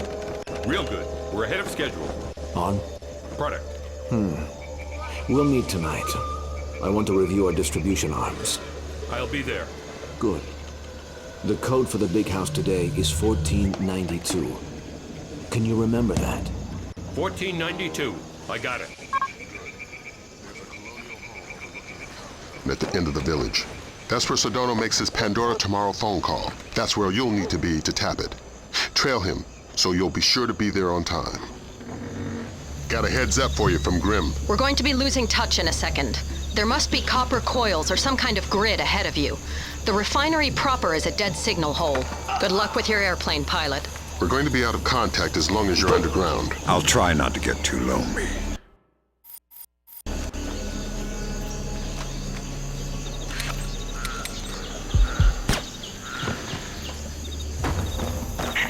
Speaker 24: Real good. We're ahead of schedule.
Speaker 11: On?
Speaker 24: Product.
Speaker 11: We'll meet tonight. I want to review our distribution arms.
Speaker 24: I'll be there.
Speaker 11: Good. The code for the big house today is 1492. Can you remember that?
Speaker 24: 1492. I got it.
Speaker 17: At the end of the village. That's where Sedano makes his Pandora tomorrow phone call. That's where you'll need to be to tap it. Trail him, so you'll be sure to be there on time. Got a heads up for you from Grimm.
Speaker 16: We're going to be losing touch in a second. There must be copper coils or some kind of grid ahead of you. The refinery proper is a dead signal hole. Good luck with your airplane, pilot.
Speaker 17: We're going to be out of contact as long as you're underground.
Speaker 3: I'll try not to get too lonely.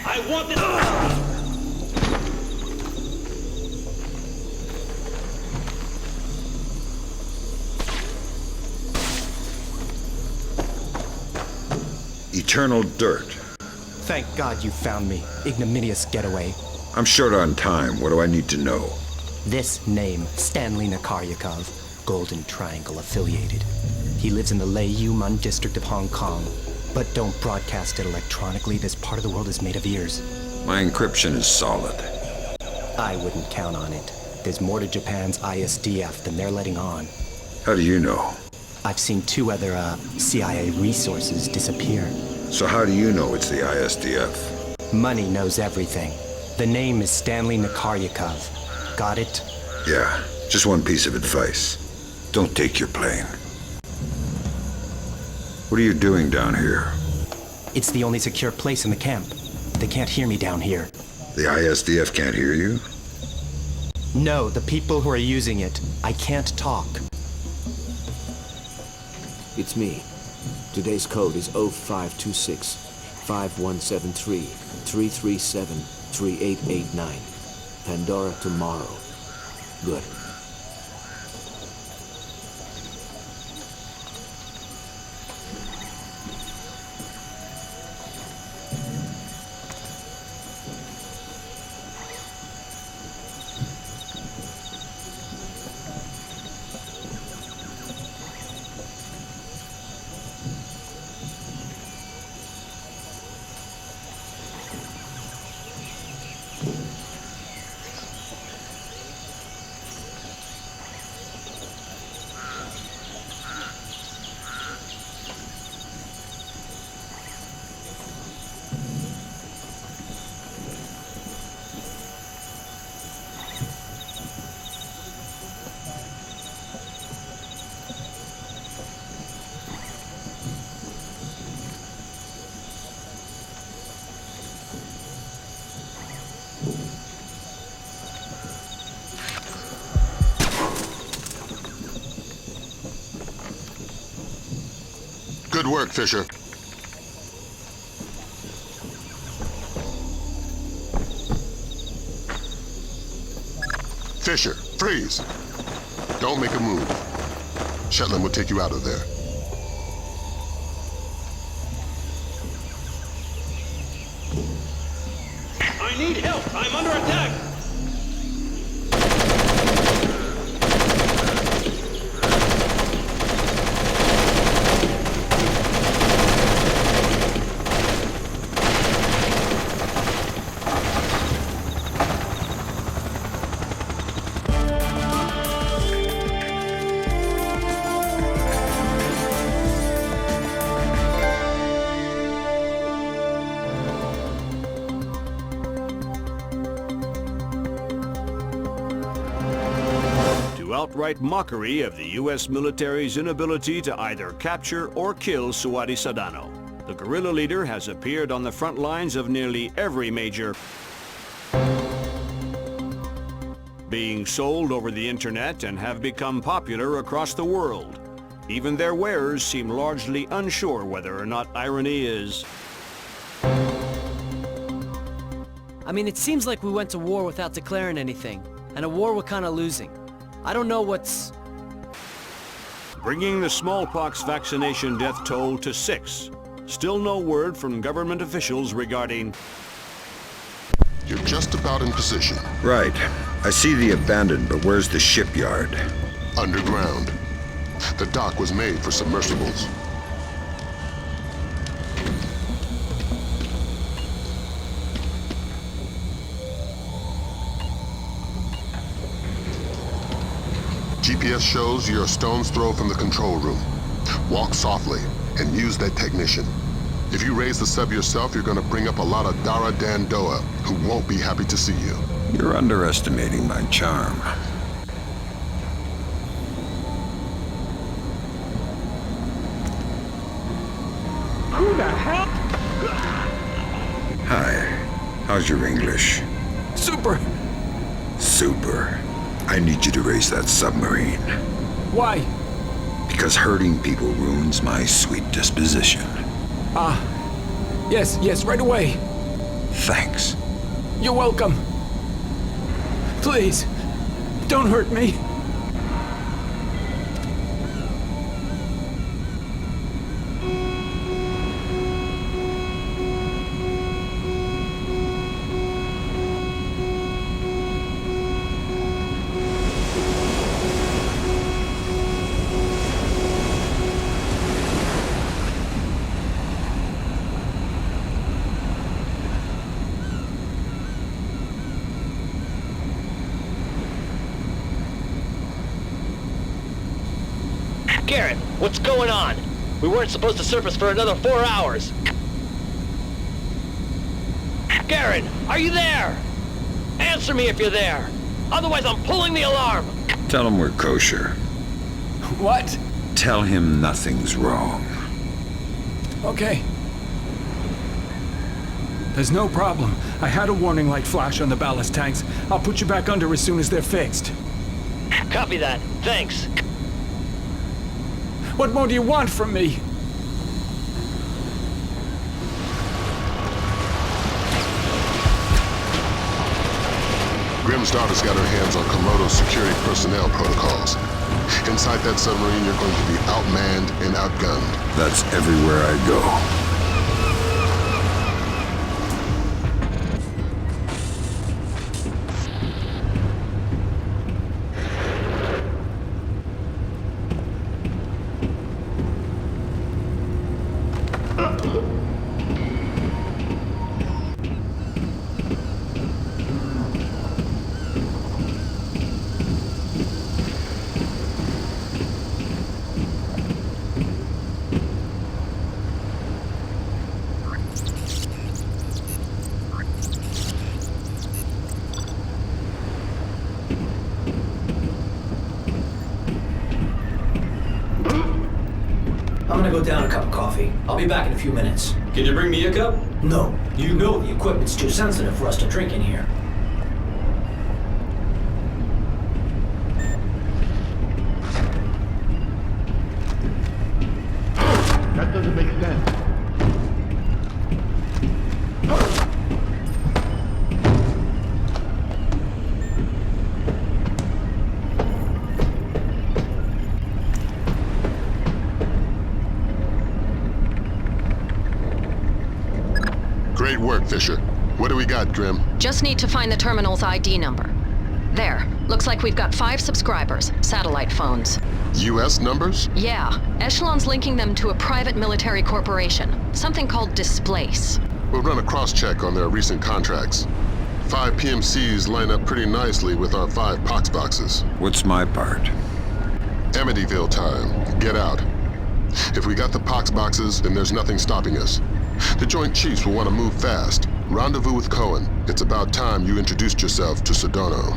Speaker 12: I want this.
Speaker 3: eternal dirt.
Speaker 14: Thank God you found me, ignominious getaway.
Speaker 3: I'm short on time. What do I need to know?
Speaker 14: This name, Stanley Nakaryakov, Golden Triangle affiliated. He lives in the Lei-Yuman district of Hong Kong. But don't broadcast it electronically. This part of the world is made of ears.
Speaker 3: My encryption is solid.
Speaker 14: I wouldn't count on it. There's more to Japan's ISDF than they're letting on.
Speaker 3: How do you know?
Speaker 14: I've seen 2 other, CIA resources disappear.
Speaker 3: So how do you know it's the ISDF?
Speaker 14: Money knows everything. The name is Stanley Nakaryakov. Got it?
Speaker 3: Yeah, just one piece of advice. Don't take your plane. What are you doing down here?
Speaker 14: It's the only secure place in the camp. They can't hear me down here.
Speaker 3: The ISDF can't hear you?
Speaker 14: No, the people who are using it. I can't talk.
Speaker 11: It's me. Today's code is 0526 5173 337 3889. Pandora tomorrow. Good.
Speaker 17: Good work, Fisher. Fisher, freeze. Don't make a move. Shetland will take you out of there.
Speaker 12: I need help! I'm under attack!
Speaker 9: Outright mockery of the U.S. military's inability to either capture or kill Suwadi Sadano. The guerrilla leader has appeared on the front lines of nearly every major being sold over the internet and have become popular across the world. Even their wearers seem largely unsure whether or not irony is...
Speaker 15: I mean, it seems like we went to war without declaring anything, and a war we're kinda losing. I don't know what's...
Speaker 9: Bringing the smallpox vaccination death toll to 6. Still no word from government officials regarding...
Speaker 17: You're just about in position.
Speaker 3: Right. I see the abandoned, but where's the shipyard?
Speaker 17: Underground. The dock was made for submersibles. GPS shows you're a stone's throw from the control room. Walk softly and use that technician. If you raise the sub yourself, you're gonna bring up a lot of Dara Dandoa who won't be happy to see you.
Speaker 3: You're underestimating my charm.
Speaker 12: Who the hell?
Speaker 3: Hi. How's your English?
Speaker 12: Super!
Speaker 3: Super. I need you to raise that submarine.
Speaker 12: Why?
Speaker 3: Because hurting people ruins my sweet disposition.
Speaker 12: Yes, right away.
Speaker 3: Thanks.
Speaker 12: You're welcome. Please, don't hurt me.
Speaker 13: What's going on? We weren't supposed to surface for another 4 hours. Garen, are you there? Answer me if you're there. Otherwise, I'm pulling the alarm.
Speaker 3: Tell him we're kosher.
Speaker 12: What?
Speaker 3: Tell him nothing's wrong.
Speaker 12: Okay. There's no problem. I had a warning light flash on the ballast tanks. I'll put you back under as soon as they're fixed.
Speaker 13: Copy that. Thanks.
Speaker 12: What more do you want from me?
Speaker 17: Grimm's daughter's got her hands on Komodo's security personnel protocols. Inside that submarine, you're going to be outmanned and outgunned.
Speaker 3: That's everywhere I go.
Speaker 14: I'm gonna go down a cup of coffee. I'll be back in a few minutes.
Speaker 8: Can you bring me a cup?
Speaker 14: No. You know the equipment's too sensitive for us to drink in here.
Speaker 18: That doesn't make sense.
Speaker 17: Great work, Fisher. What do we got, Grim?
Speaker 16: Just need to find the terminal's ID number. There. Looks like we've got 5 subscribers, satellite phones.
Speaker 17: U.S. numbers?
Speaker 16: Yeah. Echelon's linking them to a private military corporation. Something called Displace.
Speaker 17: We'll run a cross-check on their recent contracts. 5 PMCs line up pretty nicely with our 5 pox boxes.
Speaker 3: What's my part?
Speaker 17: Amityville time. Get out. If we got the pox boxes, then there's nothing stopping us. The Joint Chiefs will want to move fast. Rendezvous with Cohen. It's about time you introduced yourself to Sedano.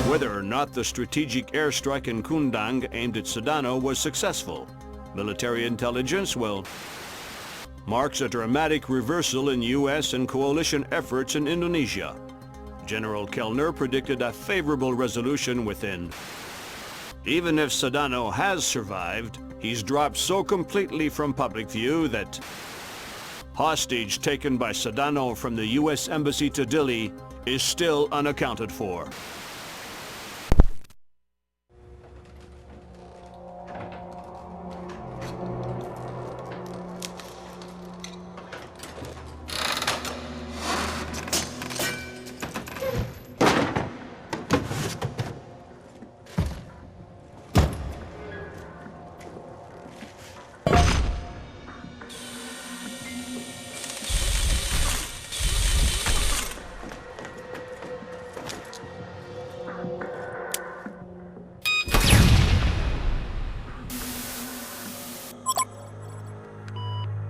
Speaker 9: Whether or not the strategic airstrike in Kundang aimed at Sedano was successful, military intelligence, well, marks a dramatic reversal in U.S. and coalition efforts in Indonesia. General Kellner predicted a favorable resolution within. Even if Sedano has survived, he's dropped so completely from public view that hostage taken by Sedano from the U.S. Embassy to Dili is still unaccounted for.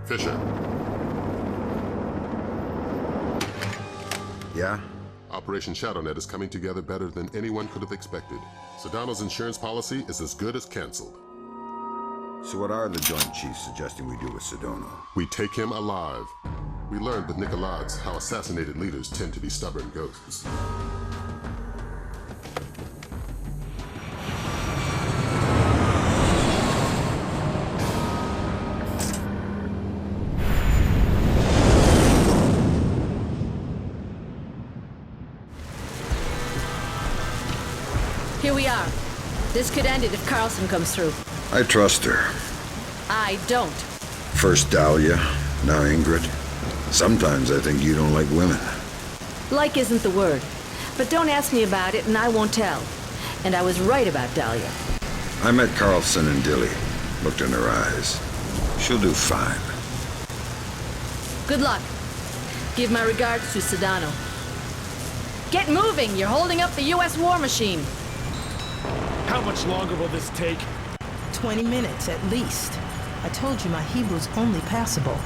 Speaker 17: Fisher.
Speaker 3: Yeah?
Speaker 17: Operation ShadowNet is coming together better than anyone could have expected. Sedano's insurance policy is as good as canceled.
Speaker 3: So what are the Joint Chiefs suggesting we do with Sedano?
Speaker 17: We take him alive. We learned with Nicolaides how assassinated leaders tend to be stubborn ghosts.
Speaker 1: Here we are. This could end it if Carlson comes through.
Speaker 3: I trust her.
Speaker 1: I don't.
Speaker 3: First Dahlia, now Ingrid. Sometimes I think you don't like women.
Speaker 1: Like isn't the word. But don't ask me about it and I won't tell. And I was right about Dahlia.
Speaker 3: I met Carlson and Dilly. Looked in her eyes. She'll do fine.
Speaker 1: Good luck. Give my regards to Sedano. Get moving! You're holding up the U.S. war machine.
Speaker 8: How much longer will this take?
Speaker 19: 20 minutes at least. I told you my Hebrew's only passable.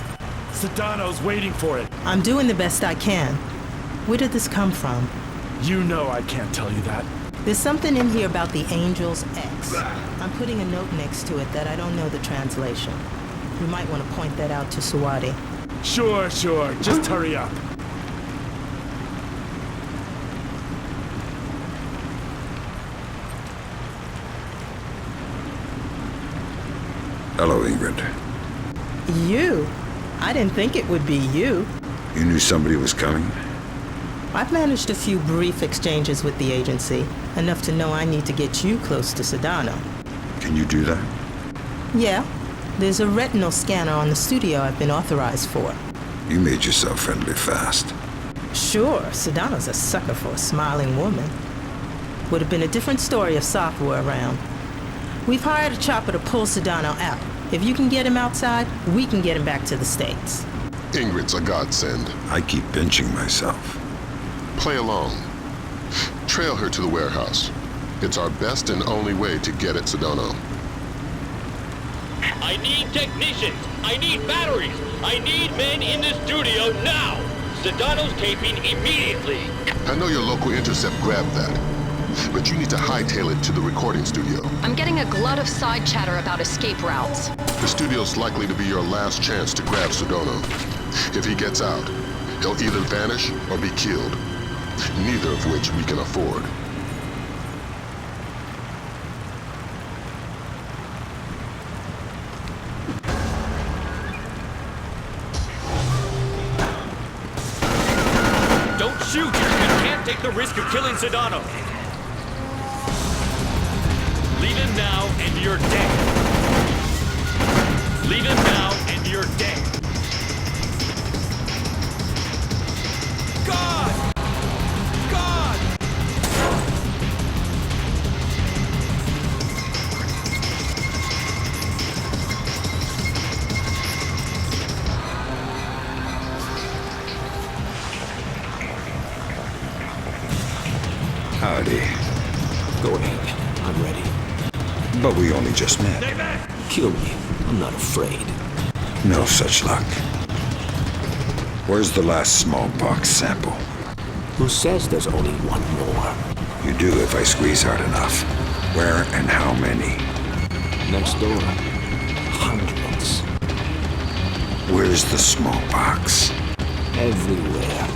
Speaker 8: Sedano's waiting for it.
Speaker 19: I'm doing the best I can. Where did this come from?
Speaker 8: You know I can't tell you that.
Speaker 19: There's something in here about the Angel's X. I'm putting a note next to it that I don't know the translation. You might want to point that out to Suwadi.
Speaker 8: Sure. Just hurry up.
Speaker 3: Hello, Ingrid.
Speaker 19: You? I didn't think it would be you.
Speaker 3: You knew somebody was coming?
Speaker 19: I've managed a few brief exchanges with the agency, enough to know I need to get you close to Sedano.
Speaker 3: Can you do that?
Speaker 19: Yeah. There's a retinal scanner on the studio I've been authorized for.
Speaker 3: You made yourself friendly fast.
Speaker 19: Sure, Sedano's a sucker for a smiling woman. Would have been a different story if Saf were around. We've hired a chopper to pull Sedano out. If you can get him outside, we can get him back to the States.
Speaker 17: Ingrid's a godsend.
Speaker 3: I keep pinching myself.
Speaker 17: Play along. Trail her to the warehouse. It's our best and only way to get at Sedano.
Speaker 6: I need technicians. I need batteries. I need men in the studio now. Sedano's taping immediately.
Speaker 17: I know your local intercept grabbed that, but you need to hightail it to the recording studio.
Speaker 16: I'm getting a glut of side chatter about escape routes.
Speaker 17: The studio's likely to be your last chance to grab Sedano. If he gets out, he'll either vanish or be killed, neither of which we can afford.
Speaker 4: Don't shoot! You can't take the risk of killing Sedano! Leave him now and you're dead! Leave him now and you're dead! God! God!
Speaker 3: Howdy.
Speaker 11: Go ahead. I'm ready.
Speaker 3: But we only just met.
Speaker 11: Kill me. I'm not afraid.
Speaker 3: No such luck. Where's the last smallpox sample?
Speaker 11: Who says there's only one more?
Speaker 3: You do if I squeeze hard enough. Where and how many?
Speaker 11: Next door. Hundreds.
Speaker 3: Where's the smallpox?
Speaker 11: Everywhere.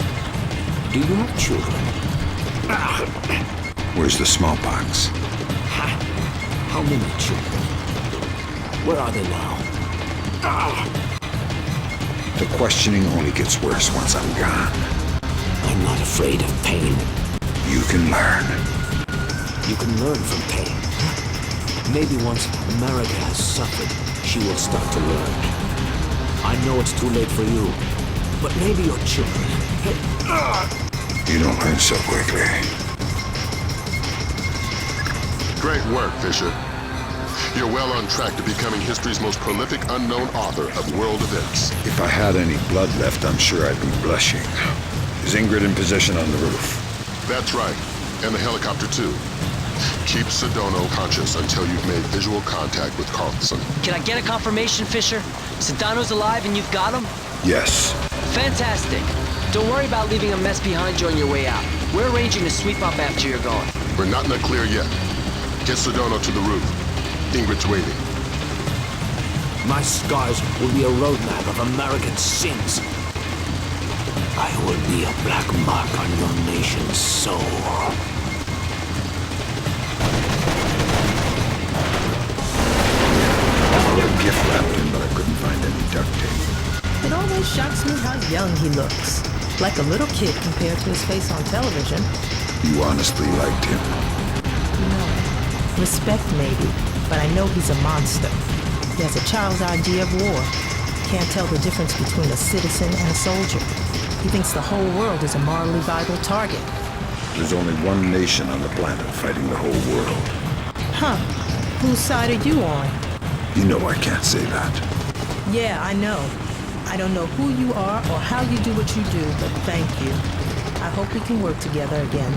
Speaker 11: Do you have children?
Speaker 3: Where's the smallpox?
Speaker 11: How many children? Where are they now?
Speaker 3: The questioning only gets worse once I'm gone.
Speaker 11: I'm not afraid of pain.
Speaker 3: You can learn.
Speaker 11: You can learn from pain. Maybe once America has suffered, she will start to learn. I know it's too late for you, but maybe your children.
Speaker 3: You don't learn so quickly.
Speaker 17: Great work, Fisher. You're well on track to becoming history's most prolific unknown author of world events.
Speaker 3: If I had any blood left, I'm sure I'd be blushing. Is Ingrid in position on the roof?
Speaker 17: That's right. And the helicopter, too. Keep Sedano conscious until you've made visual contact with Carlson.
Speaker 13: Can I get a confirmation, Fisher? Sedano's alive and you've got him?
Speaker 3: Yes.
Speaker 13: Fantastic. Don't worry about leaving a mess behind you on your way out. We're arranging to sweep up after you're gone.
Speaker 17: We're not in the clear yet. Get Sedano to the roof. Ingrid's waiting.
Speaker 11: My scars will be a roadmap of American sins. I will be a black mark on your nation's soul.
Speaker 3: A gift wrapped him, but I couldn't find any duct tape.
Speaker 19: It always shocks me how young he looks. Like a little kid compared to his face on television.
Speaker 3: You honestly liked him?
Speaker 19: No. Respect maybe, but I know he's a monster. He has a child's idea of war. Can't tell the difference between a citizen and a soldier. He thinks the whole world is a morally vital target.
Speaker 3: There's only one nation on the planet fighting the whole world.
Speaker 19: Huh. Whose side are you on?
Speaker 3: You know I can't say that.
Speaker 19: Yeah, I know. I don't know who you are or how you do what you do, but thank you. I hope we can work together again.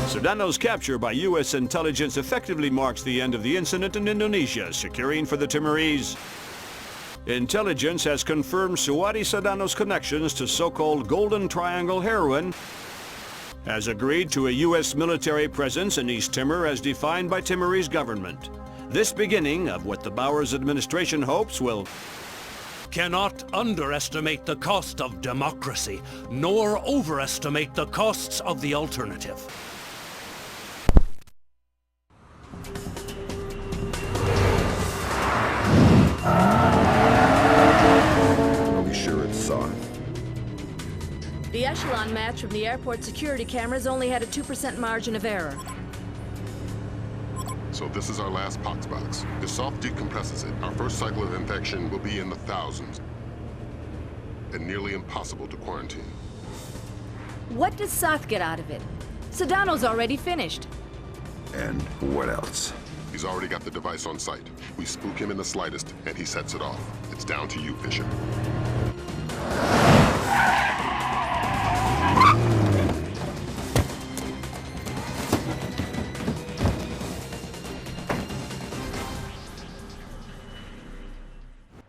Speaker 9: Sedano's capture by U.S. intelligence effectively marks the end of the incident in Indonesia, securing for the Timorese. Intelligence has confirmed Suwadi Sedano's connections to so-called Golden Triangle heroin, has agreed to a U.S. military presence in East Timor as defined by Timorese government. This beginning of what the Bowers administration hopes will
Speaker 4: Cannot underestimate the cost of democracy, nor overestimate the costs of the alternative.
Speaker 3: Are we sure it's Soth?
Speaker 1: The echelon match from the airport security cameras only had a 2% margin of error.
Speaker 17: So this is our last pox box. If Soth decompresses it, our first cycle of infection will be in the thousands. And nearly impossible to quarantine.
Speaker 1: What does Soth get out of it? Sedano's already finished.
Speaker 3: And what else?
Speaker 17: He's already got the device on site. We spook him in the slightest, and he sets it off. It's down to you, Fisher.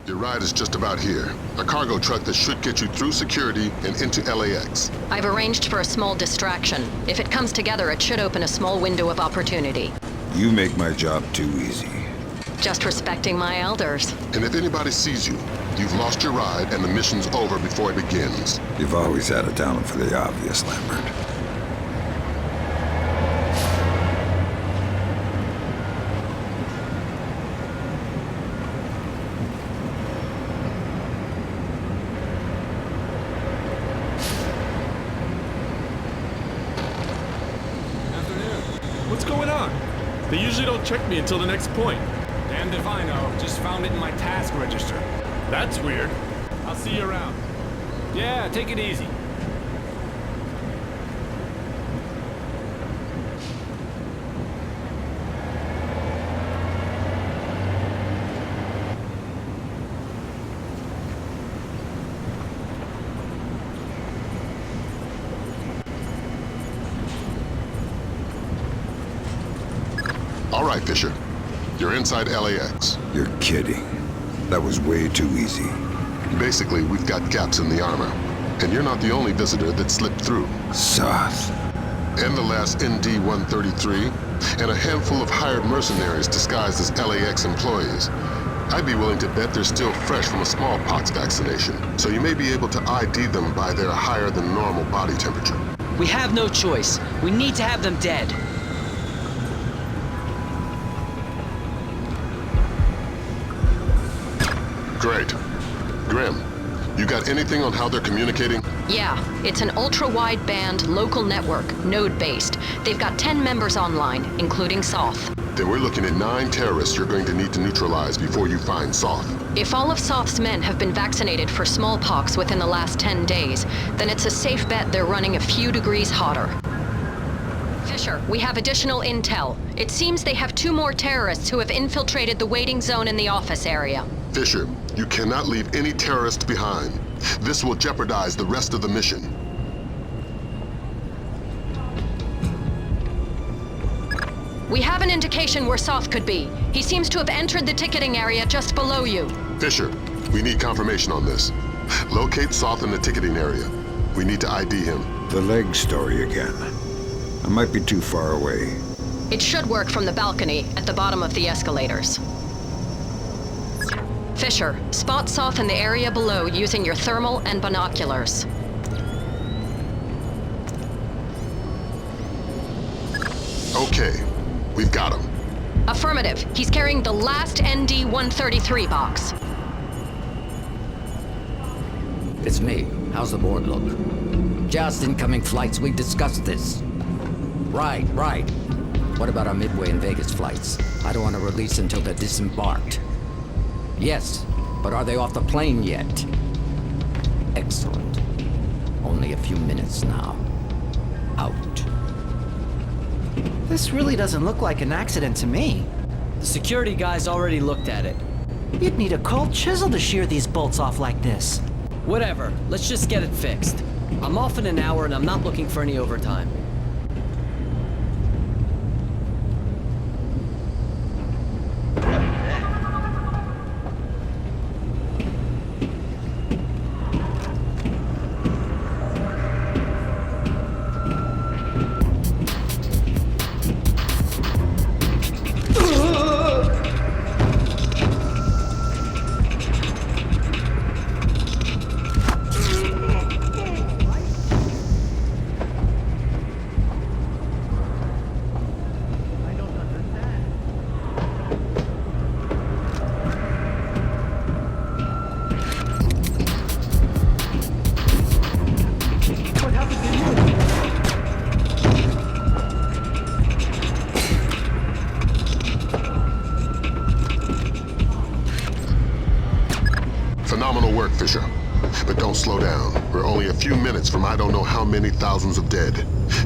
Speaker 17: Your ride is just about here. A cargo truck that should get you through security and into LAX.
Speaker 16: I've arranged for a small distraction. If it comes together, it should open a small window of opportunity.
Speaker 3: You make my job too easy.
Speaker 16: Just respecting my elders.
Speaker 17: And if anybody sees you, you've lost your ride and the mission's over before it begins.
Speaker 3: You've always had a talent for the obvious, Lambert.
Speaker 8: What's going on? They usually don't check me until the next point.
Speaker 12: Damned if I know. Just found it in my task register.
Speaker 8: That's weird. I'll see you around.
Speaker 12: Yeah, take it easy.
Speaker 17: All right, Fisher. You're inside LAX.
Speaker 3: You're kidding. That was way too easy.
Speaker 17: Basically, we've got gaps in the armor. And you're not the only visitor that slipped through.
Speaker 3: Soth.
Speaker 17: And the last ND-133, and a handful of hired mercenaries disguised as LAX employees. I'd be willing to bet they're still fresh from a smallpox vaccination, so you may be able to ID them by their higher than normal body temperature.
Speaker 13: We have no choice. We need to have them dead.
Speaker 17: Great. Grim, you got anything on how they're communicating?
Speaker 16: Yeah, it's an ultra-wideband local network, node-based. They've got 10 members online, including Soth.
Speaker 17: Then we're looking at 9 terrorists you're going to need to neutralize before you find Soth.
Speaker 16: If all of Soth's men have been vaccinated for smallpox within the last 10 days, then it's a safe bet they're running a few degrees hotter. Fisher, we have additional intel. It seems they have 2 more terrorists who have infiltrated the waiting zone in the office area.
Speaker 17: Fisher, you cannot leave any terrorists behind. This will jeopardize the rest of the mission.
Speaker 16: We have an indication where Soth could be. He seems to have entered the ticketing area just below you.
Speaker 17: Fisher, we need confirmation on this. Locate Soth in the ticketing area. We need to ID him.
Speaker 3: The leg story again. I might be too far away.
Speaker 16: It should work from the balcony at the bottom of the escalators. Fisher, spot Soth in the area below using your thermal and binoculars.
Speaker 17: Okay, we've got him.
Speaker 16: Affirmative. He's carrying the last ND-133 box.
Speaker 5: It's me. How's the board look? Just incoming flights. We discussed this. Right. What about our Midway and Vegas flights? I don't want to release until they're disembarked. Yes, but are they off the plane yet? Excellent. Only a few minutes now. Out.
Speaker 15: This really doesn't look like an accident to me. The security guys already looked at it.
Speaker 7: You'd need a cold chisel to shear these bolts off like this.
Speaker 15: Whatever, let's just get it fixed. I'm off in an hour and I'm not looking for any overtime.
Speaker 17: Phenomenal work, Fisher. But don't slow down. We're only a few minutes from I don't know how many thousands of dead.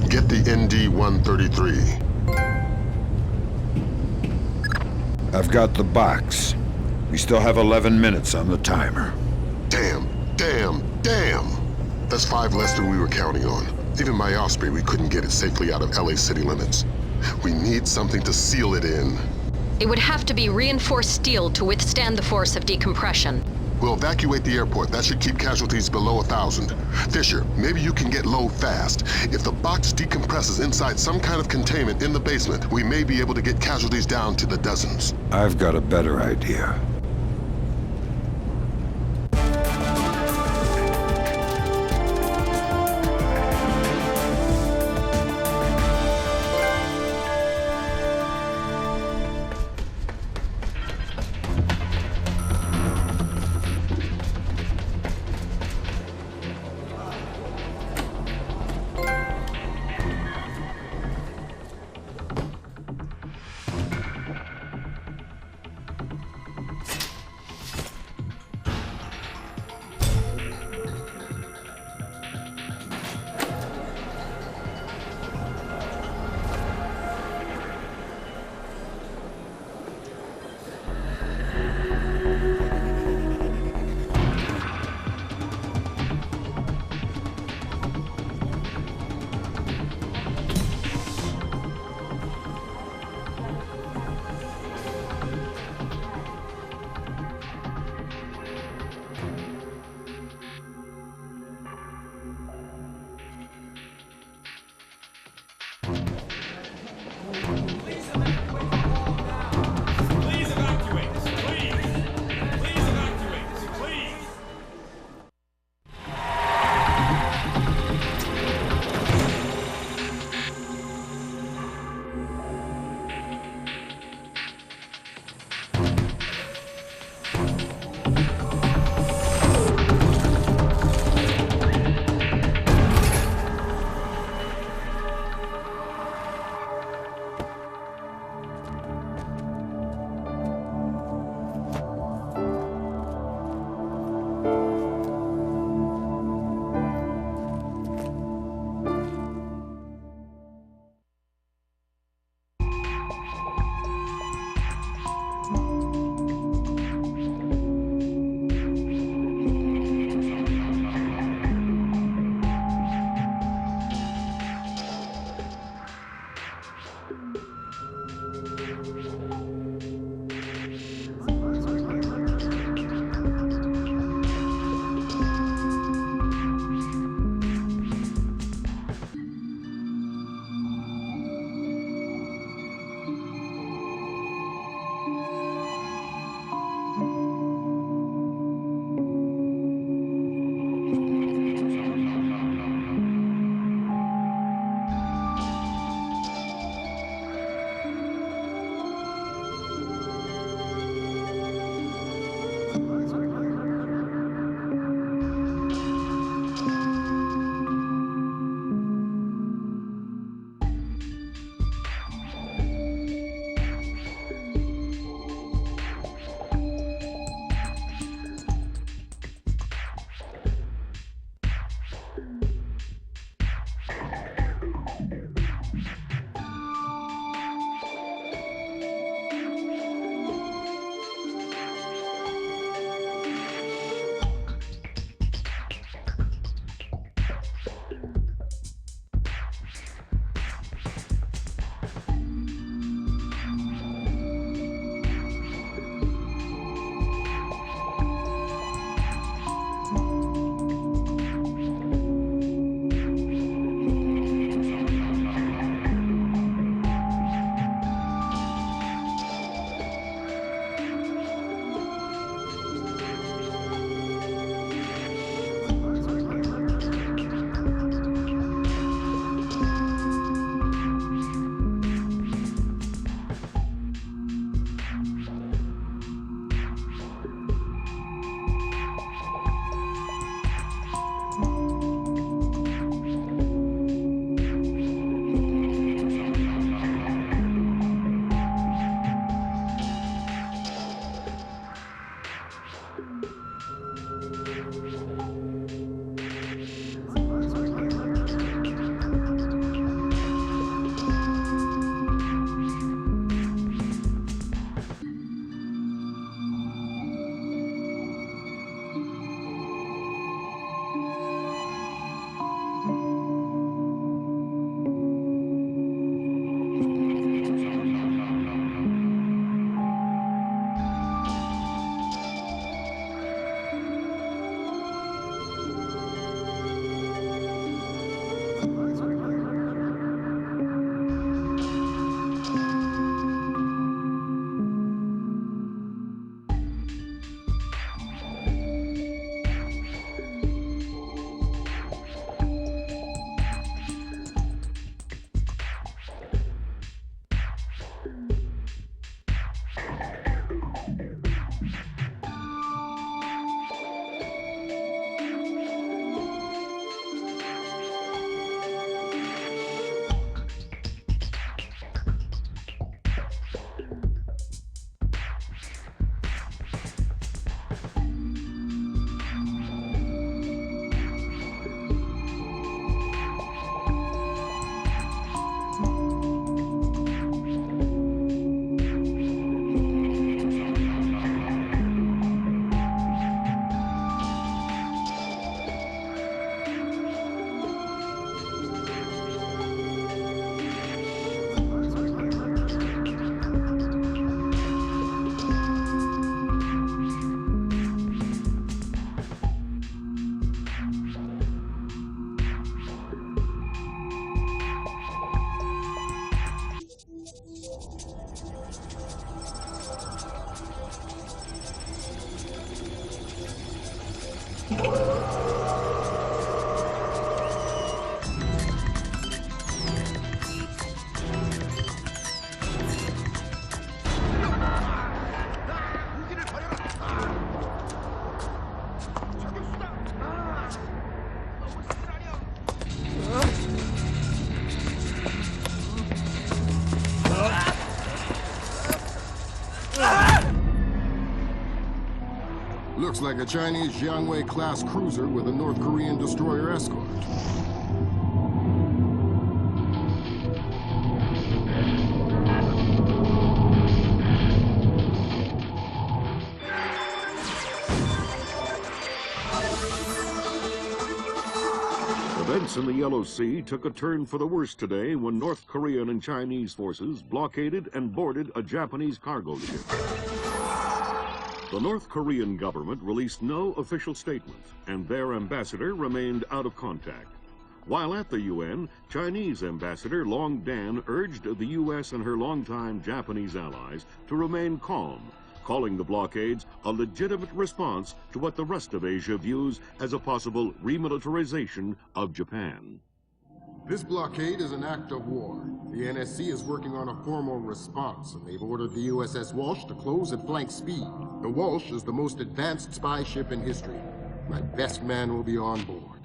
Speaker 17: Get the ND-133.
Speaker 3: I've got the box. We still have 11 minutes on the timer.
Speaker 17: Damn. That's 5 less than we were counting on. Even my Osprey, we couldn't get it safely out of LA city limits. We need something to seal it in.
Speaker 16: It would have to be reinforced steel to withstand the force of decompression.
Speaker 17: We'll evacuate the airport. That should keep casualties below 1,000. Fisher, maybe you can get low fast. If the box decompresses inside some kind of containment in the basement, we may be able to get casualties down to the dozens.
Speaker 3: I've got a better idea.
Speaker 10: Looks like a Chinese Jiangwei-class cruiser with a North Korean destroyer escort.
Speaker 21: Events in the Yellow Sea took a turn for the worse today when North Korean and Chinese forces blockaded and boarded a Japanese cargo ship. The North Korean government released no official statement, and their ambassador remained out of contact. While at the UN, Chinese Ambassador Long Dan urged the U.S. and her longtime Japanese allies to remain calm, calling the blockades a legitimate response to what the rest of Asia views as a possible remilitarization of Japan.
Speaker 10: This blockade is an act of war. The NSC is working on a formal response, and they've ordered the USS Walsh to close at flank speed. The Walsh is the most advanced spy ship in history. My best man will be on board.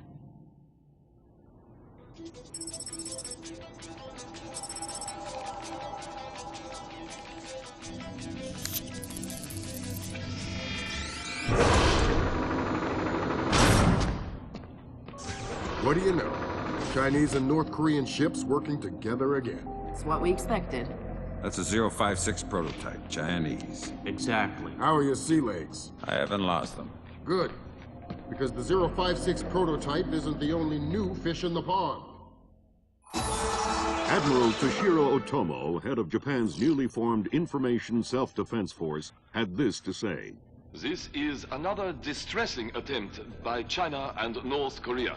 Speaker 10: What do you know? Chinese and North Korean ships working together again.
Speaker 22: It's what we expected.
Speaker 3: That's a 056 prototype, Chinese.
Speaker 10: Exactly. How are your sea legs?
Speaker 3: I haven't lost them.
Speaker 10: Good. Because the 056 prototype isn't the only new fish in the pond.
Speaker 21: Admiral Toshiro Otomo, head of Japan's newly formed Information Self-Defense Force, had this to say.
Speaker 23: This is another distressing attempt by China and North Korea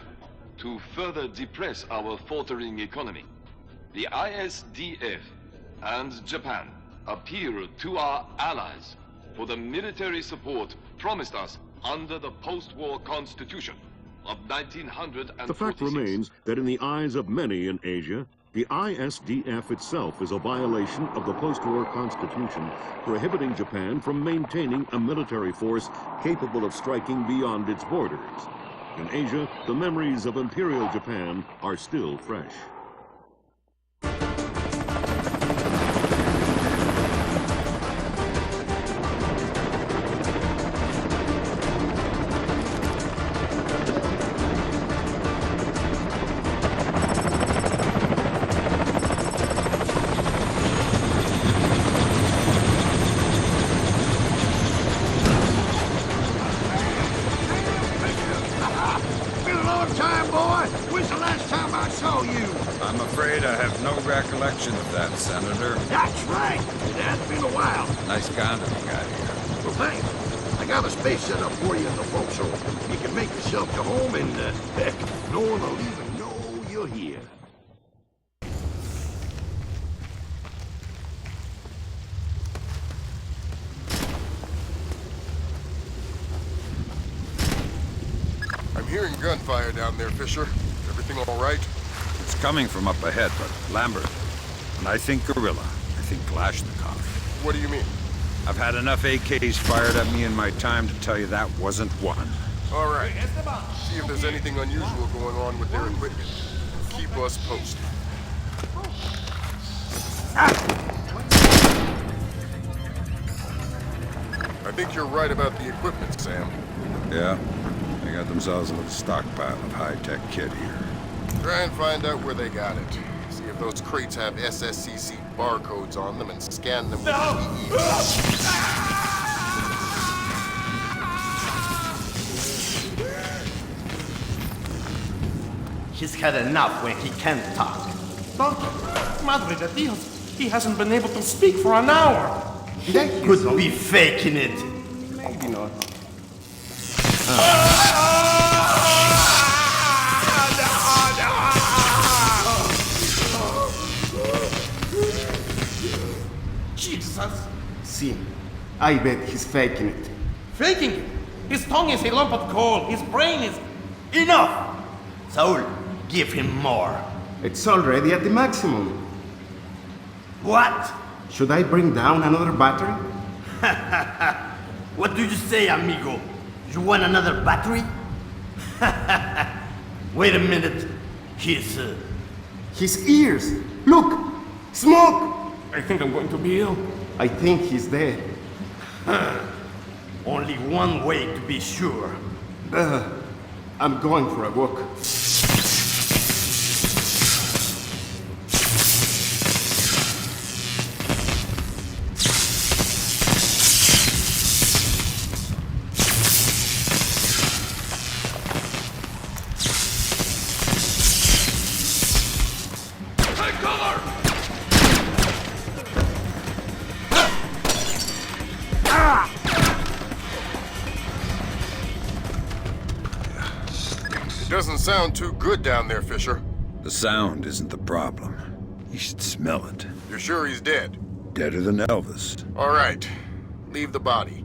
Speaker 23: to further depress our faltering economy. The ISDF and Japan appeal to our allies for the military support promised us under the post-war constitution of 1946.
Speaker 21: The fact remains that in the eyes of many in Asia, the ISDF itself is a violation of the post-war constitution, prohibiting Japan from maintaining a military force capable of striking beyond its borders. In Asia, the memories of Imperial Japan are still fresh.
Speaker 3: I'm afraid I have no recollection of that, Senator.
Speaker 18: That's right. It has been a while.
Speaker 3: Nice condom you got here.
Speaker 18: Well, thanks. I got a space set up for you in the forecastle. You can make yourself to home, and heck, no one will even know you're here.
Speaker 10: I'm hearing gunfire down there, Fisher. Everything all right?
Speaker 3: It's coming from up ahead, but Lambert. And I think Gorilla. I think Kalashnikov.
Speaker 10: What do you mean?
Speaker 3: I've had enough AKs fired at me in my time to tell you that wasn't one.
Speaker 10: All right. See if there's anything unusual going on with their equipment. Keep us posted. I think you're right about the equipment, Sam.
Speaker 3: Yeah? They got themselves a little stockpile of high-tech kit here.
Speaker 10: Try and find out where they got it. See if those crates have SSCC barcodes on them and scan them with
Speaker 25: He's had enough when he can't talk.
Speaker 26: Doctor, Madre de Dios, he hasn't been able to speak for an hour.
Speaker 25: They could be faking it.
Speaker 26: Maybe not. Jesus!
Speaker 25: See, I bet he's faking it.
Speaker 26: Faking it? His tongue is a lump of coal. His brain is...
Speaker 25: Enough! Saul, give him more.
Speaker 26: It's already at the maximum.
Speaker 25: What?
Speaker 26: Should I bring down another battery?
Speaker 25: What do you say, amigo? You want another battery? Wait a minute. His
Speaker 26: ears! Look! Smoke! I think I'm going to be ill. I think he's dead.
Speaker 25: Only one way to be sure.
Speaker 26: I'm going for a walk.
Speaker 17: Doesn't sound too good down there, Fisher.
Speaker 3: The sound isn't the problem. You should smell it.
Speaker 17: You're sure he's dead?
Speaker 3: Deader than Elvis.
Speaker 17: All right. Leave the body.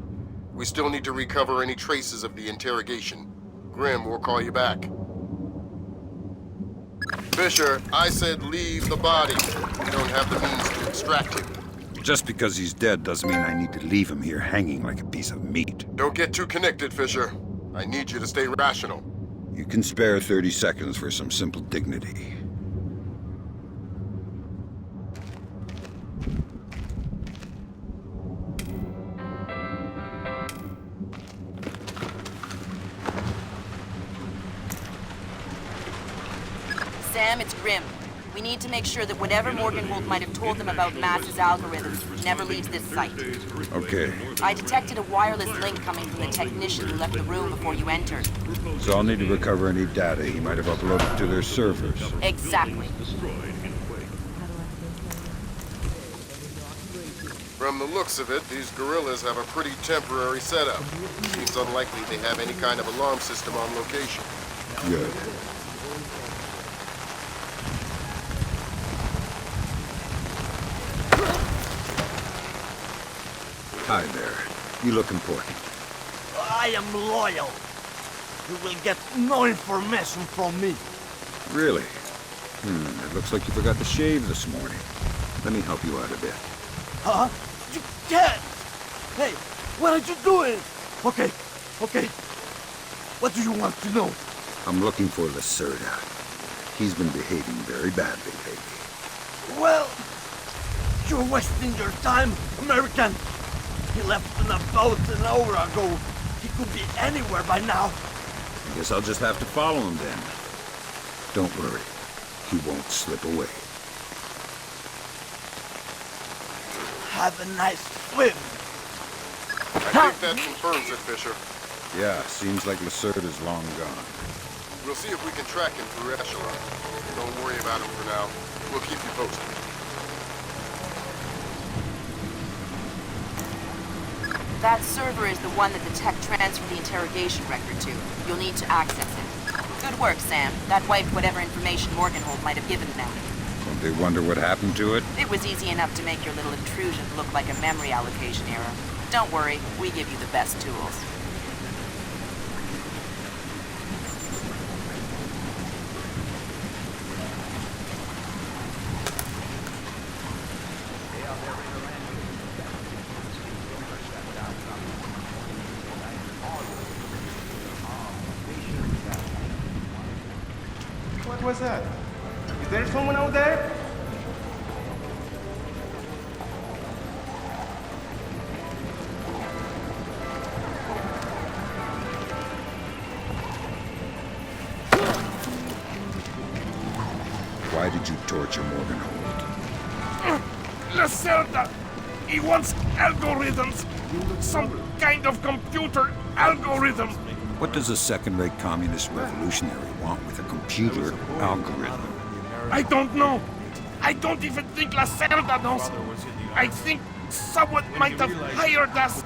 Speaker 17: We still need to recover any traces of the interrogation. Grim will call you back. Fisher, I said leave the body. We don't have the means to extract him.
Speaker 3: Just because he's dead doesn't mean I need to leave him here hanging like a piece of meat.
Speaker 17: Don't get too connected, Fisher. I need you to stay rational.
Speaker 3: You can spare 30 seconds for some simple dignity.
Speaker 2: Sam, it's Grim. We need to make sure that whatever Morgenhold might have told them about Mass's algorithms never leaves this site.
Speaker 3: Okay.
Speaker 2: I detected a wireless link coming from the technician who left the room before you entered.
Speaker 3: So I'll need to recover any data he might have uploaded to their servers.
Speaker 2: Exactly.
Speaker 17: From the looks of it, these guerrillas have a pretty temporary setup. Seems unlikely they have any kind of alarm system on location.
Speaker 3: Good. Hi there. You look important.
Speaker 25: I am loyal. You will get no information from me.
Speaker 3: Really? It looks like you forgot to shave this morning. Let me help you out a bit.
Speaker 25: Huh? You can't! Hey, what are you doing? Okay. What do you want to know?
Speaker 3: I'm looking for Lacerda. He's been behaving very badly lately.
Speaker 25: Well, you're wasting your time, American. He left in a boat an hour ago. He could be anywhere by now.
Speaker 3: I guess I'll just have to follow him then. Don't worry. He won't slip away.
Speaker 25: Have a nice swim.
Speaker 17: I think that confirms it, Fisher.
Speaker 3: Yeah, seems like Lacerda's long gone.
Speaker 17: We'll see if we can track him through Echelon. Don't worry about him for now. We'll keep you posted.
Speaker 2: That server is the one that the tech transferred the interrogation record to. You'll need to access it. Good work, Sam. That wiped whatever information Morgenhold might have given them.
Speaker 3: Don't they wonder what happened to it?
Speaker 2: It was easy enough to make your little intrusion look like a memory allocation error. Don't worry, we give you the best tools.
Speaker 26: What was that? Is there someone out there?
Speaker 3: Why did you torture Morgenhold?
Speaker 26: Lacerda! He wants algorithms! Some kind of computer algorithm!
Speaker 3: What does a second-rate communist revolutionary want with a computer algorithm?
Speaker 26: I don't know. I don't even think Lacerda knows. I think someone might have hired us.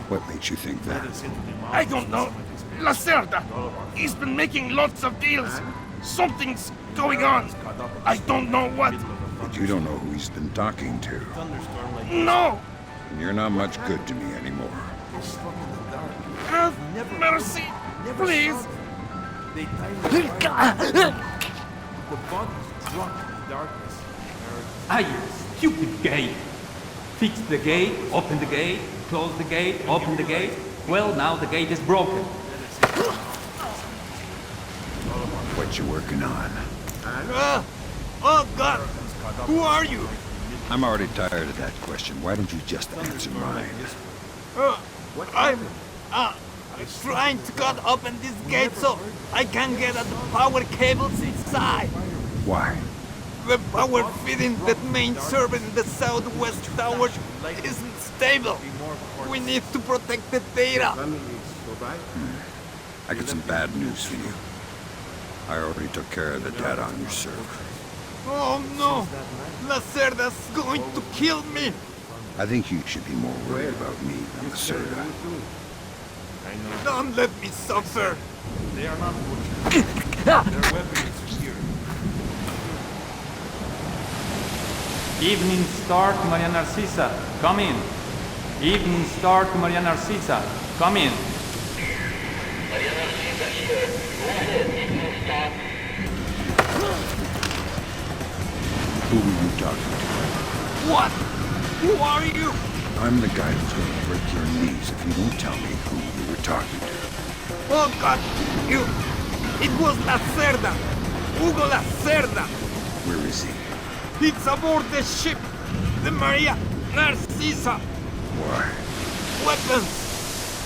Speaker 3: What makes you think that?
Speaker 26: I don't know. Lacerda, he's been making lots of deals. Something's going on. I don't know what.
Speaker 3: But you don't know who he's been talking to.
Speaker 26: No!
Speaker 3: And you're not much good to me anymore.
Speaker 26: Have mercy, please.
Speaker 6: They the body's drunk in darkness.
Speaker 11: Ah, you stupid gate! Fix the gate, open the gate, close the gate, open the gate. Well, now the gate is broken.
Speaker 3: What you working on?
Speaker 26: Oh, God! Who are you?
Speaker 3: I'm already tired of that question. Why don't you just answer mine?
Speaker 26: I'm trying to cut open this gate so I can get at the power cables inside.
Speaker 3: Why?
Speaker 26: The power feeding that main server in the southwest tower isn't stable. We need to protect the data.
Speaker 3: I got some bad news for you. I already took care of the data on your server.
Speaker 26: Oh no! Lacerda's going to kill me!
Speaker 3: I think you should be more worried about me than Lacerda.
Speaker 26: Don't let me suffer!
Speaker 6: They are not butchers. Their weapons are here.
Speaker 11: Evening Star to Maria Narcisa, come in. Evening Star to Maria Narcisa, come in.
Speaker 14: Maria Narcisa here. Go ahead, Evening Star.
Speaker 3: Who were you talking to?
Speaker 26: What? Who are you?
Speaker 3: I'm the guy who's going to break your knees if you don't tell me who you were talking to.
Speaker 26: Oh God! It was Lacerda! Hugo Lacerda!
Speaker 3: Where is he?
Speaker 26: It's aboard the ship! The Maria Narcisa!
Speaker 3: Why?
Speaker 26: Weapons!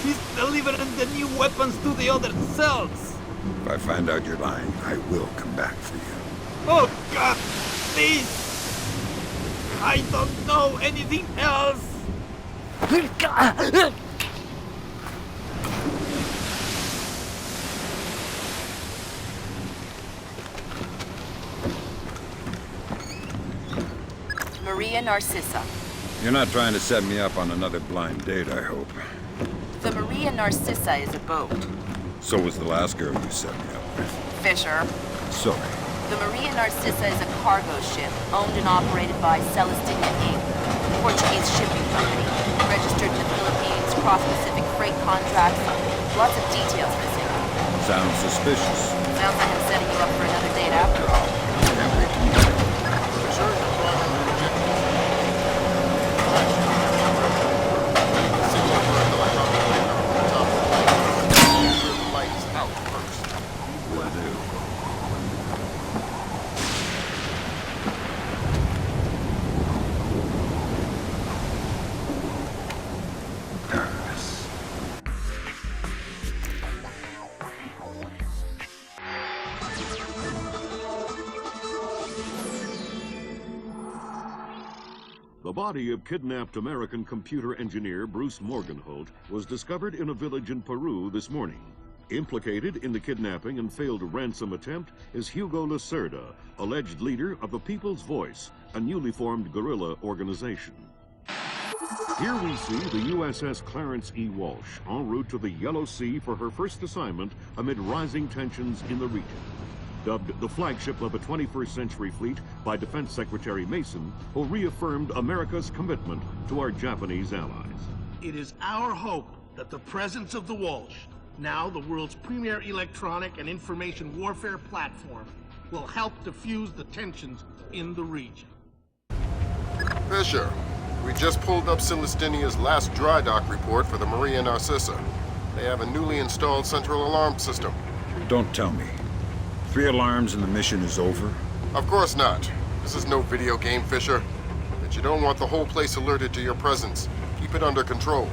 Speaker 26: He's delivering the new weapons to the other cells!
Speaker 3: If I find out you're lying, I will come back for you.
Speaker 26: Oh God! Please! I don't know anything else!
Speaker 2: Maria Narcisa.
Speaker 3: You're not trying to set me up on another blind date, I hope.
Speaker 2: The Maria Narcisa is a boat.
Speaker 3: So was the last girl you set me up with.
Speaker 2: Fisher.
Speaker 3: Sorry.
Speaker 2: The Maria Narcisa is a cargo ship owned and operated by Celestina Inc., a Portuguese shipping company, registered in the Philippines, cross-Pacific freight contracts, lots of details missing.
Speaker 3: Sounds suspicious.
Speaker 2: Sounds like I'm setting you up for another date after all.
Speaker 3: Can't wait to meet you.
Speaker 21: The body of kidnapped American computer engineer Bruce Morgenholt was discovered in a village in Peru this morning. Implicated in the kidnapping and failed ransom attempt is Hugo Lacerda, alleged leader of the People's Voice, a newly formed guerrilla organization. Here we see the USS Clarence E. Walsh en route to the Yellow Sea for her first assignment amid rising tensions in the region. Dubbed the flagship of a 21st century fleet by Defense Secretary Mason, who reaffirmed America's commitment to our Japanese allies.
Speaker 26: It is our hope that the presence of the Walsh, now the world's premier electronic and information warfare platform, will help diffuse the tensions in the region.
Speaker 10: Fisher, we just pulled up Celestinia's last dry dock report for the Maria Narcisa. They have a newly installed central alarm system.
Speaker 3: Don't tell me. 3 alarms and the mission is over?
Speaker 10: Of course not. This is no video game, Fisher. But you don't want the whole place alerted to your presence. Keep it under control.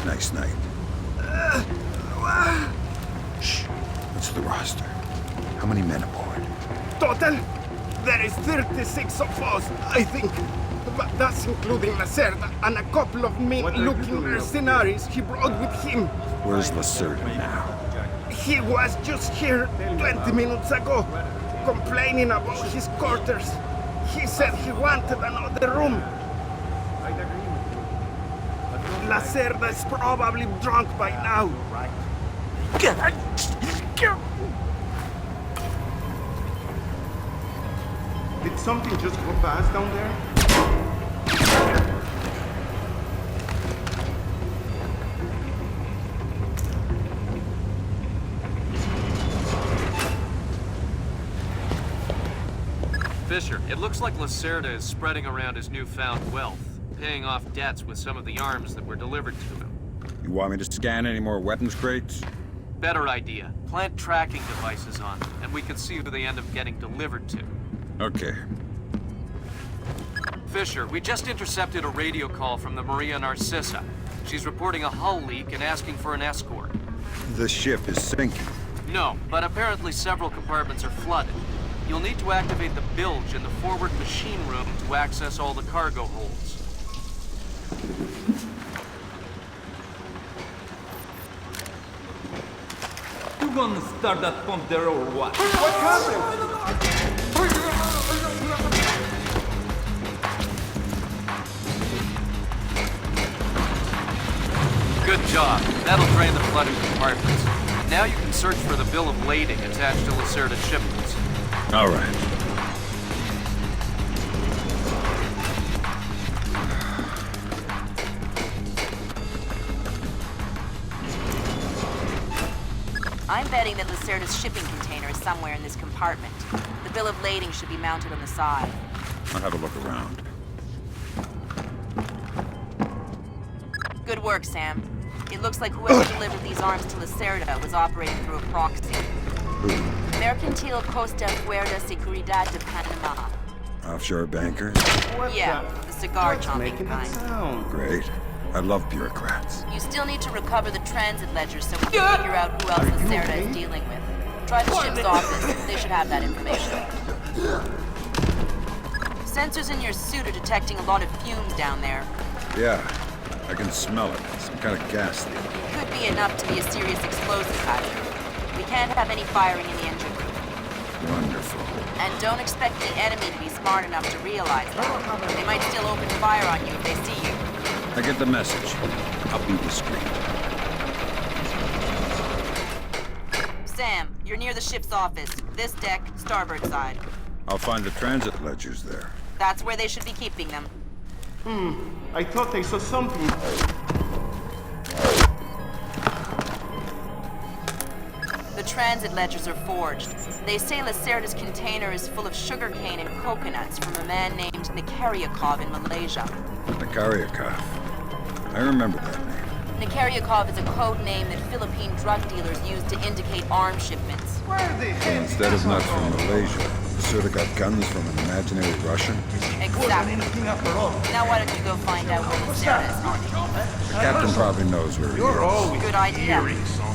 Speaker 3: Nice night. Shh. What's the roster? How many men aboard?
Speaker 26: Total? There is 36 of us, I think. But that's including Lacerda and a couple of mean-looking mercenaries he brought with him.
Speaker 3: Where's Lacerda now?
Speaker 26: He was just here 20 minutes ago, complaining about his quarters. He said he wanted another room. Lacerda is probably drunk by now. Did something just go past down there?
Speaker 4: Fisher, it looks like Lacerda is spreading around his newfound wealth, paying off debts with some of the arms that were delivered to him.
Speaker 3: You want me to scan any more weapons crates?
Speaker 4: Better idea. Plant tracking devices on them, and we can see who they end up getting delivered to.
Speaker 3: Okay.
Speaker 4: Fisher, we just intercepted a radio call from the Maria Narcissa. She's reporting a hull leak and asking for an escort.
Speaker 3: The ship is sinking.
Speaker 4: No, but apparently several compartments are flooded. You'll need to activate the bilge in the forward machine room to access all the cargo holds.
Speaker 11: You gonna start that pump there or what?
Speaker 26: What happened?
Speaker 4: Good job. That'll drain the flooded compartments. Now you can search for the bill of lading attached to Lacerda shipments.
Speaker 3: All right.
Speaker 2: I'm betting that Lacerda's shipping container is somewhere in this compartment. The bill of lading should be mounted on the side.
Speaker 3: I'll have a look around.
Speaker 2: Good work, Sam. It looks like whoever delivered these arms to Lacerda was operating through a proxy. Mercantil Costa Fuerza Seguridad de Panama.
Speaker 3: Offshore bankers?
Speaker 2: Yeah, the cigar chomping kind.
Speaker 3: Great. I love bureaucrats.
Speaker 2: You still need to recover the transit ledgers so we can figure out who else Lacerda is dealing with. Try the ship's office. They should have that information. Sensors in your suit are detecting a lot of fumes down there.
Speaker 3: Yeah, I can smell it. Some kind of gas leak.
Speaker 2: Could be enough to be a serious explosive hazard. We can't have any firing in the engine room.
Speaker 3: Wonderful.
Speaker 2: And don't expect the enemy to be smart enough to realize that. They might still open fire on you if they see you.
Speaker 3: I get the message. I'll be discreet.
Speaker 2: Sam, you're near the ship's office. This deck, starboard side.
Speaker 3: I'll find the transit ledgers there.
Speaker 2: That's where they should be keeping them.
Speaker 26: I thought they saw something.
Speaker 2: The transit ledgers are forged. They say Lacerda's container is full of sugarcane and coconuts from a man named Nikaryakov in Malaysia.
Speaker 3: Nikaryakov. I remember that name.
Speaker 2: Nikaryakov is a code name that Philippine drug dealers use to indicate arms shipments.
Speaker 3: And instead of nuts from Malaysia, Lacerda got guns from an imaginary Russian?
Speaker 2: Exactly. Now why don't you go find out where Lacerda is hiding?
Speaker 3: The captain probably knows where he is.
Speaker 2: Good idea.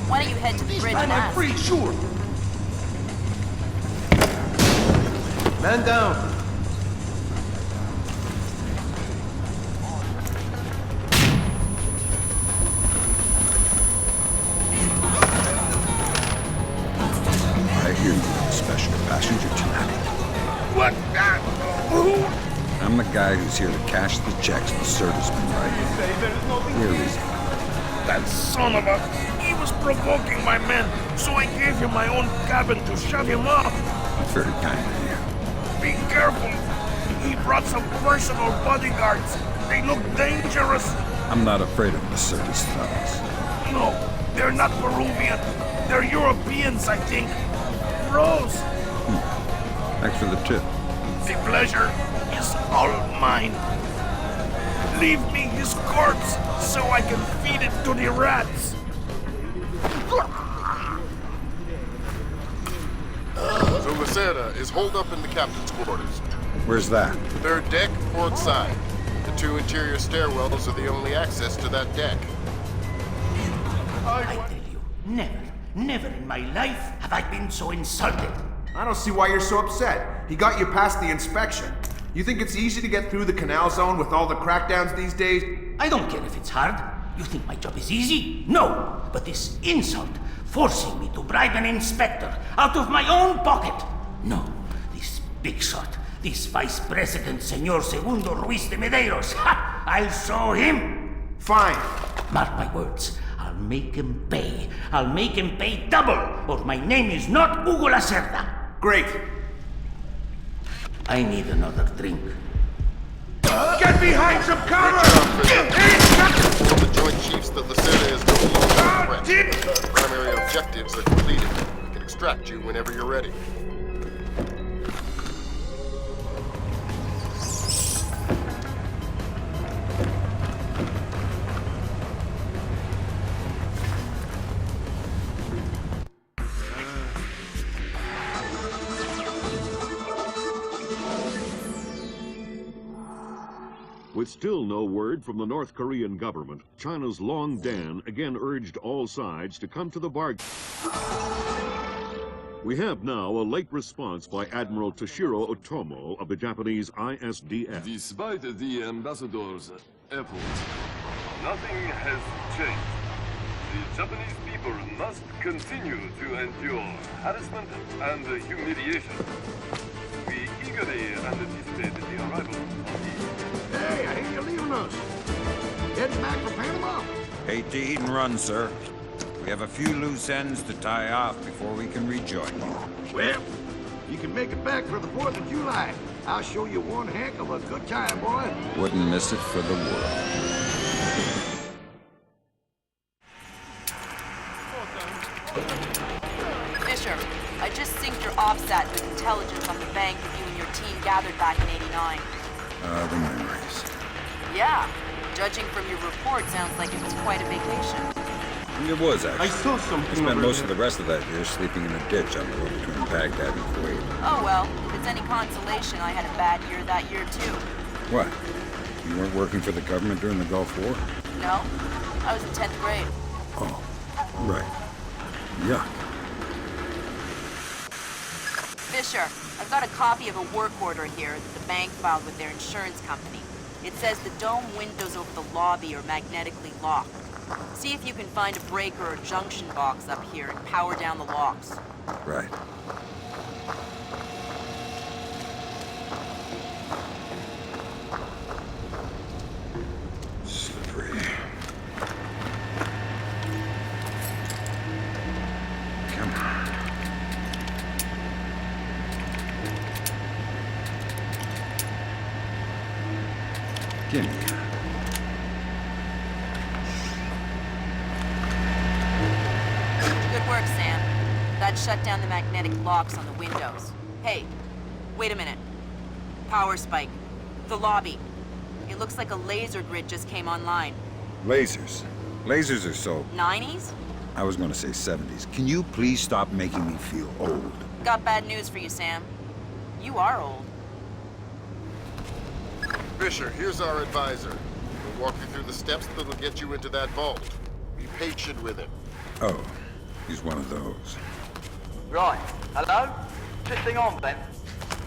Speaker 2: Why don't you head to the bridge and ask?
Speaker 26: Free, sure. Man down.
Speaker 3: I hear you have a special passenger tonight.
Speaker 26: What? Who?
Speaker 3: I'm the guy who's here to cash the checks Lacerda's been writing. Where is he?
Speaker 26: That son of a... He was provoking my men, so I gave him my own cabin to shut him up.
Speaker 3: Very kind of you.
Speaker 26: Be careful. He brought some personal bodyguards. They look dangerous.
Speaker 3: I'm not afraid of Lacerda's thugs.
Speaker 26: No, they're not Peruvian. They're Europeans, I think. Rose.
Speaker 3: Thanks for the tip.
Speaker 26: The pleasure is all mine. Leave me his corpse so I can feed it to the rats.
Speaker 10: So Lacerda is holed up in the captain's quarters.
Speaker 3: Where's that?
Speaker 10: Third deck, port side. The two interior stairwells are the only access to that deck.
Speaker 9: I tell you, never in my life have I been so insulted.
Speaker 19: I don't see why you're so upset. He got you past the inspection. You think it's easy to get through the canal zone with all the crackdowns these days?
Speaker 9: I don't care if it's hard. You think my job is easy? No, but this insult, forcing me to bribe an inspector out of my own pocket. No, this big shot, this Vice President Senor Segundo Ruiz de Medeiros. Ha! I'll show him.
Speaker 19: Fine.
Speaker 9: Mark my words. I'll make him pay. I'll make him pay double, or my name is not Hugo Lacerda.
Speaker 19: Great.
Speaker 9: I need another drink.
Speaker 19: Get behind some cover!
Speaker 17: Inform the Joint Chiefs that Lacerda is no longer a threat. Primary objectives are completed. We can extract you whenever you're ready.
Speaker 21: With still no word from the North Korean government, China's Long Dan again urged all sides to come to the bargain. We have now a late response by Admiral Toshiro Otomo of the Japanese ISDF.
Speaker 23: Despite the ambassador's efforts, nothing has changed. The Japanese people must continue to endure harassment and humiliation. We eagerly anticipate the arrival of the...
Speaker 18: Hey, I hear you're leaving us. Heading back for Panama?
Speaker 3: Hate to eat and run, sir. We have a few loose ends to tie off before we can rejoin you.
Speaker 18: Well, you can make it back for the 4th of July. I'll show you one heck of a good time, boy.
Speaker 3: Wouldn't miss it for the world.
Speaker 2: Fisher, I just synced your OPSAT with intelligence on the bank that you and your team gathered back in '89.
Speaker 3: The memories.
Speaker 2: Yeah. Judging from your report, sounds like it was quite a vacation.
Speaker 3: It was, actually.
Speaker 6: I saw something
Speaker 3: I spent
Speaker 6: over
Speaker 3: most
Speaker 6: there.
Speaker 3: of the rest of that year sleeping in a ditch on the road between Baghdad and Kuwait.
Speaker 2: Oh well, if it's any consolation, I had a bad year that year too.
Speaker 3: What? You weren't working for the government during the Gulf War?
Speaker 2: No, I was in 10th grade.
Speaker 3: Oh, right. Yuck.
Speaker 2: Fisher, I've got a copy of a work order here that the bank filed with their insurance company. It says the dome windows over the lobby are magnetically locked. See if you can find a breaker or junction box up here and power down the locks.
Speaker 3: Right. Slippery. Come on. Gimme.
Speaker 2: Good work, Sam. That shut down the magnetic locks on the windows. Hey, wait a minute. Power spike. The lobby. It looks like a laser grid just came online.
Speaker 3: Lasers. Lasers are so...
Speaker 2: 90s?
Speaker 3: I was gonna say 70s. Can you please stop making me feel old?
Speaker 2: Got bad news for you, Sam. You are old.
Speaker 17: Fisher, here's our advisor. We'll walk you through the steps that'll get you into that vault. Be patient with him.
Speaker 3: Oh, he's one of those.
Speaker 1: Right. Hello? Is this thing on, Ben?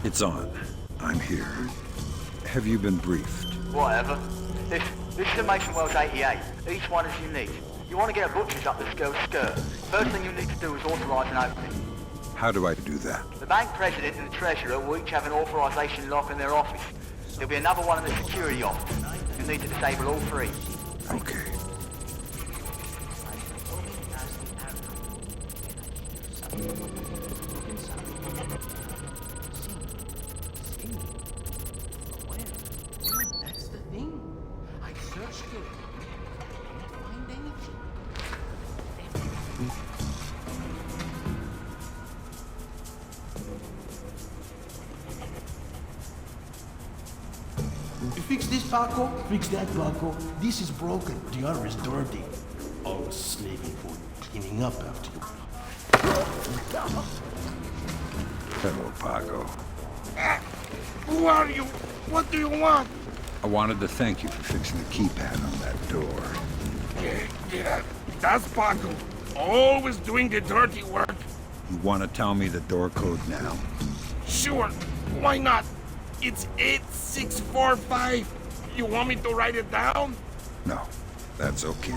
Speaker 3: It's on. I'm here. Have you been briefed?
Speaker 1: Whatever. This is a Mason Wells 88. Each one is unique. You want to get a butcher's up the skirt. First thing you need to do is authorize an opening.
Speaker 3: How do I do that?
Speaker 1: The bank president and the treasurer will each have an authorization lock in their office. There'll be another one in the security office. You need to disable all three.
Speaker 3: Okay.
Speaker 25: That's the thing. I searched it. Can't find anything.
Speaker 26: You fix this, Paco? Fix that, Paco. This is broken. The other is dirty. Always slaving for cleaning up after you.
Speaker 3: Hello, Paco.
Speaker 26: Who are you? What do you want?
Speaker 3: I wanted to thank you for fixing the keypad on that door.
Speaker 26: Yeah, that's Paco. Always doing the dirty work.
Speaker 3: You want to tell me the door code now?
Speaker 26: Sure, why not? It's 8645. You want me to write it down?
Speaker 3: No, that's okay.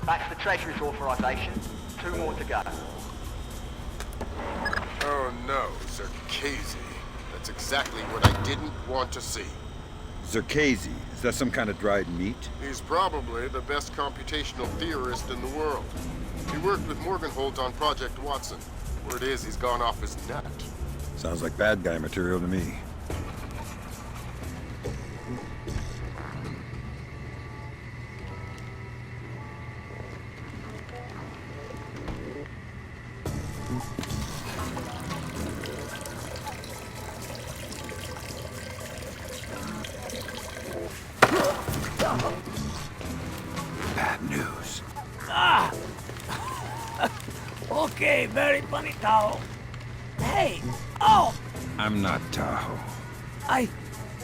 Speaker 1: That's the Treasury's authorization. 2 more to go.
Speaker 10: Oh no, Zerkezi. That's exactly what I didn't want to see.
Speaker 3: Zerkezi, is that some kind of dried meat?
Speaker 10: He's probably the best computational theorist in the world. He worked with Morgenholt on Project Watson. Word is he's gone off his nut.
Speaker 3: Sounds like bad guy material to me. Bad news.
Speaker 25: Ah! Okay, very funny, Tahoe. Hey! Oh!
Speaker 3: I'm not Tahoe.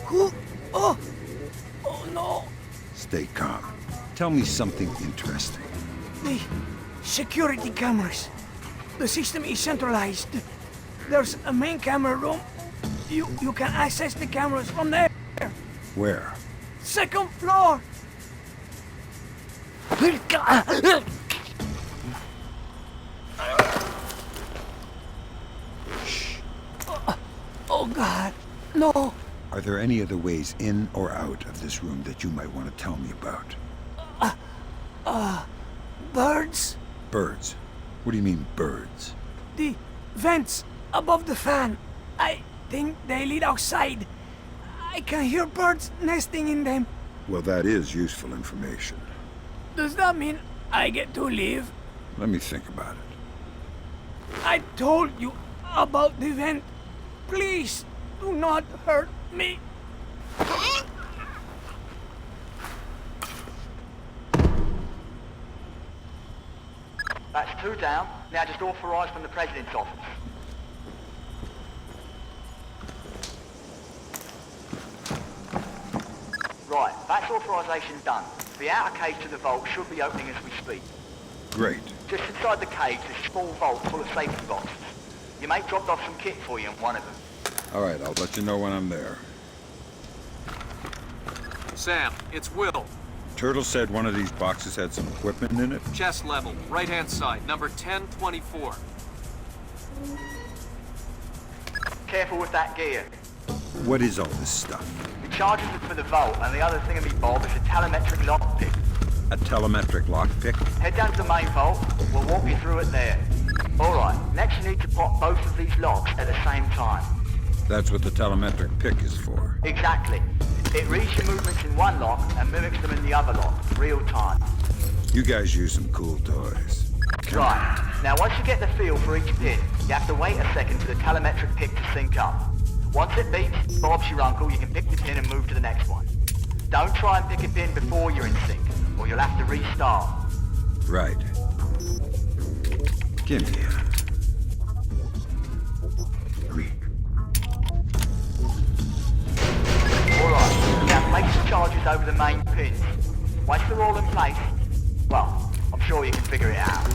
Speaker 25: Who? Oh! Oh no!
Speaker 3: Stay calm. Tell me something interesting.
Speaker 25: The security cameras. The system is centralized. There's a main camera room. You can access the cameras from there.
Speaker 3: Where?
Speaker 25: 2nd floor! Oh God, no!
Speaker 3: Are there any other ways in or out of this room that you might want to tell me about?
Speaker 25: Birds?
Speaker 3: Birds? What do you mean, birds?
Speaker 25: The vents above the fan. I think they lead outside. I can hear birds nesting in them.
Speaker 3: Well, that is useful information.
Speaker 25: Does that mean I get to leave?
Speaker 3: Let me think about it.
Speaker 25: I told you about the vent. Please, do not hurt me.
Speaker 1: That's 2 down. Now just authorized from the President's office. Right, that's authorization done. The outer cage to the vault should be opening as we speak.
Speaker 3: Great.
Speaker 1: Just inside the cage, there's a small vault full of safety boxes. Your mate dropped off some kit for you in one of them.
Speaker 3: All right, I'll let you know when I'm there.
Speaker 4: Sam, it's Will.
Speaker 3: Turtle said one of these boxes had some equipment in it?
Speaker 4: Chest level, right-hand side, number 1024.
Speaker 1: Careful with that gear.
Speaker 3: What is all this stuff?
Speaker 1: The charges are for the vault, and the other thingamy-bob is a telemetric lockpick.
Speaker 3: A telemetric lockpick?
Speaker 1: Head down to the main vault. We'll walk you through it there. All right, next you need to pop both of these locks at the same time.
Speaker 3: That's what the telemetric pick is for.
Speaker 1: Exactly. It reads your movements in one lock and mimics them in the other lock, real time.
Speaker 3: You guys use some cool toys.
Speaker 1: Right. Now once you get the feel for each pin, you have to wait a second for the telemetric pick to sync up. Once it beeps, Bob's your uncle, you can pick the pin and move to the next one. Don't try and pick a pin before you're in sync, or you'll have to restart.
Speaker 3: Right. Give me it.
Speaker 1: Alright, now place the charges over the main pins. Once they're all in place, well, I'm sure you can figure it out.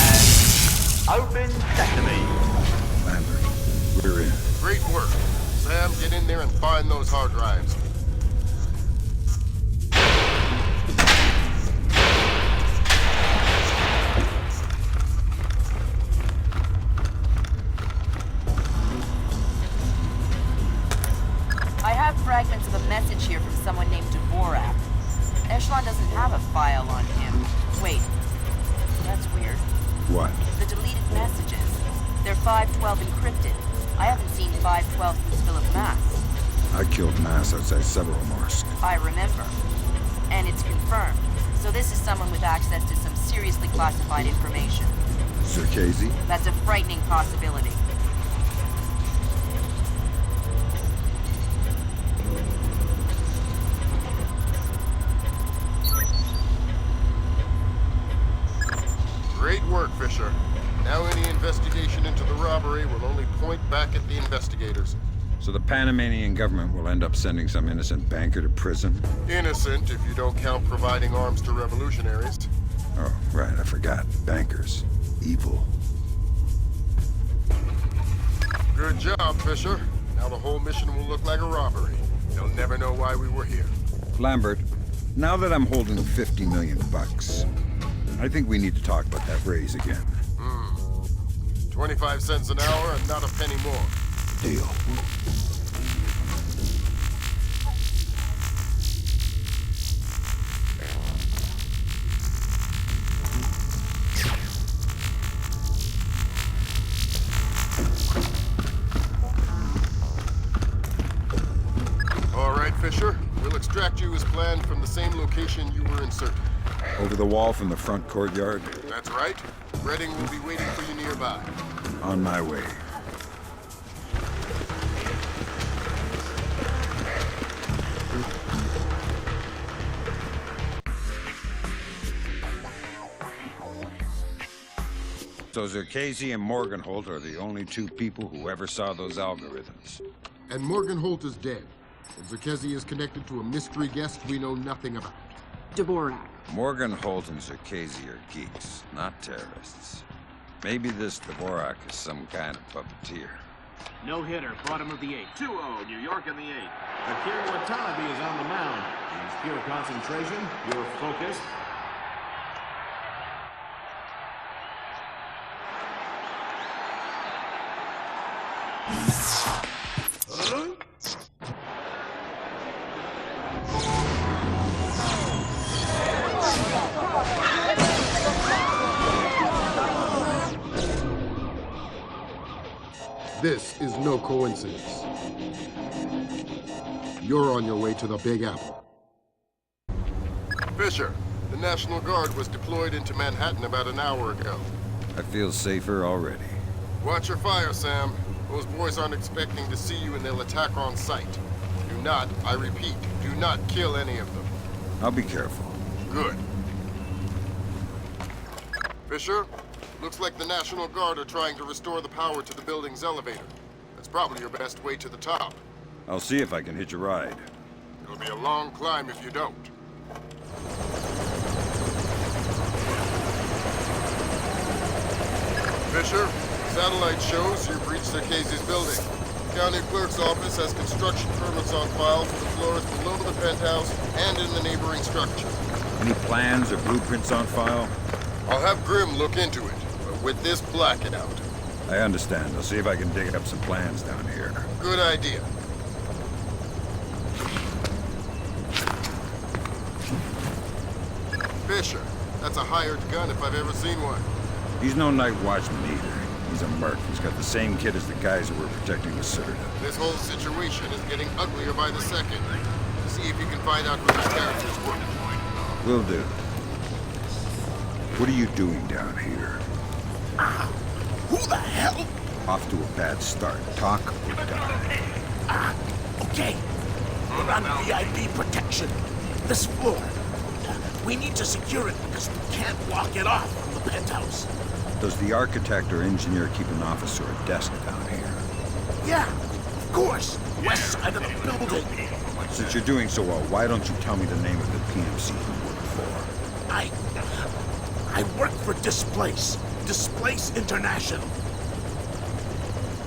Speaker 1: And open sesame.
Speaker 3: Lambert, we're in.
Speaker 10: Great work. Sam, get in there and find those hard drives.
Speaker 2: I have fragments of a message here from someone named Dvorak. Echelon doesn't have a file on him. Wait, that's weird.
Speaker 3: What?
Speaker 2: The deleted messages. They're 512 encrypted. I haven't seen 512 since Philip Mass.
Speaker 3: I killed Mass outside Severomorsk.
Speaker 2: I remember. And it's confirmed. So this is someone with access to some seriously classified information.
Speaker 3: Zerkezi?
Speaker 2: That's a frightening possibility.
Speaker 10: Great work, Fisher. Now any investigation into the robbery will only point back at the investigators.
Speaker 3: So the Panamanian government will end up sending some innocent banker to prison?
Speaker 10: Innocent, if you don't count providing arms to revolutionaries.
Speaker 3: Oh, right, I forgot. Bankers. Evil.
Speaker 10: Good job, Fisher. Now the whole mission will look like a robbery. They'll never know why we were here.
Speaker 3: Lambert, now that I'm holding $50 million, I think we need to talk about that raise again.
Speaker 10: 25 cents an hour and not a penny more.
Speaker 3: Deal.
Speaker 10: All right, Fisher. We'll extract you as planned from the same location you were inserted.
Speaker 3: Over the wall from the front courtyard?
Speaker 10: That's right. Redding will be waiting for you nearby.
Speaker 3: On my way. So Zerkesi and Morgenholt are the only two people who ever saw those algorithms.
Speaker 10: And Morgenholt is dead. And Zerkesi is connected to a mystery guest we know nothing about.
Speaker 8: Dvorak.
Speaker 3: Morgenholt and Zerkesi are geeks, not terrorists. Maybe this Dvorak is some kind of puppeteer.
Speaker 12: No hitter, bottom of the 8th.
Speaker 13: 2-0, New York in the 8th.
Speaker 12: Akira Watanabe is on the mound. He's pure concentration, pure focus.
Speaker 10: This is no coincidence. You're on your way to the Big Apple. Fisher, the National Guard was deployed into Manhattan about an hour ago.
Speaker 3: I feel safer already.
Speaker 10: Watch your fire, Sam. Those boys aren't expecting to see you and they'll attack on sight. Do not, I repeat, do not kill any of them.
Speaker 3: I'll be careful.
Speaker 10: Good. Fisher, looks like the National Guard are trying to restore the power to the building's elevator. That's probably your best way to the top.
Speaker 3: I'll see if I can hitch a ride.
Speaker 10: It'll be a long climb if you don't. Fisher, satellite shows you breached Zerkesi's building. County Clerk's office has construction permits on file for the floors below the penthouse and in the neighboring structure.
Speaker 3: Any plans or blueprints on file?
Speaker 10: I'll have Grimm look into it, but with this blackout.
Speaker 3: I understand. I'll see if I can dig up some plans down here.
Speaker 10: Good idea. Fisher, that's a hired gun if I've ever seen one.
Speaker 3: He's no night watchman either. He's a merc. He's got the same kit as the guys who were protecting the Citadel.
Speaker 10: This whole situation is getting uglier by the second. See if you can find out who these characters were.
Speaker 3: Will do. What are you doing down here?
Speaker 18: Who the hell?
Speaker 3: Off to a bad start. Talk or die.
Speaker 18: Okay. We're on VIP protection. This floor. We need to secure it because we can't lock it off from the penthouse.
Speaker 3: Does the architect or engineer keep an office or a desk down here?
Speaker 18: Yeah, of course. West side of the building.
Speaker 3: Since you're doing so well, why don't you tell me the name of the PMC you work for?
Speaker 18: I work for Displace. Displace International.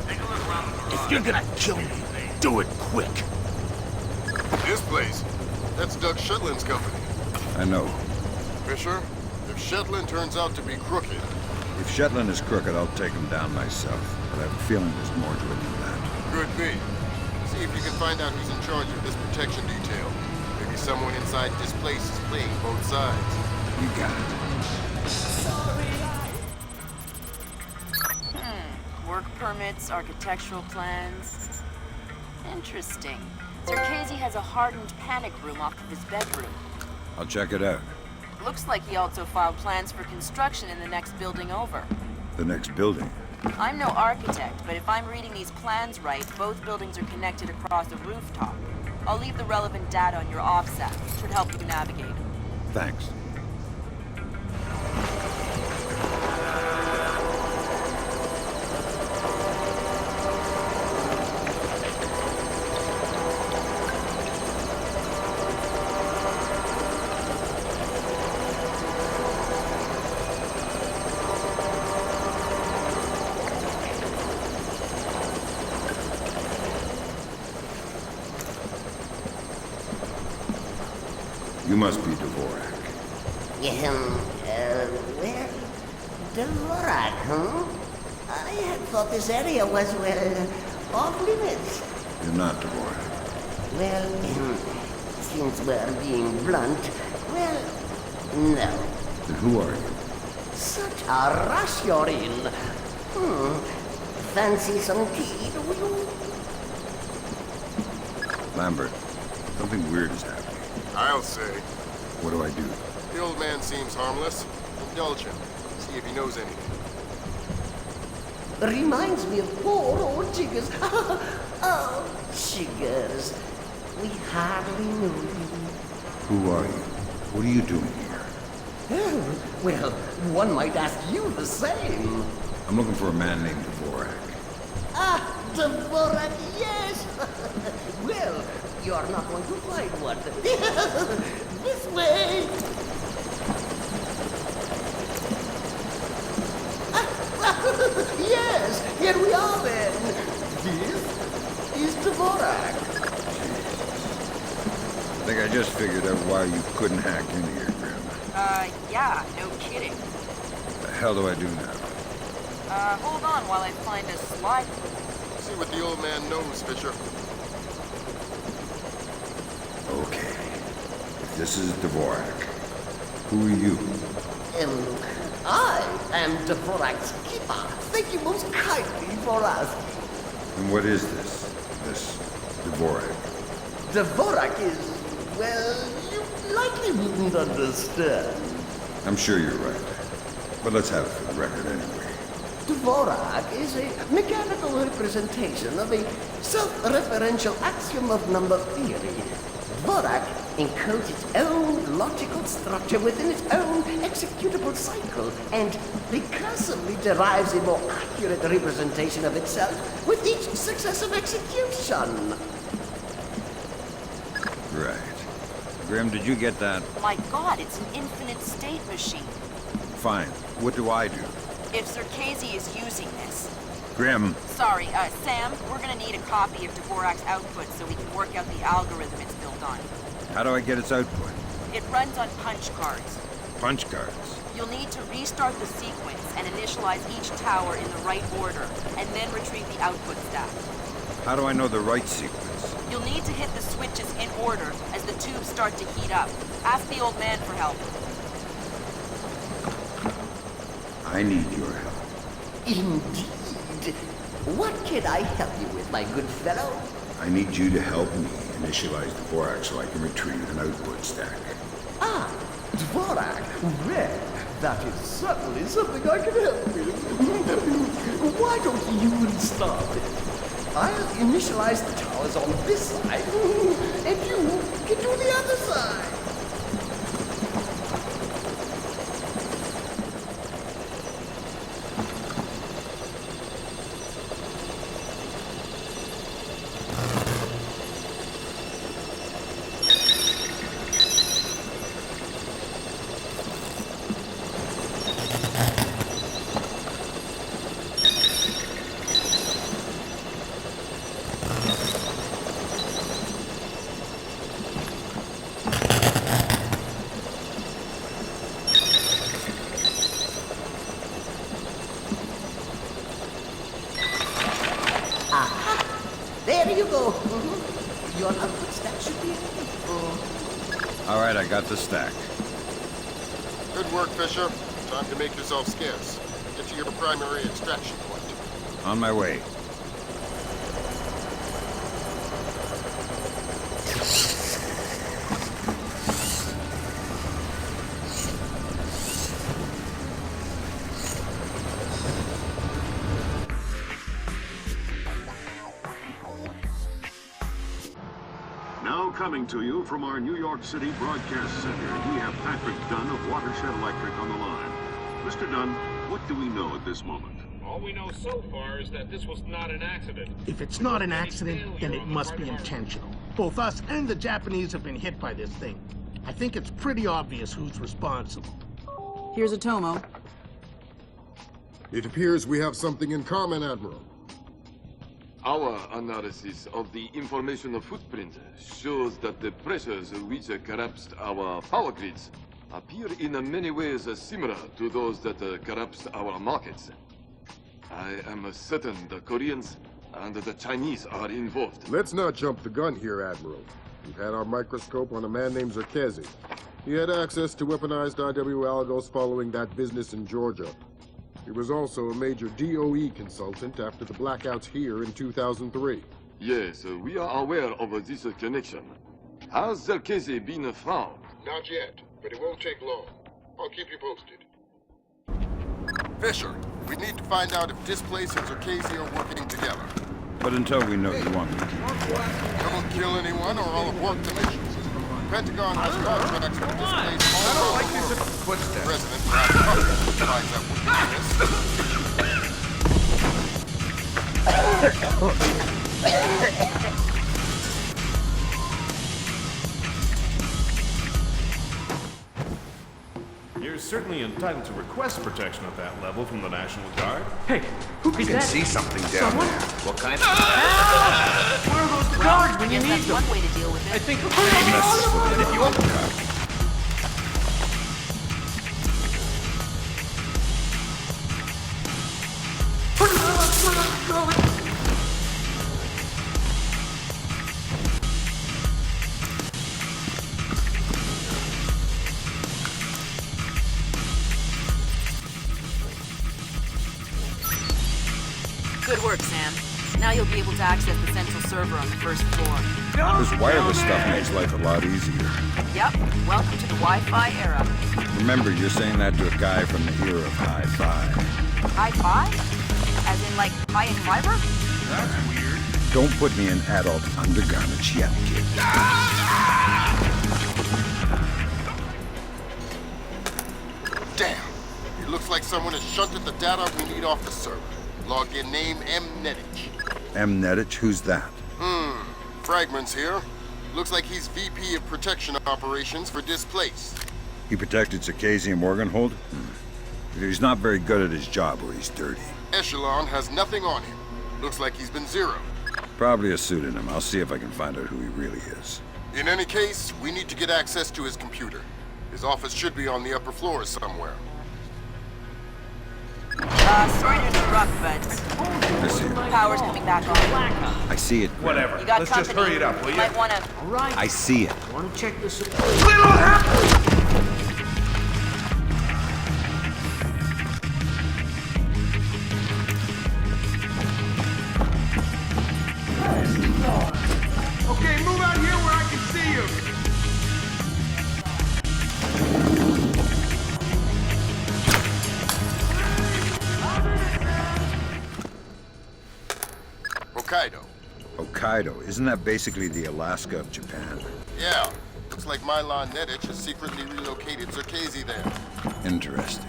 Speaker 18: If you're gonna kill me, do it quick.
Speaker 10: This place? That's Doug Shetland's company.
Speaker 3: I know.
Speaker 10: Fisher, if Shetland turns out to be crooked...
Speaker 3: If Shetland is crooked, I'll take him down myself. But I have a feeling there's more to it than that.
Speaker 10: Could be. See if you can find out who's in charge of this protection detail. Maybe someone inside this place is playing both sides.
Speaker 3: You got it.
Speaker 2: Work permits, architectural plans. Interesting. Zerkesi has a hardened panic room off of his bedroom.
Speaker 3: I'll check it out.
Speaker 2: Looks like he also filed plans for construction in the next building over.
Speaker 3: The next building?
Speaker 2: I'm no architect, but if I'm reading these plans right, both buildings are connected across a rooftop. I'll leave the relevant data on your offset. Should help you navigate.
Speaker 3: Thanks. You must be Dvorak.
Speaker 5: Well, Dvorak, huh? I had thought this area was, well, off limits.
Speaker 3: You're not Dvorak.
Speaker 5: Well, since we're being blunt, well, no.
Speaker 3: Then who are you?
Speaker 5: Such a rush you're in. Fancy some tea, do you?
Speaker 3: Lambert, something weird is happening.
Speaker 10: I'll say.
Speaker 3: What do I do?
Speaker 10: The old man seems harmless. Indulge him. See if he knows anything.
Speaker 5: Reminds me of poor old Jiggers. Oh, Jiggers. We hardly knew you.
Speaker 3: Who are you? What are you doing here?
Speaker 5: Oh, well, one might ask you the same.
Speaker 3: I'm looking for a man named Dvorak.
Speaker 5: Ah, Dvorak, yes! Well, you're not going to find one. This way! Yes, here we are then. This is Dvorak.
Speaker 3: I think I just figured out why you couldn't hack into here, Grim.
Speaker 2: Yeah, no kidding.
Speaker 3: What the hell do I do now?
Speaker 2: Hold on while I find a slide.
Speaker 10: See what the old man knows, Fisher.
Speaker 3: Okay. If this is Dvorak, who are you?
Speaker 5: I am Dvorak's keeper. Thank you most kindly for asking.
Speaker 3: And what is this? This Dvorak?
Speaker 5: Dvorak is, well, you likely wouldn't understand.
Speaker 3: I'm sure you're right. But let's have it for the record anyway.
Speaker 5: Dvorak is a mechanical representation of a self-referential axiom of number theory. Dvorak encodes its own logical structure within its own executable cycle, and recursively derives a more accurate representation of itself with each successive execution.
Speaker 3: Right. Grim, did you get that?
Speaker 2: My god, it's an infinite state machine.
Speaker 3: Fine. What do I do?
Speaker 2: If Circazi is using this...
Speaker 3: Grim.
Speaker 2: Sorry, Sam, we're gonna need a copy of Dvorak's output so we can work out the algorithm it's built on.
Speaker 3: How do I get its output?
Speaker 2: It runs on punch cards.
Speaker 3: Punch cards?
Speaker 2: You'll need to restart the sequence and initialize each tower in the right order, and then retrieve the output stack.
Speaker 3: How do I know the right sequence?
Speaker 2: You'll need to hit the switches in order as the tubes start to heat up. Ask the old man for help.
Speaker 3: I need your help.
Speaker 5: Indeed. What can I help you with, my good fellow?
Speaker 3: I need you to help me initialize Dvorak so I can retrieve an output stack.
Speaker 5: Ah, Dvorak. Well, that is certainly something I can help with. Why don't you start it? I'll initialize the towers on this side, and you can do the other side. There you go. Your output stack should be
Speaker 3: All right, I got the stack.
Speaker 10: Good work, Fisher. Time to make yourself scarce. Get to your primary extraction point.
Speaker 3: On my way.
Speaker 21: Now coming to you from our New York City broadcast center, we have Patrick Dunn of Watershed Electric on the line. Mr. Dunn, what do we know at this moment?
Speaker 12: All we know so far is that this was not an accident.
Speaker 26: If it's not an accident, then it must be intentional. Both us and the Japanese have been hit by this thing. I think it's pretty obvious who's responsible.
Speaker 8: Here's a Tomo.
Speaker 10: It appears we have something in common, Admiral.
Speaker 23: Our analysis of the information footprint shows that the pressures which collapsed our power grids appear in many ways similar to those that collapsed our markets. I am certain the Koreans and the Chinese are involved.
Speaker 10: Let's not jump the gun here, Admiral. We've had our microscope on a man named Zerkezi. He had access to weaponized IW algos following that business in Georgia. He was also a major DOE consultant after the blackouts here in 2003.
Speaker 23: Yes, we are aware of this connection. Has Zerkezi been found?
Speaker 10: Not yet, but it won't take long. I'll keep you posted. Fisher, we need to find out if Displace and Zerkezi are working together.
Speaker 3: But until we know, you want me to keep
Speaker 10: Don't kill anyone or I'll abort the mission. Pentagon has contracts with Displace all around the world. The President perhaps finds out what
Speaker 12: You're certainly entitled to request protection at that level from the National Guard.
Speaker 11: Hey, who
Speaker 19: I can see something down there. What kind of...
Speaker 11: Where are those guards when you
Speaker 2: Yes,
Speaker 11: need
Speaker 2: that's
Speaker 11: them?
Speaker 2: one way to deal with it.
Speaker 11: I think...
Speaker 3: if you open up.
Speaker 2: Good work, Sam. Now you'll be able to access the central server on the first floor.
Speaker 3: This wireless stuff makes life a lot easier.
Speaker 2: Yep, welcome to the Wi-Fi era.
Speaker 3: Remember, you're saying that to a guy from the era of hi-fi.
Speaker 2: Hi-Fi? As in, like, high and fiber?
Speaker 3: That's weird. Don't put me in adult undergarments yet, kid.
Speaker 10: Damn! It looks like someone has shunted the data we need off the server. Login name M. Nedich.
Speaker 3: M. Nedich? Who's that?
Speaker 10: Fragments here. Looks like he's VP of Protection Operations for Displace.
Speaker 3: He protected Zerkezi and Morgenhold? Either he's not very good at his job or he's dirty.
Speaker 10: Echelon has nothing on him. Looks like he's been zeroed.
Speaker 3: Probably a pseudonym. I'll see if I can find out who he really is.
Speaker 10: In any case, we need to get access to his computer. His office should be on the upper floors somewhere.
Speaker 2: Sorry to interrupt, but
Speaker 3: I see it.
Speaker 2: power's coming back on.
Speaker 3: I see it.
Speaker 19: Whatever.
Speaker 2: You got
Speaker 19: Let's
Speaker 2: company.
Speaker 19: just hurry it up, will you?
Speaker 2: Might wanna...
Speaker 9: All right.
Speaker 3: I see it.
Speaker 9: Want to check this out?
Speaker 19: Okay, move out here where I can see you.
Speaker 10: Hokkaido.
Speaker 3: Hokkaido. Isn't that basically the Alaska of Japan?
Speaker 10: Yeah. Looks like Milan Nedich has secretly relocated Zerkezi there.
Speaker 3: Interesting.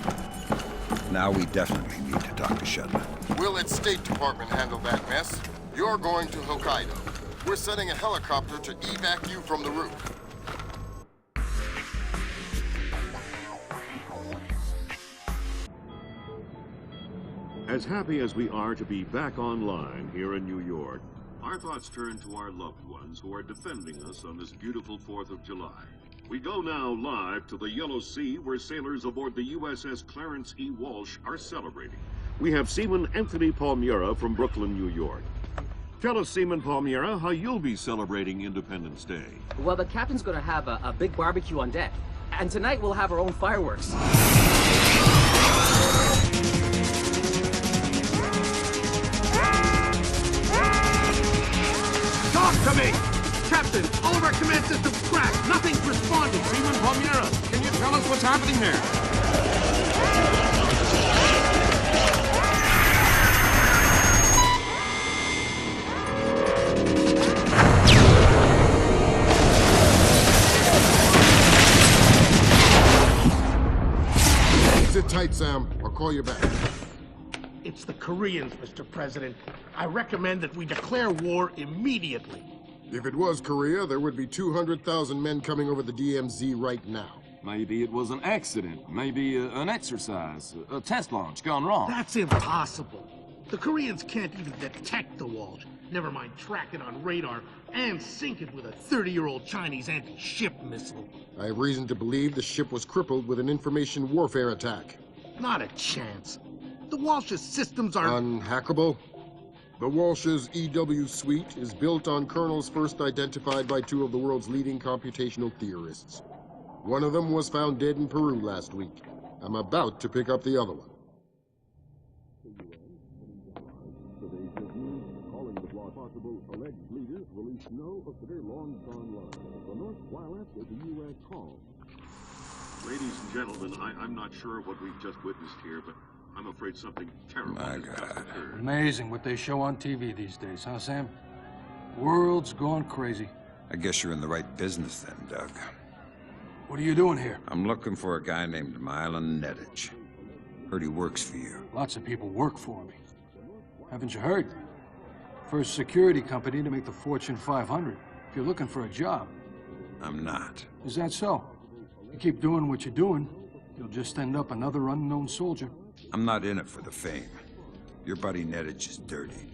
Speaker 3: Now we definitely need to talk to Shuttle.
Speaker 10: We'll let State Department handle that mess. You're going to Hokkaido. We're sending a helicopter to evac you from the roof.
Speaker 21: As happy as we are to be back online here in New York, our thoughts turn to our loved ones who are defending us on this beautiful 4th of July. We go now live to the Yellow Sea, where sailors aboard the USS Clarence E. Walsh are celebrating. We have Seaman Anthony Palmieri from Brooklyn, New York. Tell us, Seaman Palmieri, how you'll be celebrating Independence Day.
Speaker 7: Well, the captain's gonna have a big barbecue on deck. And tonight we'll have our own fireworks.
Speaker 26: Talk to me! Captain, all of our command systems crashed. Nothing's responding.
Speaker 12: Seaman Palmieri, can you tell us what's happening there?
Speaker 10: Sit tight, Sam. I'll call you back.
Speaker 26: It's the Koreans, Mr. President. I recommend that we declare war immediately.
Speaker 10: If it was Korea, there would be 200,000 men coming over the DMZ right now.
Speaker 12: Maybe it was an accident. Maybe an exercise. A test launch gone wrong.
Speaker 26: That's impossible. The Koreans can't even detect the Walsh, never mind track it on radar and sink it with a 30-year-old Chinese anti-ship missile.
Speaker 10: I have reason to believe the ship was crippled with an information warfare attack.
Speaker 26: Not a chance. The Walsh's systems are...
Speaker 10: Unhackable? The Walsh's EW suite is built on kernels first identified by two of the world's leading computational theorists. One of them was found dead in Peru last week. I'm about to pick up the other one.
Speaker 21: Calling the block possible alleged leaders released no of their long-gone lives. The North while after the U.S. call. Ladies and gentlemen, I'm not sure what we've just witnessed here, but I'm afraid something terrible has just occurred.
Speaker 6: Amazing what they show on TV these days, huh, Sam? World's gone crazy.
Speaker 3: I guess you're in the right business then, Doug.
Speaker 6: What are you doing here?
Speaker 3: I'm looking for a guy named Mylan Nedich. Heard he works for you.
Speaker 6: Lots of people work for me. Haven't you heard? First security company to make the Fortune 500. If you're looking for a job.
Speaker 3: I'm not.
Speaker 6: Is that so? You keep doing what you're doing, you'll just end up another unknown soldier.
Speaker 3: I'm not in it for the fame. Your buddy Nedich is dirty.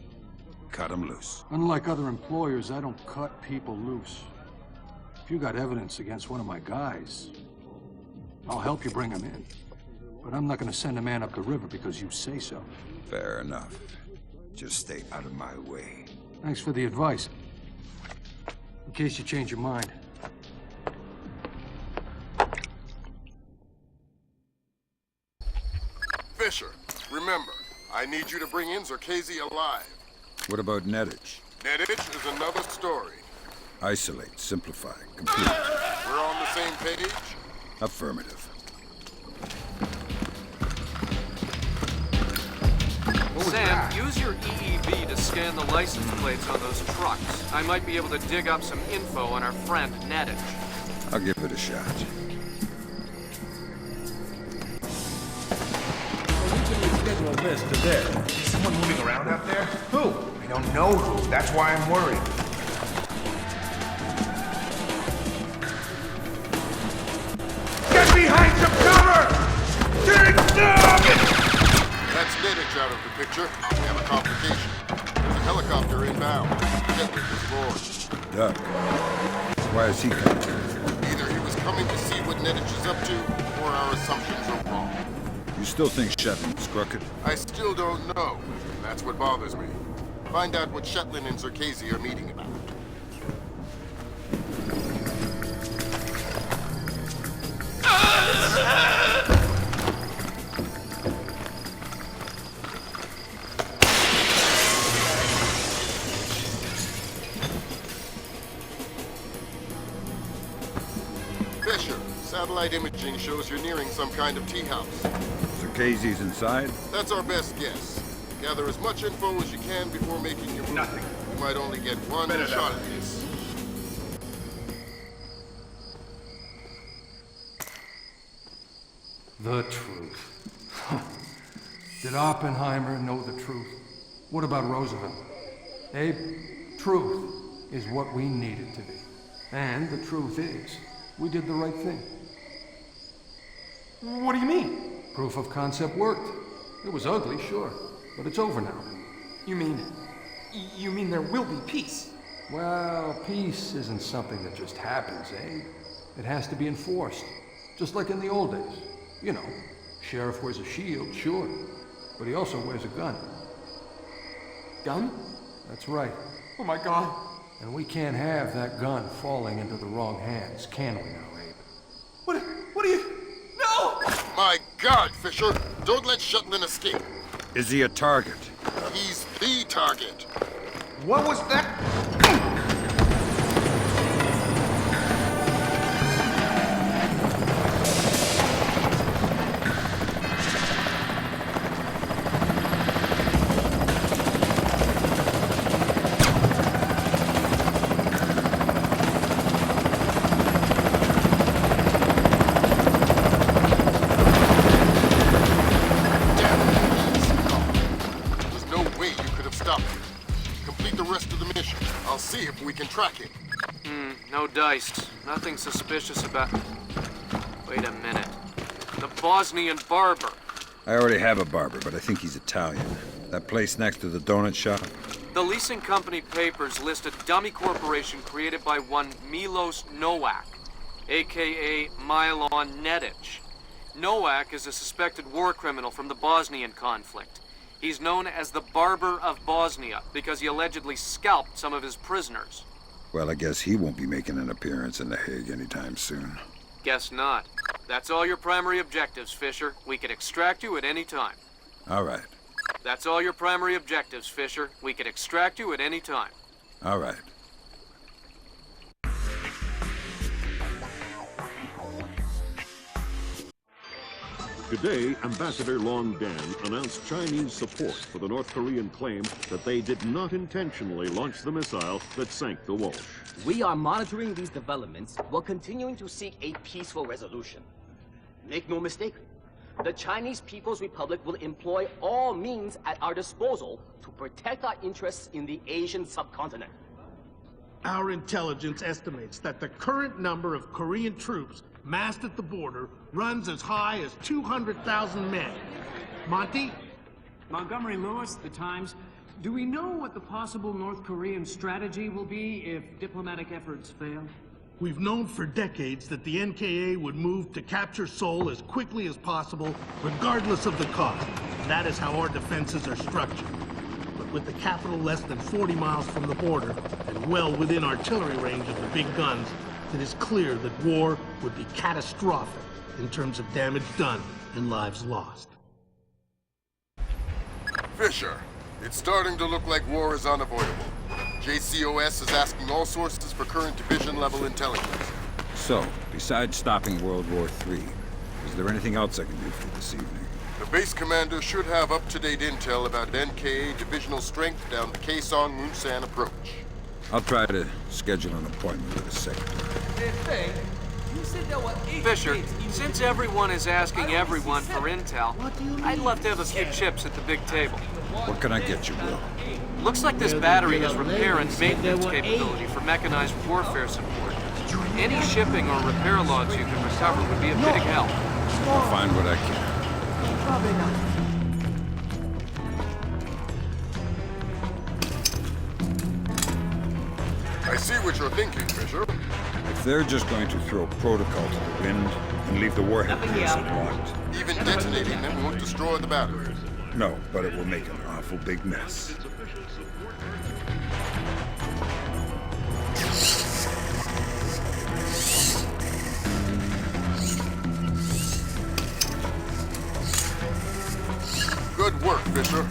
Speaker 3: Cut him loose.
Speaker 6: Unlike other employers, I don't cut people loose. If you got evidence against one of my guys, I'll help you bring him in. But I'm not gonna send a man up the river because you say so.
Speaker 3: Fair enough. Just stay out of my way.
Speaker 6: Thanks for the advice. In case you change your mind.
Speaker 10: Fisher, remember, I need you to bring in Zerkezi alive.
Speaker 3: What about Nedich?
Speaker 10: Nedich is another story.
Speaker 3: Isolate, simplify, complete.
Speaker 10: We're on the same page?
Speaker 3: Affirmative.
Speaker 4: Sam, use your EEV to scan the license plates on those trucks. I might be able to dig up some info on our friend Nedich.
Speaker 3: I'll give it a shot.
Speaker 19: Schedule this to there. Is someone moving around out there? Who? I don't know who. That's why I'm worried. Get behind some cover!
Speaker 10: That's Nedich out of the picture. We have a complication. There's a helicopter inbound. Shetland is aboard.
Speaker 3: Doug, why is he coming?
Speaker 10: Either he was coming to see what Nedich is up to, or our assumptions are wrong.
Speaker 3: You still think Shetland's crooked?
Speaker 10: I still don't know. That's what bothers me. Find out what Shetland and Zerkezi are meeting about. Fisher, satellite imaging shows you're nearing some kind of tea house.
Speaker 3: Zerkezi's inside?
Speaker 10: That's our best guess. Gather as much info as you can before making your move.
Speaker 19: Nothing.
Speaker 10: You might only get one shot at this.
Speaker 6: The truth. Did Oppenheimer know the truth? What about Roosevelt? Abe, truth is what we need it to be. And the truth is, we did the right thing.
Speaker 19: What do you mean?
Speaker 6: Proof of concept worked. It was ugly, sure, but it's over now.
Speaker 19: You mean there will be peace?
Speaker 6: Well, peace isn't something that just happens, eh? It has to be enforced. Just like in the old days. You know, sheriff wears a shield, sure, but he also wears a gun.
Speaker 19: Gun?
Speaker 6: That's right.
Speaker 19: Oh my God.
Speaker 6: And we can't have that gun falling into the wrong hands, can we now, Abe?
Speaker 19: What do you... No!
Speaker 10: My God, Fisher! Don't let Shetland escape.
Speaker 3: Is he a target?
Speaker 10: He's the target.
Speaker 19: What was that?
Speaker 10: See if we can track him.
Speaker 4: No diced. Nothing suspicious about... Wait a minute. The Bosnian barber.
Speaker 3: I already have a barber, but I think he's Italian. That place next to the donut shop?
Speaker 4: The leasing company papers list a dummy corporation created by one Milos Nowak, a.k.a. Milon Nedic. Nowak is a suspected war criminal from the Bosnian conflict. He's known as the Barber of Bosnia because he allegedly scalped some of his prisoners.
Speaker 3: Well, I guess he won't be making an appearance in The Hague anytime soon.
Speaker 4: Guess not. That's all your primary objectives, Fisher. We can extract you at any time.
Speaker 3: All right.
Speaker 4: That's all your primary objectives, Fisher. We can extract you at any time.
Speaker 3: All right.
Speaker 21: Today, Ambassador Long Dan announced Chinese support for the North Korean claim that they did not intentionally launch the missile that sank the Walsh.
Speaker 7: We are monitoring these developments while continuing to seek a peaceful resolution. Make no mistake, the Chinese People's Republic will employ all means at our disposal to protect our interests in the Asian subcontinent.
Speaker 26: Our intelligence estimates that the current number of Korean troops massed at the border runs as high as 200,000 men. Monty?
Speaker 13: Montgomery Lewis, The Times. Do we know what the possible North Korean strategy will be if diplomatic efforts fail?
Speaker 26: We've known for decades that the NKA would move to capture Seoul as quickly as possible, regardless of the cost. That is how our defenses are structured. But with the capital less than 40 miles from the border, and well within artillery range of the big guns, it is clear that war would be catastrophic in terms of damage done and lives lost.
Speaker 10: Fisher, it's starting to look like war is unavoidable. JCOS is asking all sources for current division-level intelligence.
Speaker 3: So, besides stopping World War III, is there anything else I can do for you this evening?
Speaker 10: The base commander should have up-to-date intel about NKA divisional strength down the Kaesong-Munsan approach.
Speaker 3: I'll try to schedule an appointment with the secretary.
Speaker 4: Fisher, since everyone is asking everyone for intel, I'd love to have a few chips at the big table.
Speaker 3: What can I get you, Will?
Speaker 4: Looks like this battery has repair and maintenance capability for mechanized warfare support. Any shipping or repair logs you can recover would be a big help.
Speaker 3: I'll find what I can.
Speaker 5: Probably not.
Speaker 10: I see what you're thinking, Fisher.
Speaker 3: If they're just going to throw protocol to the wind and leave the warhead base unlocked...
Speaker 10: Even detonating them won't destroy the battery.
Speaker 3: No, but it will make an awful big mess.
Speaker 10: Good work, Fisher.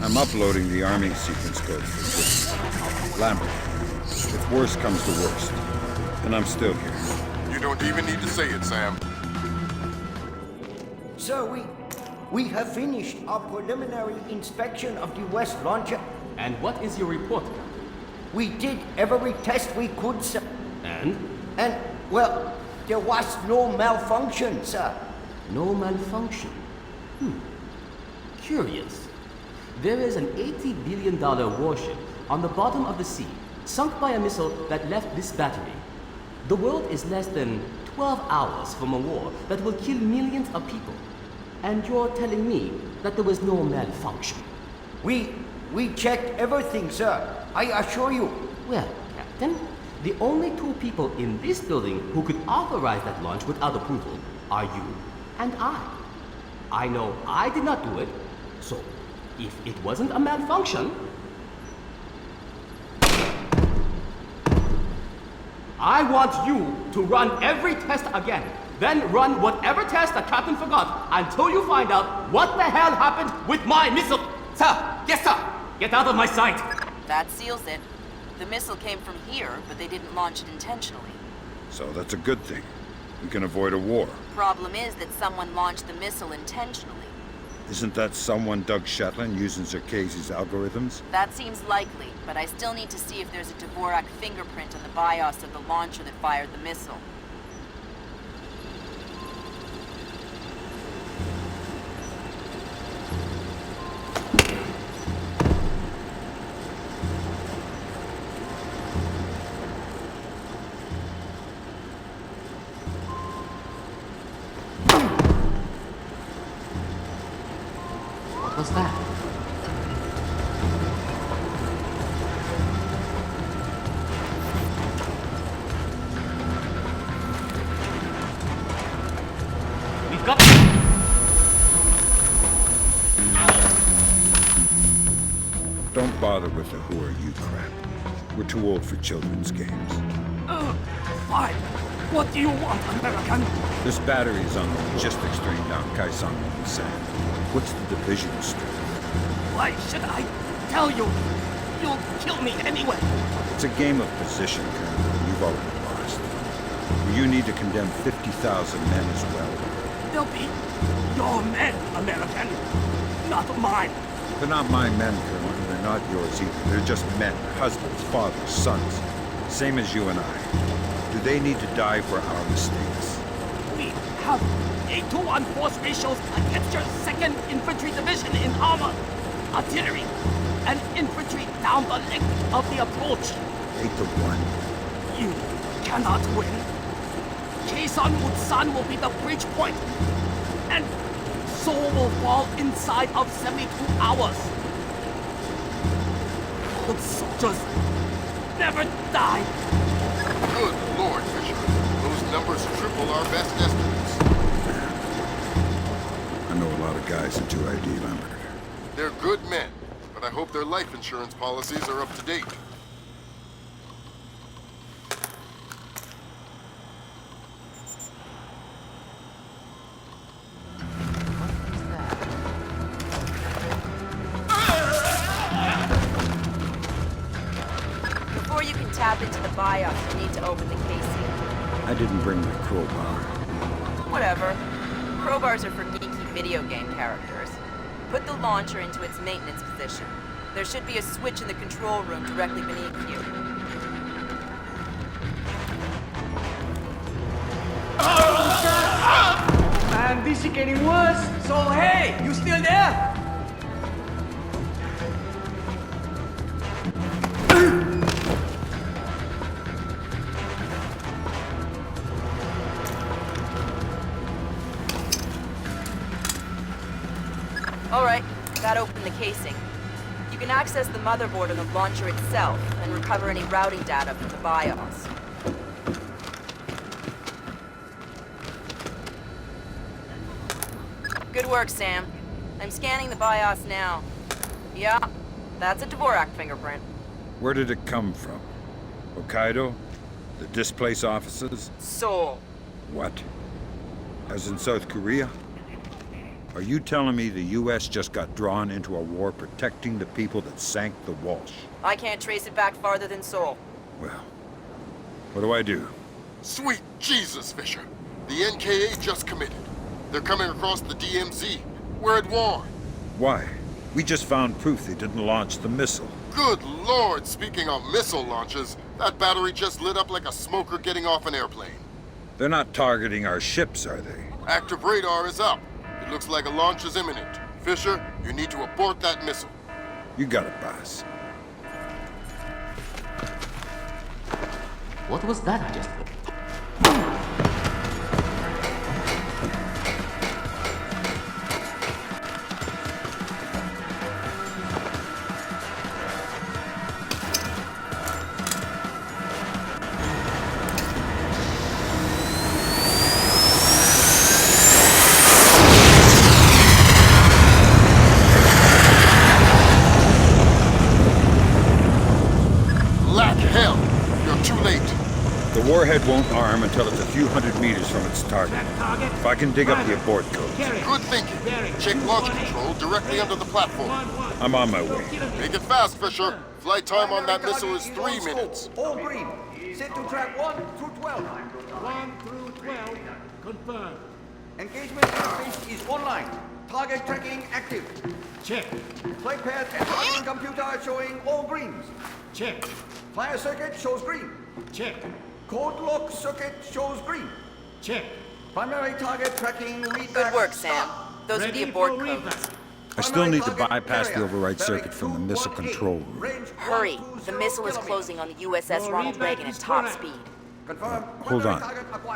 Speaker 3: I'm uploading the arming sequence code for this. Lambert, if worse comes to worst, and I'm still here.
Speaker 10: You don't even need to say it, Sam.
Speaker 5: So we have finished our preliminary inspection of the West launcher.
Speaker 7: And what is your report?
Speaker 5: We did every test we could, sir.
Speaker 7: And?
Speaker 5: And, well, there was no malfunction, sir.
Speaker 7: No malfunction? Curious. There is an $80 billion warship on the bottom of the sea, sunk by a missile that left this battery. The world is less than 12 hours from a war that will kill millions of people. And you're telling me that there was no malfunction?
Speaker 5: We checked everything, sir. I assure you.
Speaker 7: Well, Captain, the only two people in this building who could authorize that launch without approval are you and I. I know I did not do it, so if it wasn't a malfunction, I want you to run every test again. Then run whatever test the captain forgot until you find out what the hell happened with my missile. Sir! Yes, sir! Get out of my sight!
Speaker 2: That seals it. The missile came from here, but they didn't launch it intentionally.
Speaker 3: So that's a good thing. We can avoid a war.
Speaker 2: Problem is that someone launched the missile intentionally.
Speaker 3: Isn't that someone Doug Shetland using Zerkese's algorithms?
Speaker 2: That seems likely, but I still need to see if there's a Dvorak fingerprint on the BIOS of the launcher that fired the missile.
Speaker 3: bother with the who are you crap. We're too old for children's games.
Speaker 9: Fine. What do you want, American?
Speaker 3: This battery is on the logistics train down Kaisang on the sand. What's the division strength?
Speaker 9: Why should I tell you? You'll kill me anyway.
Speaker 3: It's a game of position, Colonel. You've already lost. You need to condemn 50,000 men as well.
Speaker 9: They'll be your men, American. Not mine.
Speaker 3: They're not my men, Colonel, and they're not yours either. They're just men, husbands, fathers, sons. Same as you and I. Do they need to die for our mistakes?
Speaker 9: We have a 2-1 force ratios against your 2nd Infantry Division in armor, artillery, and infantry down the length of the approach.
Speaker 3: 8-1.
Speaker 9: You cannot win. Kaesong Mutsan will be the breach point, and Seoul will fall inside of 72 hours. Good soldiers never die.
Speaker 10: Good Lord, Fisher. Those numbers triple our best estimates.
Speaker 3: I know a lot of guys in 2ID, Lambert.
Speaker 10: They're good men, but I hope their life insurance policies are up to date.
Speaker 2: Before you can tap into the BIOS, you need to open the casing.
Speaker 3: I didn't bring my crowbar.
Speaker 2: Whatever. Crowbars are for geeky video game characters. Put the launcher into its maintenance position. There should be a switch in the control room directly beneath you.
Speaker 13: Man, this is getting worse. So hey, you still there?
Speaker 2: Alright, that opened the casing. You can access the motherboard and the launcher itself, and recover any routing data from the BIOS. Good work, Sam. I'm scanning the BIOS now. Yeah, that's a Dvorak fingerprint.
Speaker 3: Where did it come from? Hokkaido? The displaced officers?
Speaker 2: Seoul.
Speaker 3: What? As in South Korea? Are you telling me the U.S. just got drawn into a war protecting the people that sank the Walsh?
Speaker 2: I can't trace it back farther than Seoul.
Speaker 3: Well, what do I do?
Speaker 10: Sweet Jesus, Fisher. The NKA just committed. They're coming across the DMZ. We're at war.
Speaker 3: Why? We just found proof they didn't launch the missile.
Speaker 10: Good Lord, speaking of missile launches, that battery just lit up like a smoker getting off an airplane.
Speaker 3: They're not targeting our ships, are they?
Speaker 10: Active radar is up. It looks like a launch is imminent. Fisher, you need to abort that missile.
Speaker 3: You got it, boss.
Speaker 7: What was that just?
Speaker 3: The warhead won't arm until it's a few hundred meters from its target. If I can dig up the abort codes.
Speaker 10: Good thinking. Check launch control directly under the platform.
Speaker 3: I'm on my way.
Speaker 10: Make it fast, Fisher. Flight time on that missile is 3 minutes.
Speaker 14: All green. Set to track 1 through 12.
Speaker 13: 1 through 12. Confirmed.
Speaker 14: Engagement interface is online. Target tracking active.
Speaker 13: Check.
Speaker 14: Flight path and flying computer showing all greens.
Speaker 13: Check.
Speaker 14: Fire circuit shows green.
Speaker 13: Check.
Speaker 14: Code lock circuit shows green.
Speaker 13: Check.
Speaker 14: Primary target tracking readback.
Speaker 2: Good work, Sam. Those are the abort codes.
Speaker 3: I still need to bypass the override circuit from the missile control room.
Speaker 2: Hurry. The missile is closing on the USS Ronald Reagan at top speed.
Speaker 3: Hold on.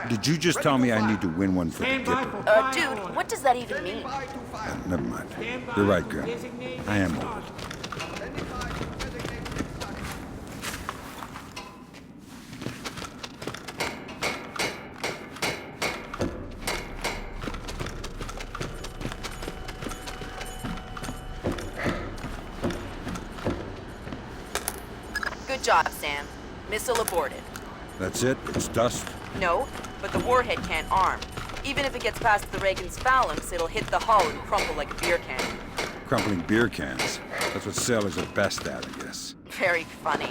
Speaker 3: Did you just tell me I need to win one for the Gipper?
Speaker 2: Dude, what does that even mean?
Speaker 3: Never mind. You're right, Grim. I am old.
Speaker 2: Good job, Sam. Missile aborted.
Speaker 3: That's it? It's dust?
Speaker 2: No, but the warhead can't arm. Even if it gets past the Reagan's phalanx, it'll hit the hull and crumple like a beer can.
Speaker 3: Crumpling beer cans. That's what sailors are best at, I guess.
Speaker 2: Very funny.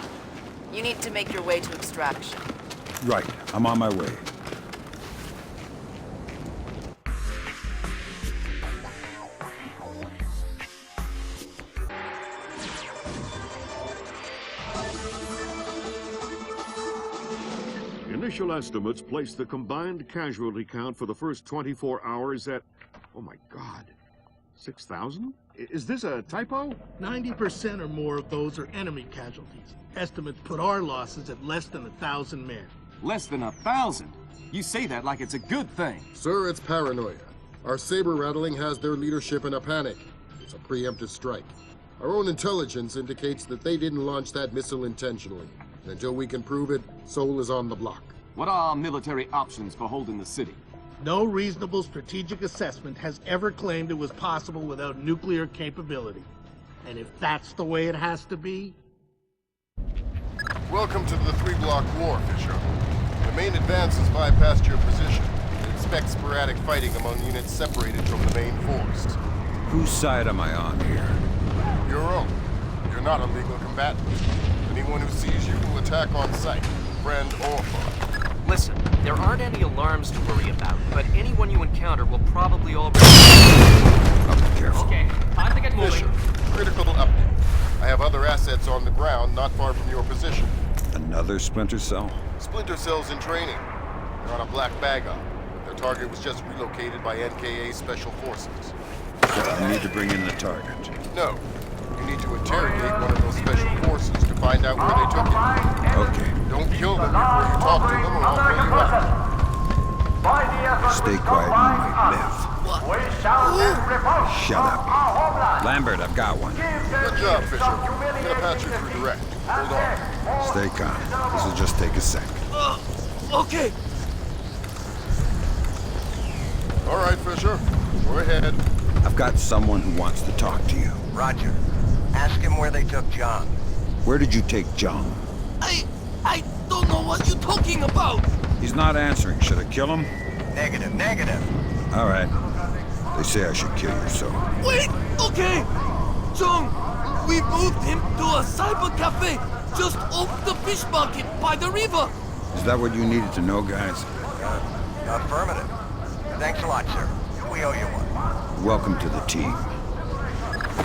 Speaker 2: You need to make your way to extraction.
Speaker 3: Right. I'm on my way.
Speaker 21: Initial estimates place the combined casualty count for the first 24 hours at, oh my God, 6,000? Is this a typo?
Speaker 26: 90% or more of those are enemy casualties. Estimates put our losses at less than 1,000 men.
Speaker 14: Less than 1,000? You say that like it's a good thing.
Speaker 10: Sir, it's paranoia. Our saber rattling has their leadership in a panic. It's a preemptive strike. Our own intelligence indicates that they didn't launch that missile intentionally. And until we can prove it, Seoul is on the block.
Speaker 14: What are our military options for holding the city?
Speaker 26: No reasonable strategic assessment has ever claimed it was possible without nuclear capability. And if that's the way it has to be...
Speaker 10: Welcome to the three-block war, Fisher. The main advance has bypassed your position. It expects sporadic fighting among units separated from the main force.
Speaker 3: Whose side am I on here?
Speaker 10: Your own. You're not a legal combatant. Anyone who sees you will attack on sight, friend or foe.
Speaker 4: Listen, there aren't any alarms to worry about, but anyone you encounter will probably already...
Speaker 3: Oh, be careful.
Speaker 7: Okay, time to get moving.
Speaker 10: Fisher, critical update. I have other assets on the ground not far from your position.
Speaker 3: Another Splinter cell?
Speaker 10: Splinter cells in training. They're on a black bag up. Their target was just relocated by NKA Special Forces.
Speaker 3: You need to bring in the target.
Speaker 10: No. You need to interrogate one of those special forces to find out where they took him.
Speaker 3: Okay.
Speaker 10: Don't kill them before you talk to them or I'll bring you up.
Speaker 3: Stay quiet and live. Shut up. Lambert, I've got one.
Speaker 10: Good job, Fisher. I'm gonna patch you through direct. Hold on.
Speaker 3: Stay calm. This'll just take a sec.
Speaker 25: Okay.
Speaker 10: All right, Fisher. Go ahead.
Speaker 3: I've got someone who wants to talk to you.
Speaker 15: Roger. Ask him where they took John.
Speaker 3: Where did you take John?
Speaker 25: I don't know what you're talking about.
Speaker 3: He's not answering. Should I kill him?
Speaker 15: Negative, negative.
Speaker 3: All right. They say I should kill you, so...
Speaker 25: Wait, okay. John, we moved him to a cyber cafe just off the fish market by the river.
Speaker 3: Is that what you needed to know, guys?
Speaker 15: Affirmative. Thanks a lot, sir. We owe you one.
Speaker 3: Welcome to the team.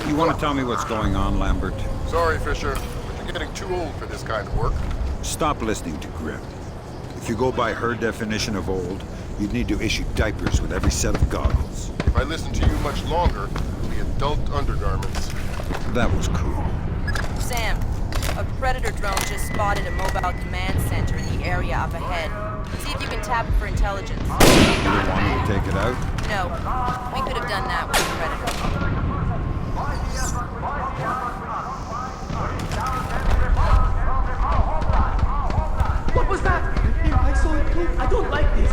Speaker 3: You want to tell me what's going on, Lambert?
Speaker 10: Sorry, Fisher, but you're getting too old for this kind of work.
Speaker 3: Stop listening to Grim. If you go by her definition of old, you'd need to issue diapers with every set of goggles.
Speaker 10: If I listen to you much longer, it'll be adult undergarments.
Speaker 3: That was cool.
Speaker 2: Sam, a Predator drone just spotted a mobile command center in the area up ahead. See if you can tap it for intelligence.
Speaker 3: You don't want me to take it out?
Speaker 2: No, we could have done that with the Predator.
Speaker 7: What was that? I saw it too. I don't like this.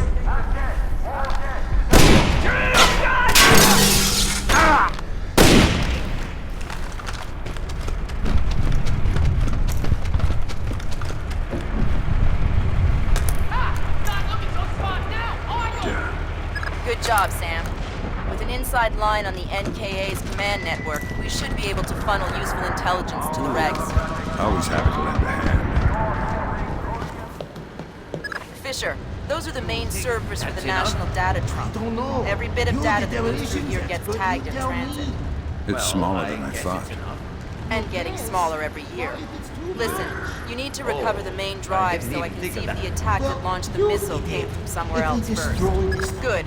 Speaker 2: Good job, Sam. With an inside line on the NKA's command network, we should be able to funnel useful intelligence to the regs.
Speaker 3: Always happy to lend a hand.
Speaker 2: Fisher, those are the main servers for the National Data Trunk. Every bit of data that moves through here gets tagged in transit.
Speaker 3: It's smaller than I thought.
Speaker 2: And getting smaller every year. Listen, you need to recover the main drive so I can see if the attack that launched the missile came from somewhere else first. Good.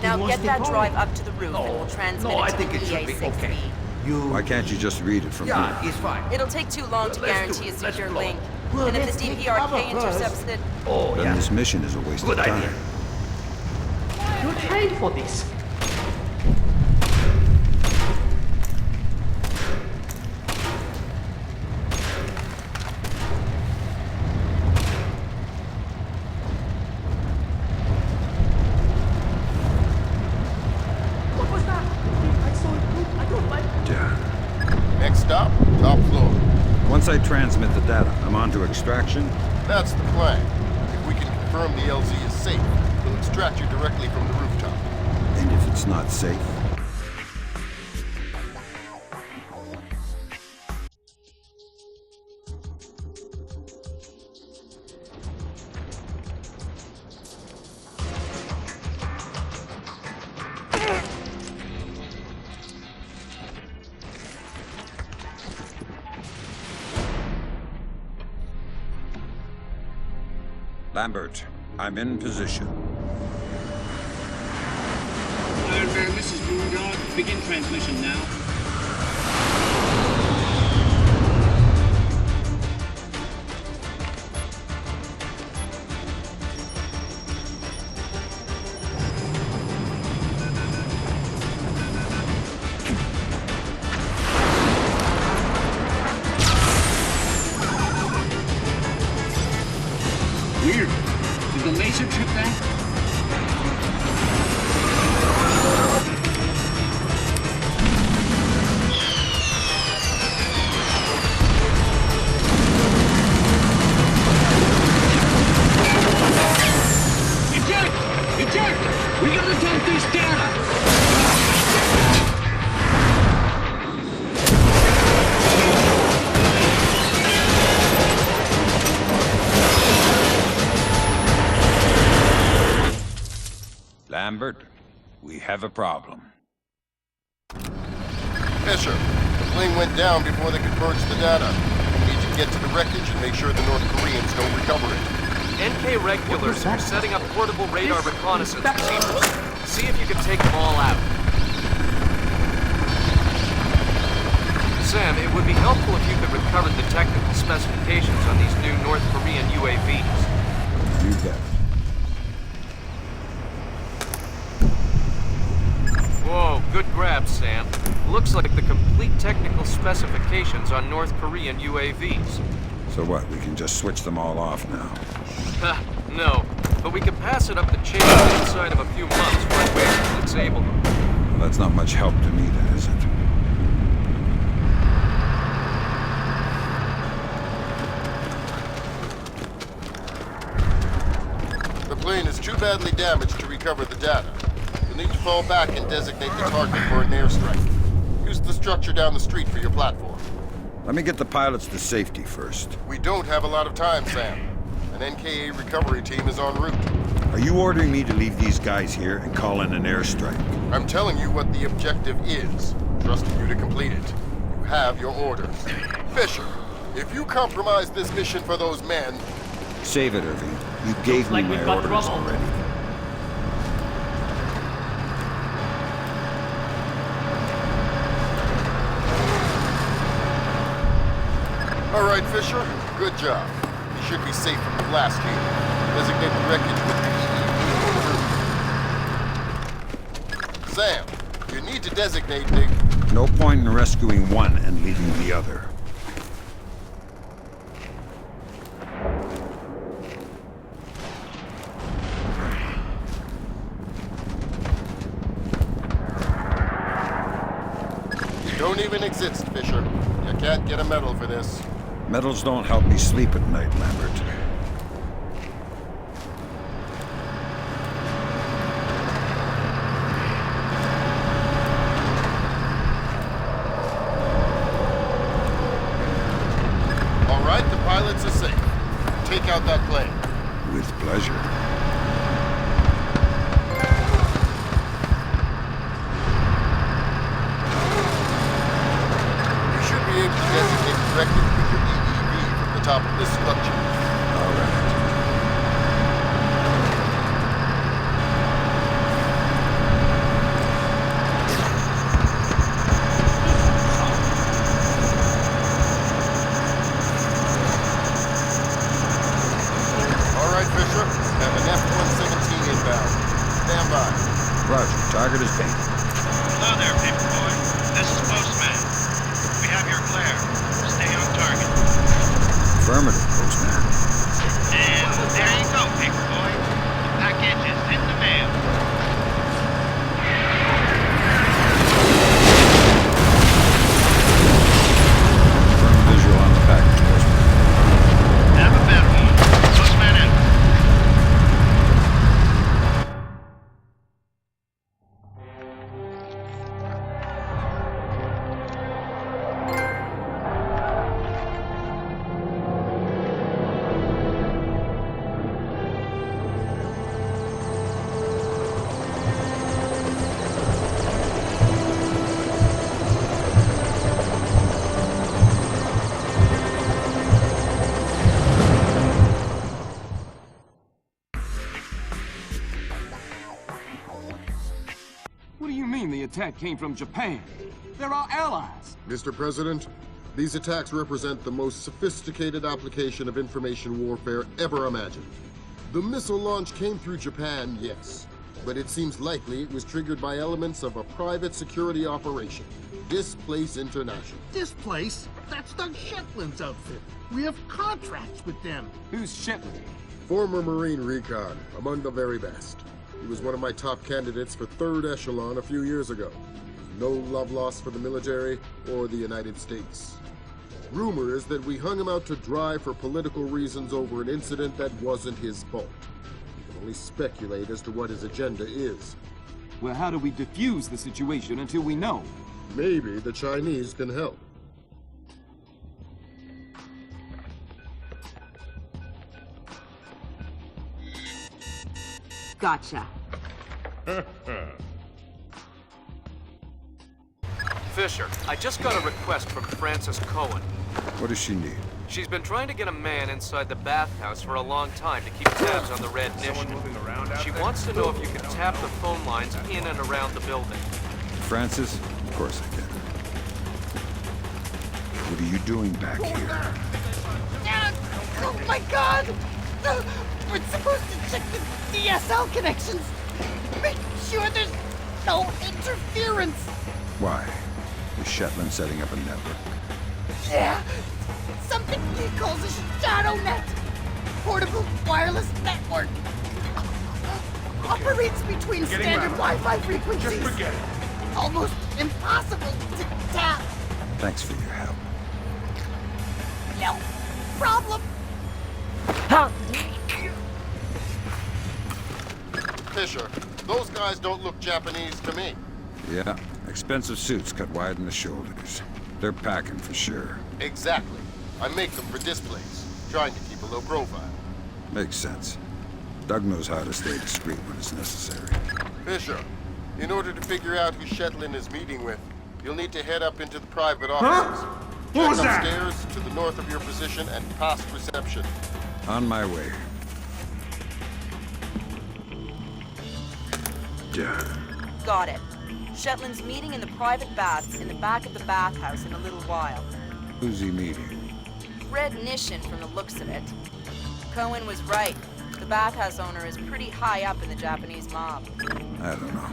Speaker 2: Now get that drive up to the roof and we'll transmit it to the EA-6B.
Speaker 3: Why can't you just read it from here?
Speaker 14: It's fine.
Speaker 2: It'll take too long to guarantee a secure link. And if the DPRK intercepts it...
Speaker 3: Then this mission is a waste of time.
Speaker 7: You're trained for this. What was that? I saw it too. I don't like it.
Speaker 10: Next stop, top floor.
Speaker 3: Once I transmit the data, I'm on to extraction?
Speaker 10: That's the plan. If we can confirm the LZ is safe, we'll extract you directly from the rooftop.
Speaker 3: And if it's not safe? Lambert, I'm in position.
Speaker 13: Iron Bear, this is Moondog. Begin transmission now. Weird. Did the laser trip that? Eject! We gotta dump this data!
Speaker 3: Lambert, we have a problem.
Speaker 10: Fisher, the plane went down before they could purge the data. We need to get to the wreckage and make sure the North Koreans don't recover it.
Speaker 4: NK regulars are setting up portable radar reconnaissance receivers. See if you can take them all out. Sam, it would be helpful if you could recover the technical specifications on these new North Korean UAVs.
Speaker 3: You bet.
Speaker 4: Whoa, good grab, Sam. Looks like the complete technical specifications on North Korean UAVs.
Speaker 3: So what, we can just switch them all off now?
Speaker 4: No, but we can pass it up the chain inside of a few months one way to disable them.
Speaker 3: Well, that's not much help to me, then, is it?
Speaker 10: The plane is too badly damaged to recover the data. You'll need to fall back and designate the target for an airstrike. Use the structure down the street for your platform.
Speaker 3: Let me get the pilots to safety first.
Speaker 10: We don't have a lot of time, Sam. An NKA recovery team is en route.
Speaker 3: Are you ordering me to leave these guys here and call in an airstrike?
Speaker 10: I'm telling you what the objective is, trusting you to complete it. You have your orders. Fisher, if you compromise this mission for those men...
Speaker 3: Save it, Irving. You gave me my orders already.
Speaker 10: All right, Fisher. Good job. You should be safe from the blast here. Designate the wreckage with the EEV. Sam, you need to designate the...
Speaker 3: No point in rescuing one and leaving the other.
Speaker 10: You don't even exist, Fisher. You can't get a medal for this.
Speaker 3: Medals don't help me sleep at night, Lambert.
Speaker 10: All right, the pilots are safe. Take out that plane.
Speaker 3: With pleasure.
Speaker 10: You should be able to designate the wreckage with your EEV from the top of this structure.
Speaker 3: All right.
Speaker 10: All right, Fisher. Have an F-117 inbound. Stand by.
Speaker 3: Roger. Target is painted.
Speaker 1: Hello there, Paperboy. This is Postman. We have your glare. Stay on target.
Speaker 3: Affirmative, Postman.
Speaker 1: And there you go, Paperboy. The package is in the mail.
Speaker 3: Firm visual on the package.
Speaker 14: attack came from Japan. They're our allies.
Speaker 10: Mr. President, these attacks represent the most sophisticated application of information warfare ever imagined. The missile launch came through Japan, yes, but it seems likely it was triggered by elements of a private security operation. Displace International.
Speaker 26: Displace? That's Doug Shetland's outfit. We have contracts with them.
Speaker 14: Who's Shetland?
Speaker 10: Former Marine recon, among the very best. He was one of my top candidates for 3rd Echelon a few years ago. No love lost for the military or the United States. Rumor is that we hung him out to dry for political reasons over an incident that wasn't his fault. We can only speculate as to what his agenda is.
Speaker 14: Well, how do we defuse the situation until we know?
Speaker 10: Maybe the Chinese can help.
Speaker 8: Gotcha.
Speaker 4: Fisher, I just got a request from Frances Cohen.
Speaker 3: What does she need?
Speaker 4: She's been trying to get a man inside the bathhouse for a long time to keep tabs on the Red Nation. She wants to know if you can tap the phone lines in and around the building.
Speaker 3: Francis? Of course I can. What are you doing back here?
Speaker 16: Oh my god! We're supposed to check the DSL connections. Make sure there's no interference.
Speaker 3: Why? Is Shetland setting up a network?
Speaker 16: Yeah, something he calls a shadow net. Portable wireless network. Operates between standard Wi-Fi frequencies.
Speaker 19: Just forget it.
Speaker 16: Almost impossible to tap.
Speaker 3: Thanks for your help.
Speaker 16: No problem.
Speaker 10: Fisher, those guys don't look Japanese to me.
Speaker 3: Yeah, expensive suits cut wide in the shoulders. They're packing for sure.
Speaker 10: Exactly. I make them for displays, trying to keep a low profile.
Speaker 3: Makes sense. Doug knows how to stay discreet when it's necessary.
Speaker 10: Fisher, in order to figure out who Shetland is meeting with, you'll need to head up into the private offices.
Speaker 19: What was that?
Speaker 10: Upstairs to the north of your position and past reception.
Speaker 3: On my way. Done.
Speaker 2: Got it. Shetland's meeting in the private baths in the back of the bathhouse in a little while.
Speaker 3: Who's he meeting?
Speaker 2: Red Nation from the looks of it. Cohen was right. The bathhouse owner is pretty high up in the Japanese mob.
Speaker 3: I don't know.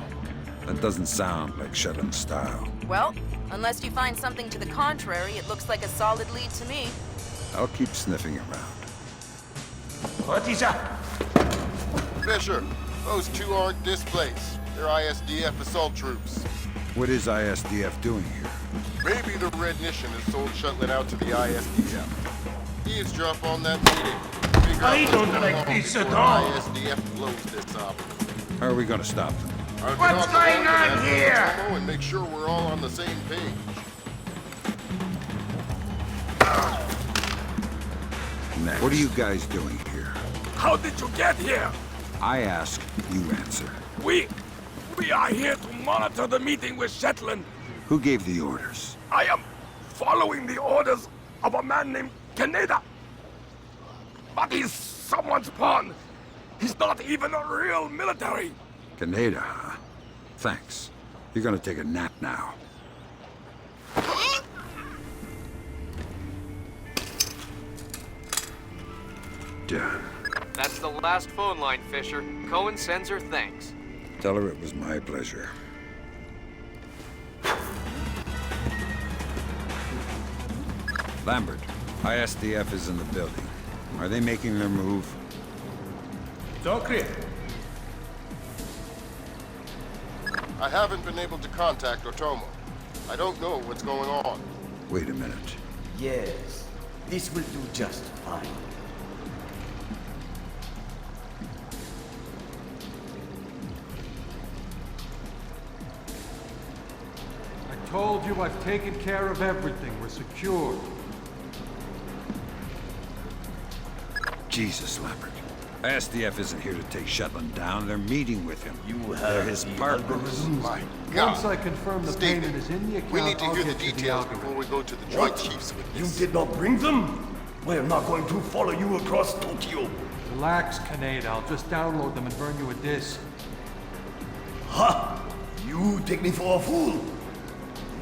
Speaker 3: That doesn't sound like Shetland style.
Speaker 2: Well, unless you find something to the contrary, it looks like a solid lead to me.
Speaker 3: I'll keep sniffing around.
Speaker 9: What is up?
Speaker 10: Fisher, those two aren't displays. They're ISDF assault troops.
Speaker 3: What is ISDF doing here?
Speaker 10: Maybe the Red Nation has sold Shetland out to the ISDF. Eavesdrop on that meeting. Figure
Speaker 9: I
Speaker 10: out
Speaker 9: don't
Speaker 10: what's
Speaker 9: like
Speaker 10: going on
Speaker 9: this at
Speaker 10: before
Speaker 9: all.
Speaker 10: ISDF blows this up.
Speaker 3: How are we gonna stop them?
Speaker 9: What's going on here?
Speaker 10: And make sure we're all on the same page.
Speaker 3: Next. What are you guys doing here?
Speaker 17: How did you get here?
Speaker 3: I ask, you answer.
Speaker 17: We are here to monitor the meeting with Shetland.
Speaker 3: Who gave the orders?
Speaker 17: I am following the orders of a man named Kaneda. But he's someone's pawn. He's not even a real military.
Speaker 3: Kaneda, huh? Thanks. You're gonna take a nap now. Done.
Speaker 4: That's the last phone line, Fisher. Cohen sends her thanks.
Speaker 3: Tell her it was my pleasure. Lambert, ISDF is in the building. Are they making their move?
Speaker 19: It's all clear.
Speaker 10: I haven't been able to contact Otomo. I don't know what's going on.
Speaker 3: Wait a minute.
Speaker 18: Yes, this will do just fine.
Speaker 6: I told you I've taken care of everything. We're secure.
Speaker 3: Jesus, Lambert. ISDF isn't here to take Shetland down. They're meeting with him. They're his partners.
Speaker 10: My God.
Speaker 6: Once I confirm the payment is in the account,
Speaker 10: We need to
Speaker 6: I'll
Speaker 10: hear the
Speaker 6: get you
Speaker 10: details
Speaker 6: algorithm.
Speaker 10: before we go to the Joint Chiefs with
Speaker 9: You
Speaker 10: this.
Speaker 9: did not bring them? We're not going to follow you across Tokyo.
Speaker 6: Relax, Kaneda. I'll just download them and burn you a disc.
Speaker 9: Ha!
Speaker 18: You take me for a fool.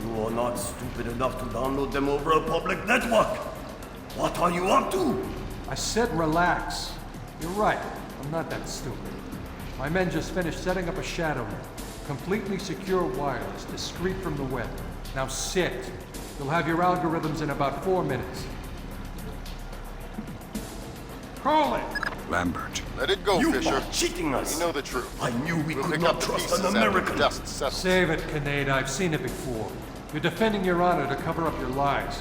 Speaker 18: You are not stupid enough to download them over a public network. What are you up to?
Speaker 6: I said relax. You're right. I'm not that stupid. My men just finished setting up a shadow net. Completely secure wireless, discreet from the web. Now sit. You'll have your algorithms in about 4 minutes. Call it!
Speaker 3: Lambert.
Speaker 10: Let it go,
Speaker 18: You
Speaker 10: Fisher.
Speaker 18: are cheating us.
Speaker 10: We know the truth.
Speaker 18: I knew we
Speaker 10: We'll
Speaker 18: could
Speaker 10: pick
Speaker 18: not
Speaker 10: up the
Speaker 18: trust
Speaker 10: pieces
Speaker 18: an
Speaker 10: after
Speaker 18: American.
Speaker 10: the dust settles.
Speaker 6: Save it, Kaneda. I've seen it before. You're defending your honor to cover up your lies.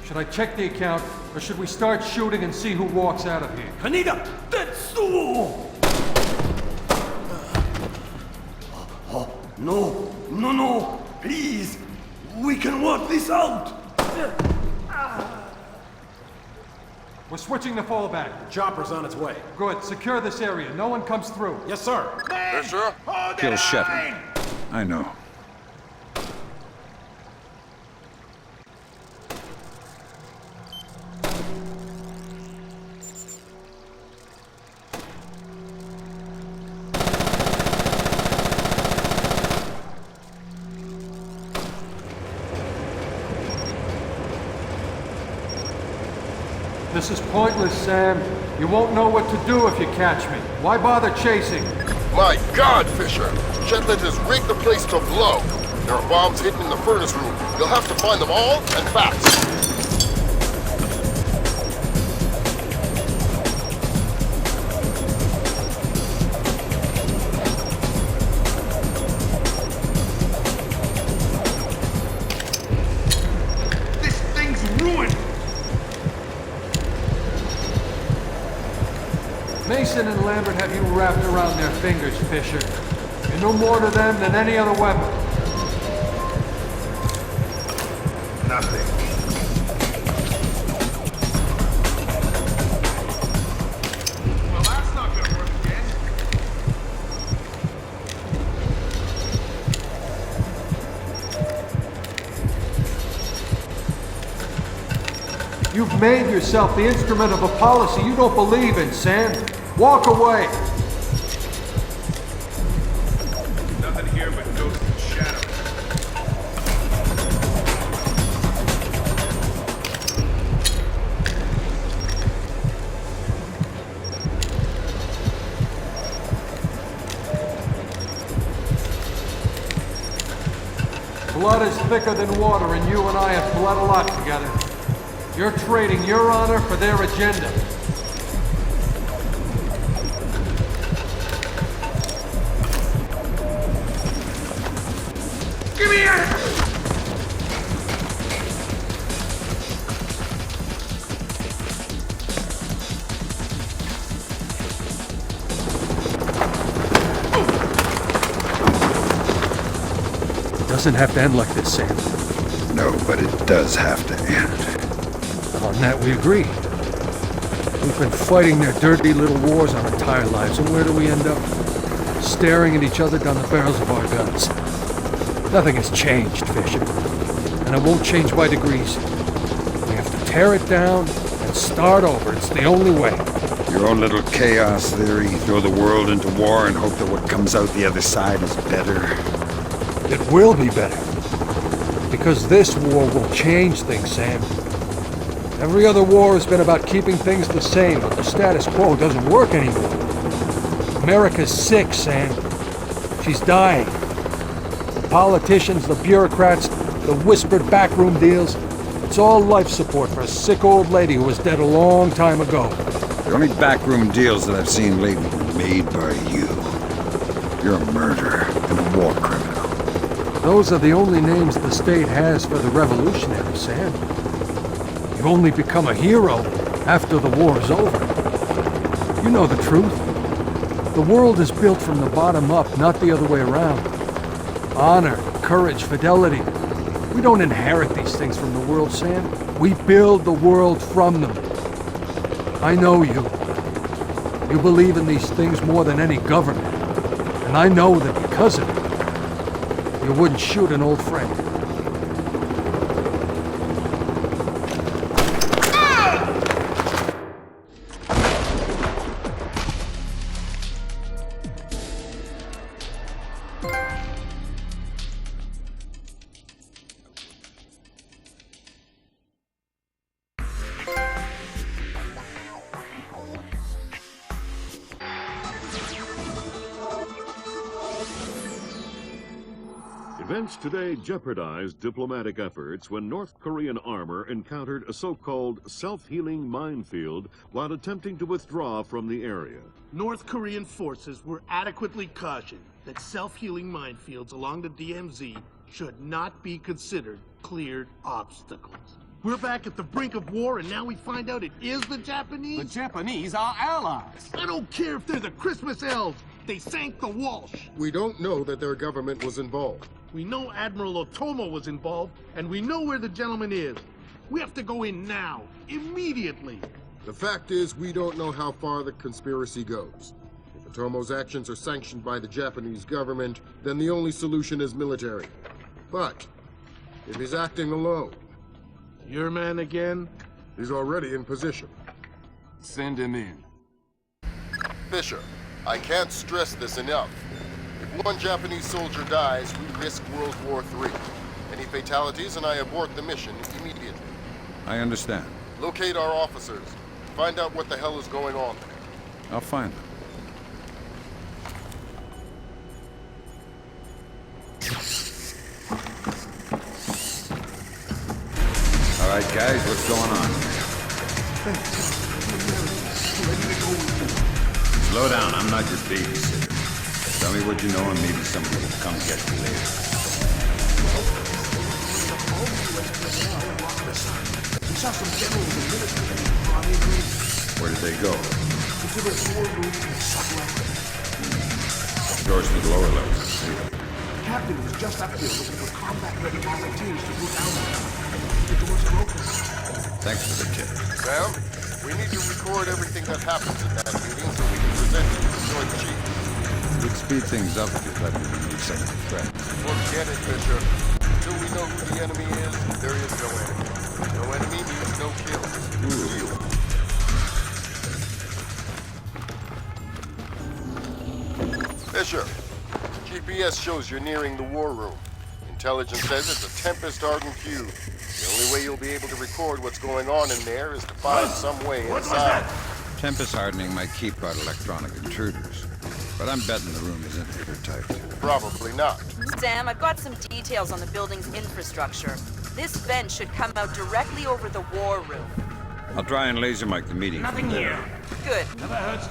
Speaker 6: Should I check the account, or should we start shooting and see who walks out of here?
Speaker 18: Kaneda, that's so. No, please. We can work this out.
Speaker 6: We're switching to fallback.
Speaker 14: The chopper's on its way.
Speaker 6: Good. Secure this area. No one comes through.
Speaker 14: Yes, sir.
Speaker 10: Fisher?
Speaker 3: Kill Shetland. I know.
Speaker 6: This is pointless, Sam. You won't know what to do if you catch me. Why bother chasing?
Speaker 10: My God, Fisher! Shetland has rigged the place to blow. There are bombs hidden in the furnace room. You'll have to find them all, and fast.
Speaker 26: This thing's ruined!
Speaker 6: Mason and Lambert have you wrapped around their fingers, Fisher. You're no more to them than any other weapon.
Speaker 10: Nothing.
Speaker 26: Well, that's not gonna work again.
Speaker 6: You've made yourself the instrument of a policy you don't believe in, Sam. Walk away.
Speaker 17: Nothing here but ghosts and shadows.
Speaker 6: Blood is thicker than water, and you and I have bled a lot together. You're trading your honor for their agenda.
Speaker 17: Give me a...
Speaker 6: Doesn't have to end like this, Sam.
Speaker 3: No, but it does have to end.
Speaker 6: On that we agree. We've been fighting their dirty little wars our entire lives, and where do we end up? Staring at each other down the barrels of our guns. Nothing has changed, Fisher. And it won't change by degrees. We have to tear it down and start over. It's the only way.
Speaker 3: Your own little chaos theory, throw the world into war and hope that what comes out the other side is better.
Speaker 6: It will be better. Because this war will change things, Sam. Every other war has been about keeping things the same, but the status quo doesn't work anymore. America's sick, Sam. She's dying. The politicians, the bureaucrats, the whispered backroom deals, it's all life support for a sick old lady who was dead a long time ago.
Speaker 3: The only backroom deals that I've seen lately were made by you. You're a murderer and a war criminal.
Speaker 6: Those are the only names the state has for the revolutionaries, Sam. You only become a hero after the war is over. You know the truth. The world is built from the bottom up, not the other way around. Honor, courage, fidelity. We don't inherit these things from the world, Sam. We build the world from them. I know you. You believe in these things more than any government. And I know that because of it, you wouldn't shoot an old friend.
Speaker 21: Events today jeopardized diplomatic efforts when North Korean armor encountered a so-called self-healing minefield while attempting to withdraw from the area.
Speaker 26: North Korean forces were adequately cautioned that self-healing minefields along the DMZ should not be considered cleared obstacles. We're back at the brink of war, and now we find out it is the Japanese?
Speaker 14: The Japanese are allies.
Speaker 26: I don't care if they're the Christmas elves. They sank the Walsh.
Speaker 10: We don't know that their government was involved.
Speaker 26: We know Admiral Otomo was involved, and we know where the gentleman is. We have to go in now, immediately.
Speaker 10: The fact is, we don't know how far the conspiracy goes. If Otomo's actions are sanctioned by the Japanese government, then the only solution is military. But if he's acting alone...
Speaker 26: Your man again?
Speaker 10: He's already in position.
Speaker 14: Send him in.
Speaker 10: Fisher, I can't stress this enough. If one Japanese soldier dies, we risk World War III. Any fatalities and I abort the mission immediately.
Speaker 3: I understand.
Speaker 10: Locate our officers. Find out what the hell is going on.
Speaker 3: I'll find them. All right, guys, what's going on? Slow down, I'm not your babysitter. Tell me what you know and maybe somebody will come get you later.
Speaker 18: We saw some generals and military brought in here.
Speaker 3: Where did they go?
Speaker 18: Into the war room and subway.
Speaker 3: Doors to the lower levels.
Speaker 18: The captain was just up here looking for combat-ready volunteers to go down there. The door's broken.
Speaker 3: Thanks for the tip.
Speaker 10: Sam, we need to record everything that happens at that meeting so we can present it to the Joint Chiefs.
Speaker 3: It would speed things up if you let me relieve some of the threat.
Speaker 10: Forget it, Fisher. Until we know who the enemy is, there is no enemy. No enemy means no kills. Fisher, GPS shows you're nearing the war room. Intelligence says it's a Tempest-hardened cube. The only way you'll be able to record what's going on in there is to find some way inside.
Speaker 3: Tempest hardening might keep out electronic intruders, but I'm betting the room isn't airtight.
Speaker 10: Probably not.
Speaker 2: Sam, I've got some details on the building's infrastructure. This vent should come out directly over the war room.
Speaker 3: I'll try and laser mic the meeting.
Speaker 9: Nothing here.
Speaker 2: Good.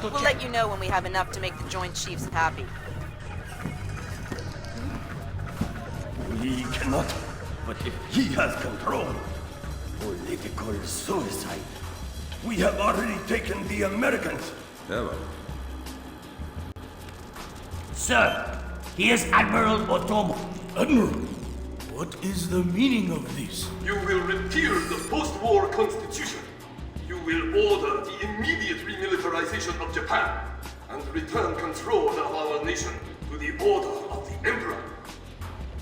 Speaker 2: We'll let you know when we have enough to make the Joint Chiefs happy.
Speaker 18: We cannot, but if he has control, political suicide. We have already taken the Americans.
Speaker 3: Hello.
Speaker 9: Sir, he is Admiral Otomo.
Speaker 18: Admiral, what is the meaning of this?
Speaker 17: You will repeal the post-war constitution. You will order the immediate remilitarization of Japan and return control of our nation to the order of the Emperor.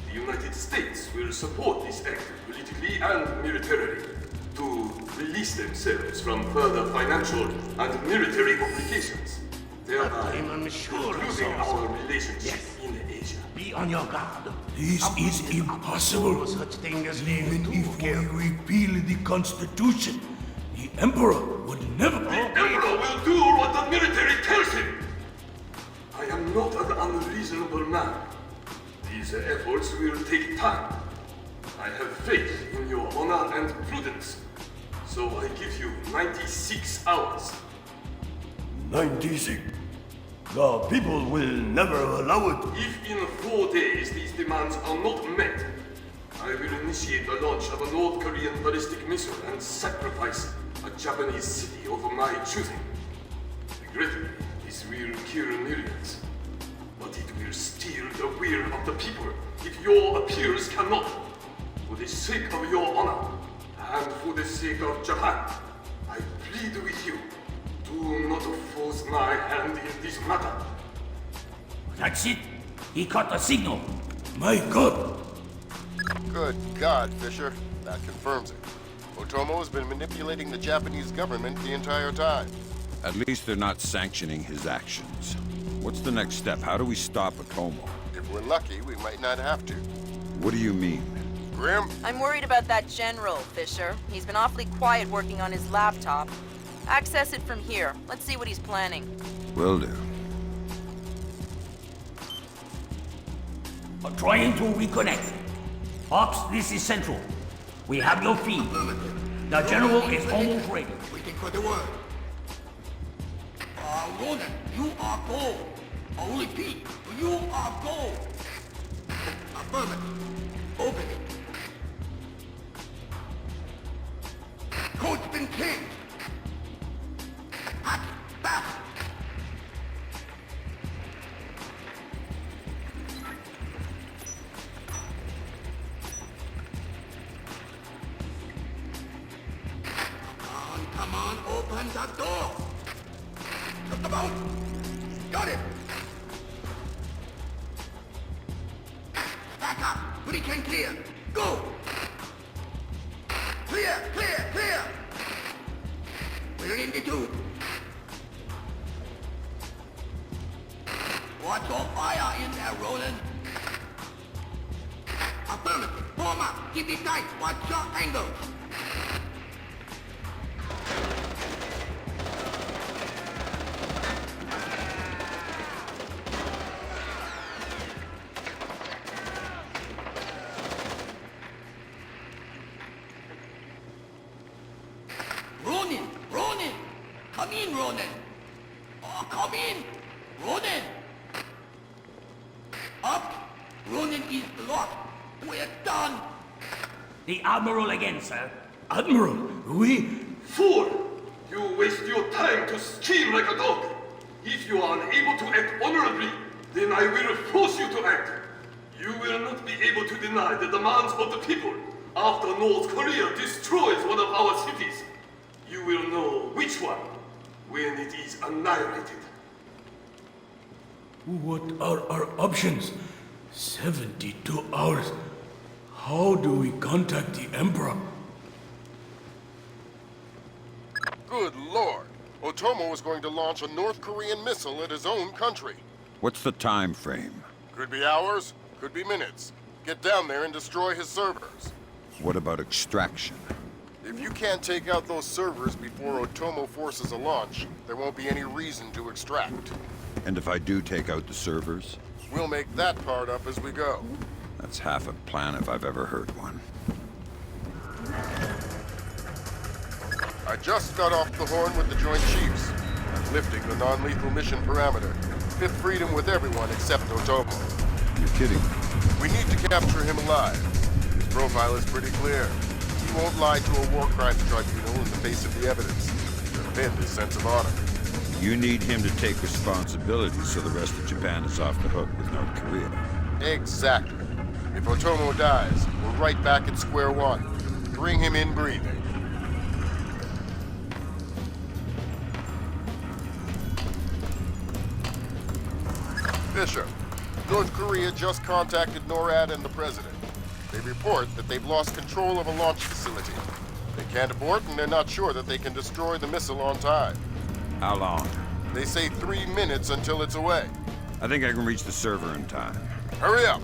Speaker 17: The United States will support this act politically and militarily to release themselves from further financial and military obligations, thereby improving our relationship in Asia.
Speaker 18: Be on your guard. This is impossible. Even if we repeal the Constitution, the Emperor would never...
Speaker 17: The Emperor will do what the military tells him! I am not an unreasonable man. These efforts will take time. I have faith in your honor and prudence. So I give you 96 hours.
Speaker 18: 96? The people will never allow it.
Speaker 17: If in 4 days these demands are not met, I will initiate the launch of a North Korean ballistic missile and sacrifice a Japanese city of my choosing. Regrettably, this will kill millions. But it will steal the will of the people if your appeals cannot. For the sake of your honor, and for the sake of Japan, I plead with you, do not force my hand in this matter.
Speaker 9: That's it. He caught the signal.
Speaker 18: My God!
Speaker 10: Good God, Fisher. That confirms it. Otomo has been manipulating the Japanese government the entire time.
Speaker 3: At least they're not sanctioning his actions. What's the next step? How do we stop Otomo?
Speaker 10: If we're lucky, we might not have to.
Speaker 3: What do you mean?
Speaker 10: Grim?
Speaker 2: I'm worried about that general, Fisher. He's been awfully quiet working on his laptop. Access it from here. Let's see what he's planning.
Speaker 3: Will do.
Speaker 9: Trying to reconnect. Ops, this is Central. We have your feed. The General is almost ready.
Speaker 11: Waiting for the word. Ronan, you are go. I'll repeat, you are go. Affirmative. Open it. Code's been changed. Hot, back. Come on, open the door. Just about. Got it. Back up. We can clear. Go. Clear, clear, clear. We're in the tube. Watch your fire in there, Roland. Affirmative. Form up. Keep it tight. Watch your angle. Ronin! Ronin! Come in, Ronin! Oh, come in! Ronin! Up! Ronin is blocked! We're done!
Speaker 9: The Admiral again, sir.
Speaker 17: Admiral, we... Fool! You waste your time to scheme like a dog. If you are unable to act honorably, then I will force you to act. You will not be able to deny the demands of the people after North Korea destroys one of our cities. You will know which one when it is annihilated.
Speaker 18: What are our options? 72 hours. How do we contact the Emperor?
Speaker 10: Good lord! Otomo is going to launch a North Korean missile at his own country.
Speaker 3: What's the time frame?
Speaker 10: Could be hours, could be minutes. Get down there and destroy his servers.
Speaker 3: What about extraction?
Speaker 10: If you can't take out those servers before Otomo forces a launch, there won't be any reason to extract.
Speaker 3: And if I do take out the servers?
Speaker 10: We'll make that part up as we go.
Speaker 3: That's half a plan if I've ever heard one.
Speaker 10: I just got off the horn with the Joint Chiefs. I'm lifting the non-lethal mission parameter. Fifth freedom with everyone except Otomo.
Speaker 3: You're kidding.
Speaker 10: We need to capture him alive. His profile is pretty clear. He won't lie to a war crimes tribunal in the face of the evidence. To offend his sense of honor.
Speaker 3: You need him to take responsibility so the rest of Japan is off the hook with North Korea.
Speaker 10: Exactly. If Otomo dies, we're right back at square one. Bring him in breathing. Fisher, North Korea just contacted NORAD and the President. They report that they've lost control of a launch facility. They can't abort and they're not sure that they can destroy the missile on time.
Speaker 3: How long?
Speaker 10: They say 3 minutes until it's away.
Speaker 3: I think I can reach the server in time.
Speaker 10: Hurry up!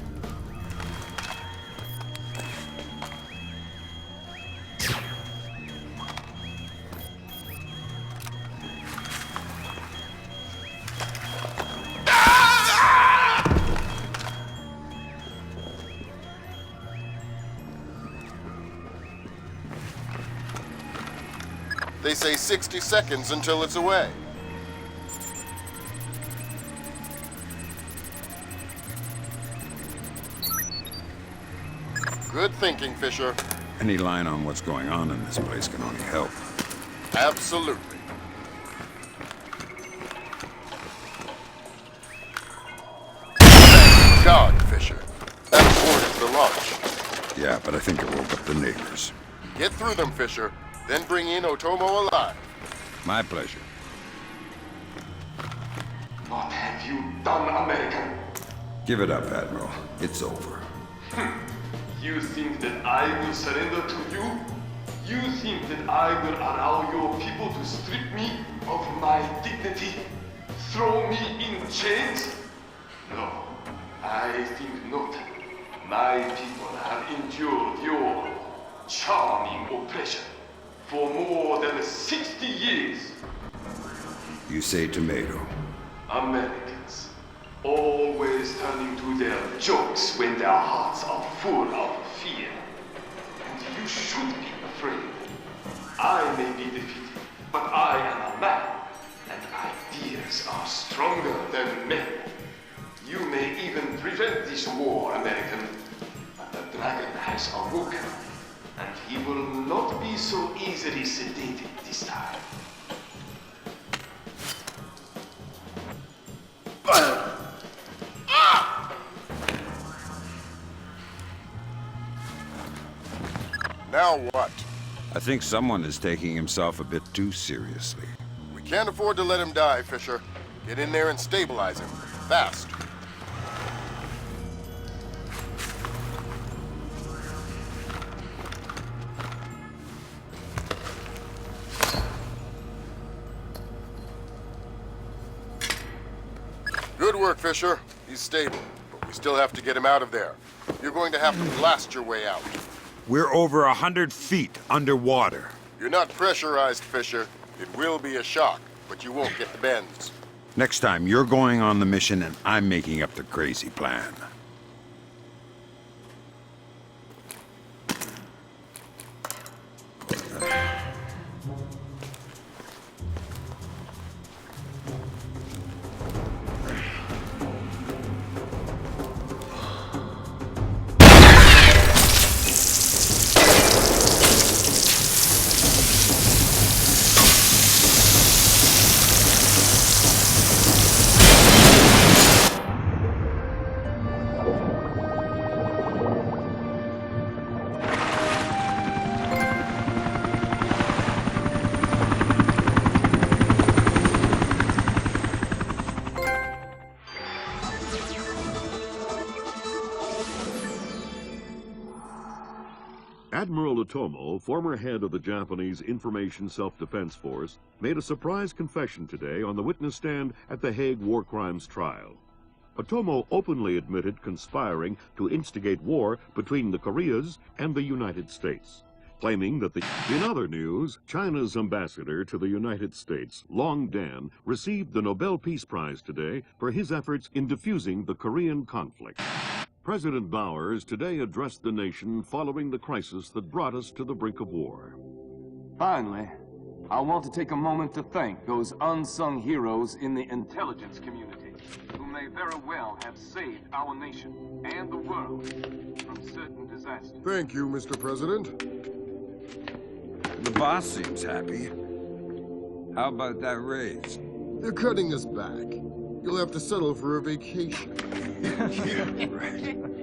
Speaker 10: They say 60 seconds until it's away. Good thinking, Fisher.
Speaker 3: Any line on what's going on in this place can only help.
Speaker 10: Absolutely. Thank God, Fisher. That aborted the launch.
Speaker 3: Yeah, but I think it woke up the neighbors.
Speaker 10: Get through them, Fisher. Then bring in Otomo alive.
Speaker 3: My pleasure.
Speaker 17: What have you done, American?
Speaker 3: Give it up, Admiral. It's over.
Speaker 17: You think that I will surrender to you? You think that I will allow your people to strip me of my dignity? Throw me in chains? No, I think not. My people have endured your charming oppression for more than 60 years.
Speaker 3: You say tomato.
Speaker 17: Americans, always turning to their jokes when their hearts are full of fear. And you should be afraid. I may be defeated, but I am a man, and ideas are stronger than men. You may even prevent this war, American, but the dragon has awoken, and he will not be so easily sedated this time.
Speaker 10: Now what?
Speaker 3: I think someone is taking himself a bit too seriously.
Speaker 10: We can't afford to let him die, Fisher. Get in there and stabilize him. Fast. Good work, Fisher. He's stable, but we still have to get him out of there. You're going to have to blast your way out.
Speaker 3: We're over 100 feet underwater.
Speaker 10: You're not pressurized, Fisher. It will be a shock, but you won't get the bends.
Speaker 3: Next time, you're going on the mission and I'm making up the crazy plan.
Speaker 21: Admiral Otomo, former head of the Japanese Information Self-Defense Force, made a surprise confession today on the witness stand at the Hague War Crimes trial. Otomo openly admitted conspiring to instigate war between the Koreas and the United States, claiming that In other news, China's ambassador to the United States, Long Dan, received the Nobel Peace Prize today for his efforts in diffusing the Korean conflict. President Bowers today addressed the nation following the crisis that brought us to the brink of war.
Speaker 5: Finally, I want to take a moment to thank those unsung heroes in the intelligence community who may very well have saved our nation and the world from certain disasters.
Speaker 10: Thank you, Mr. President.
Speaker 3: The boss seems happy. How about that raise?
Speaker 10: They're cutting us back. You'll have to settle for a vacation.
Speaker 3: Yeah, right.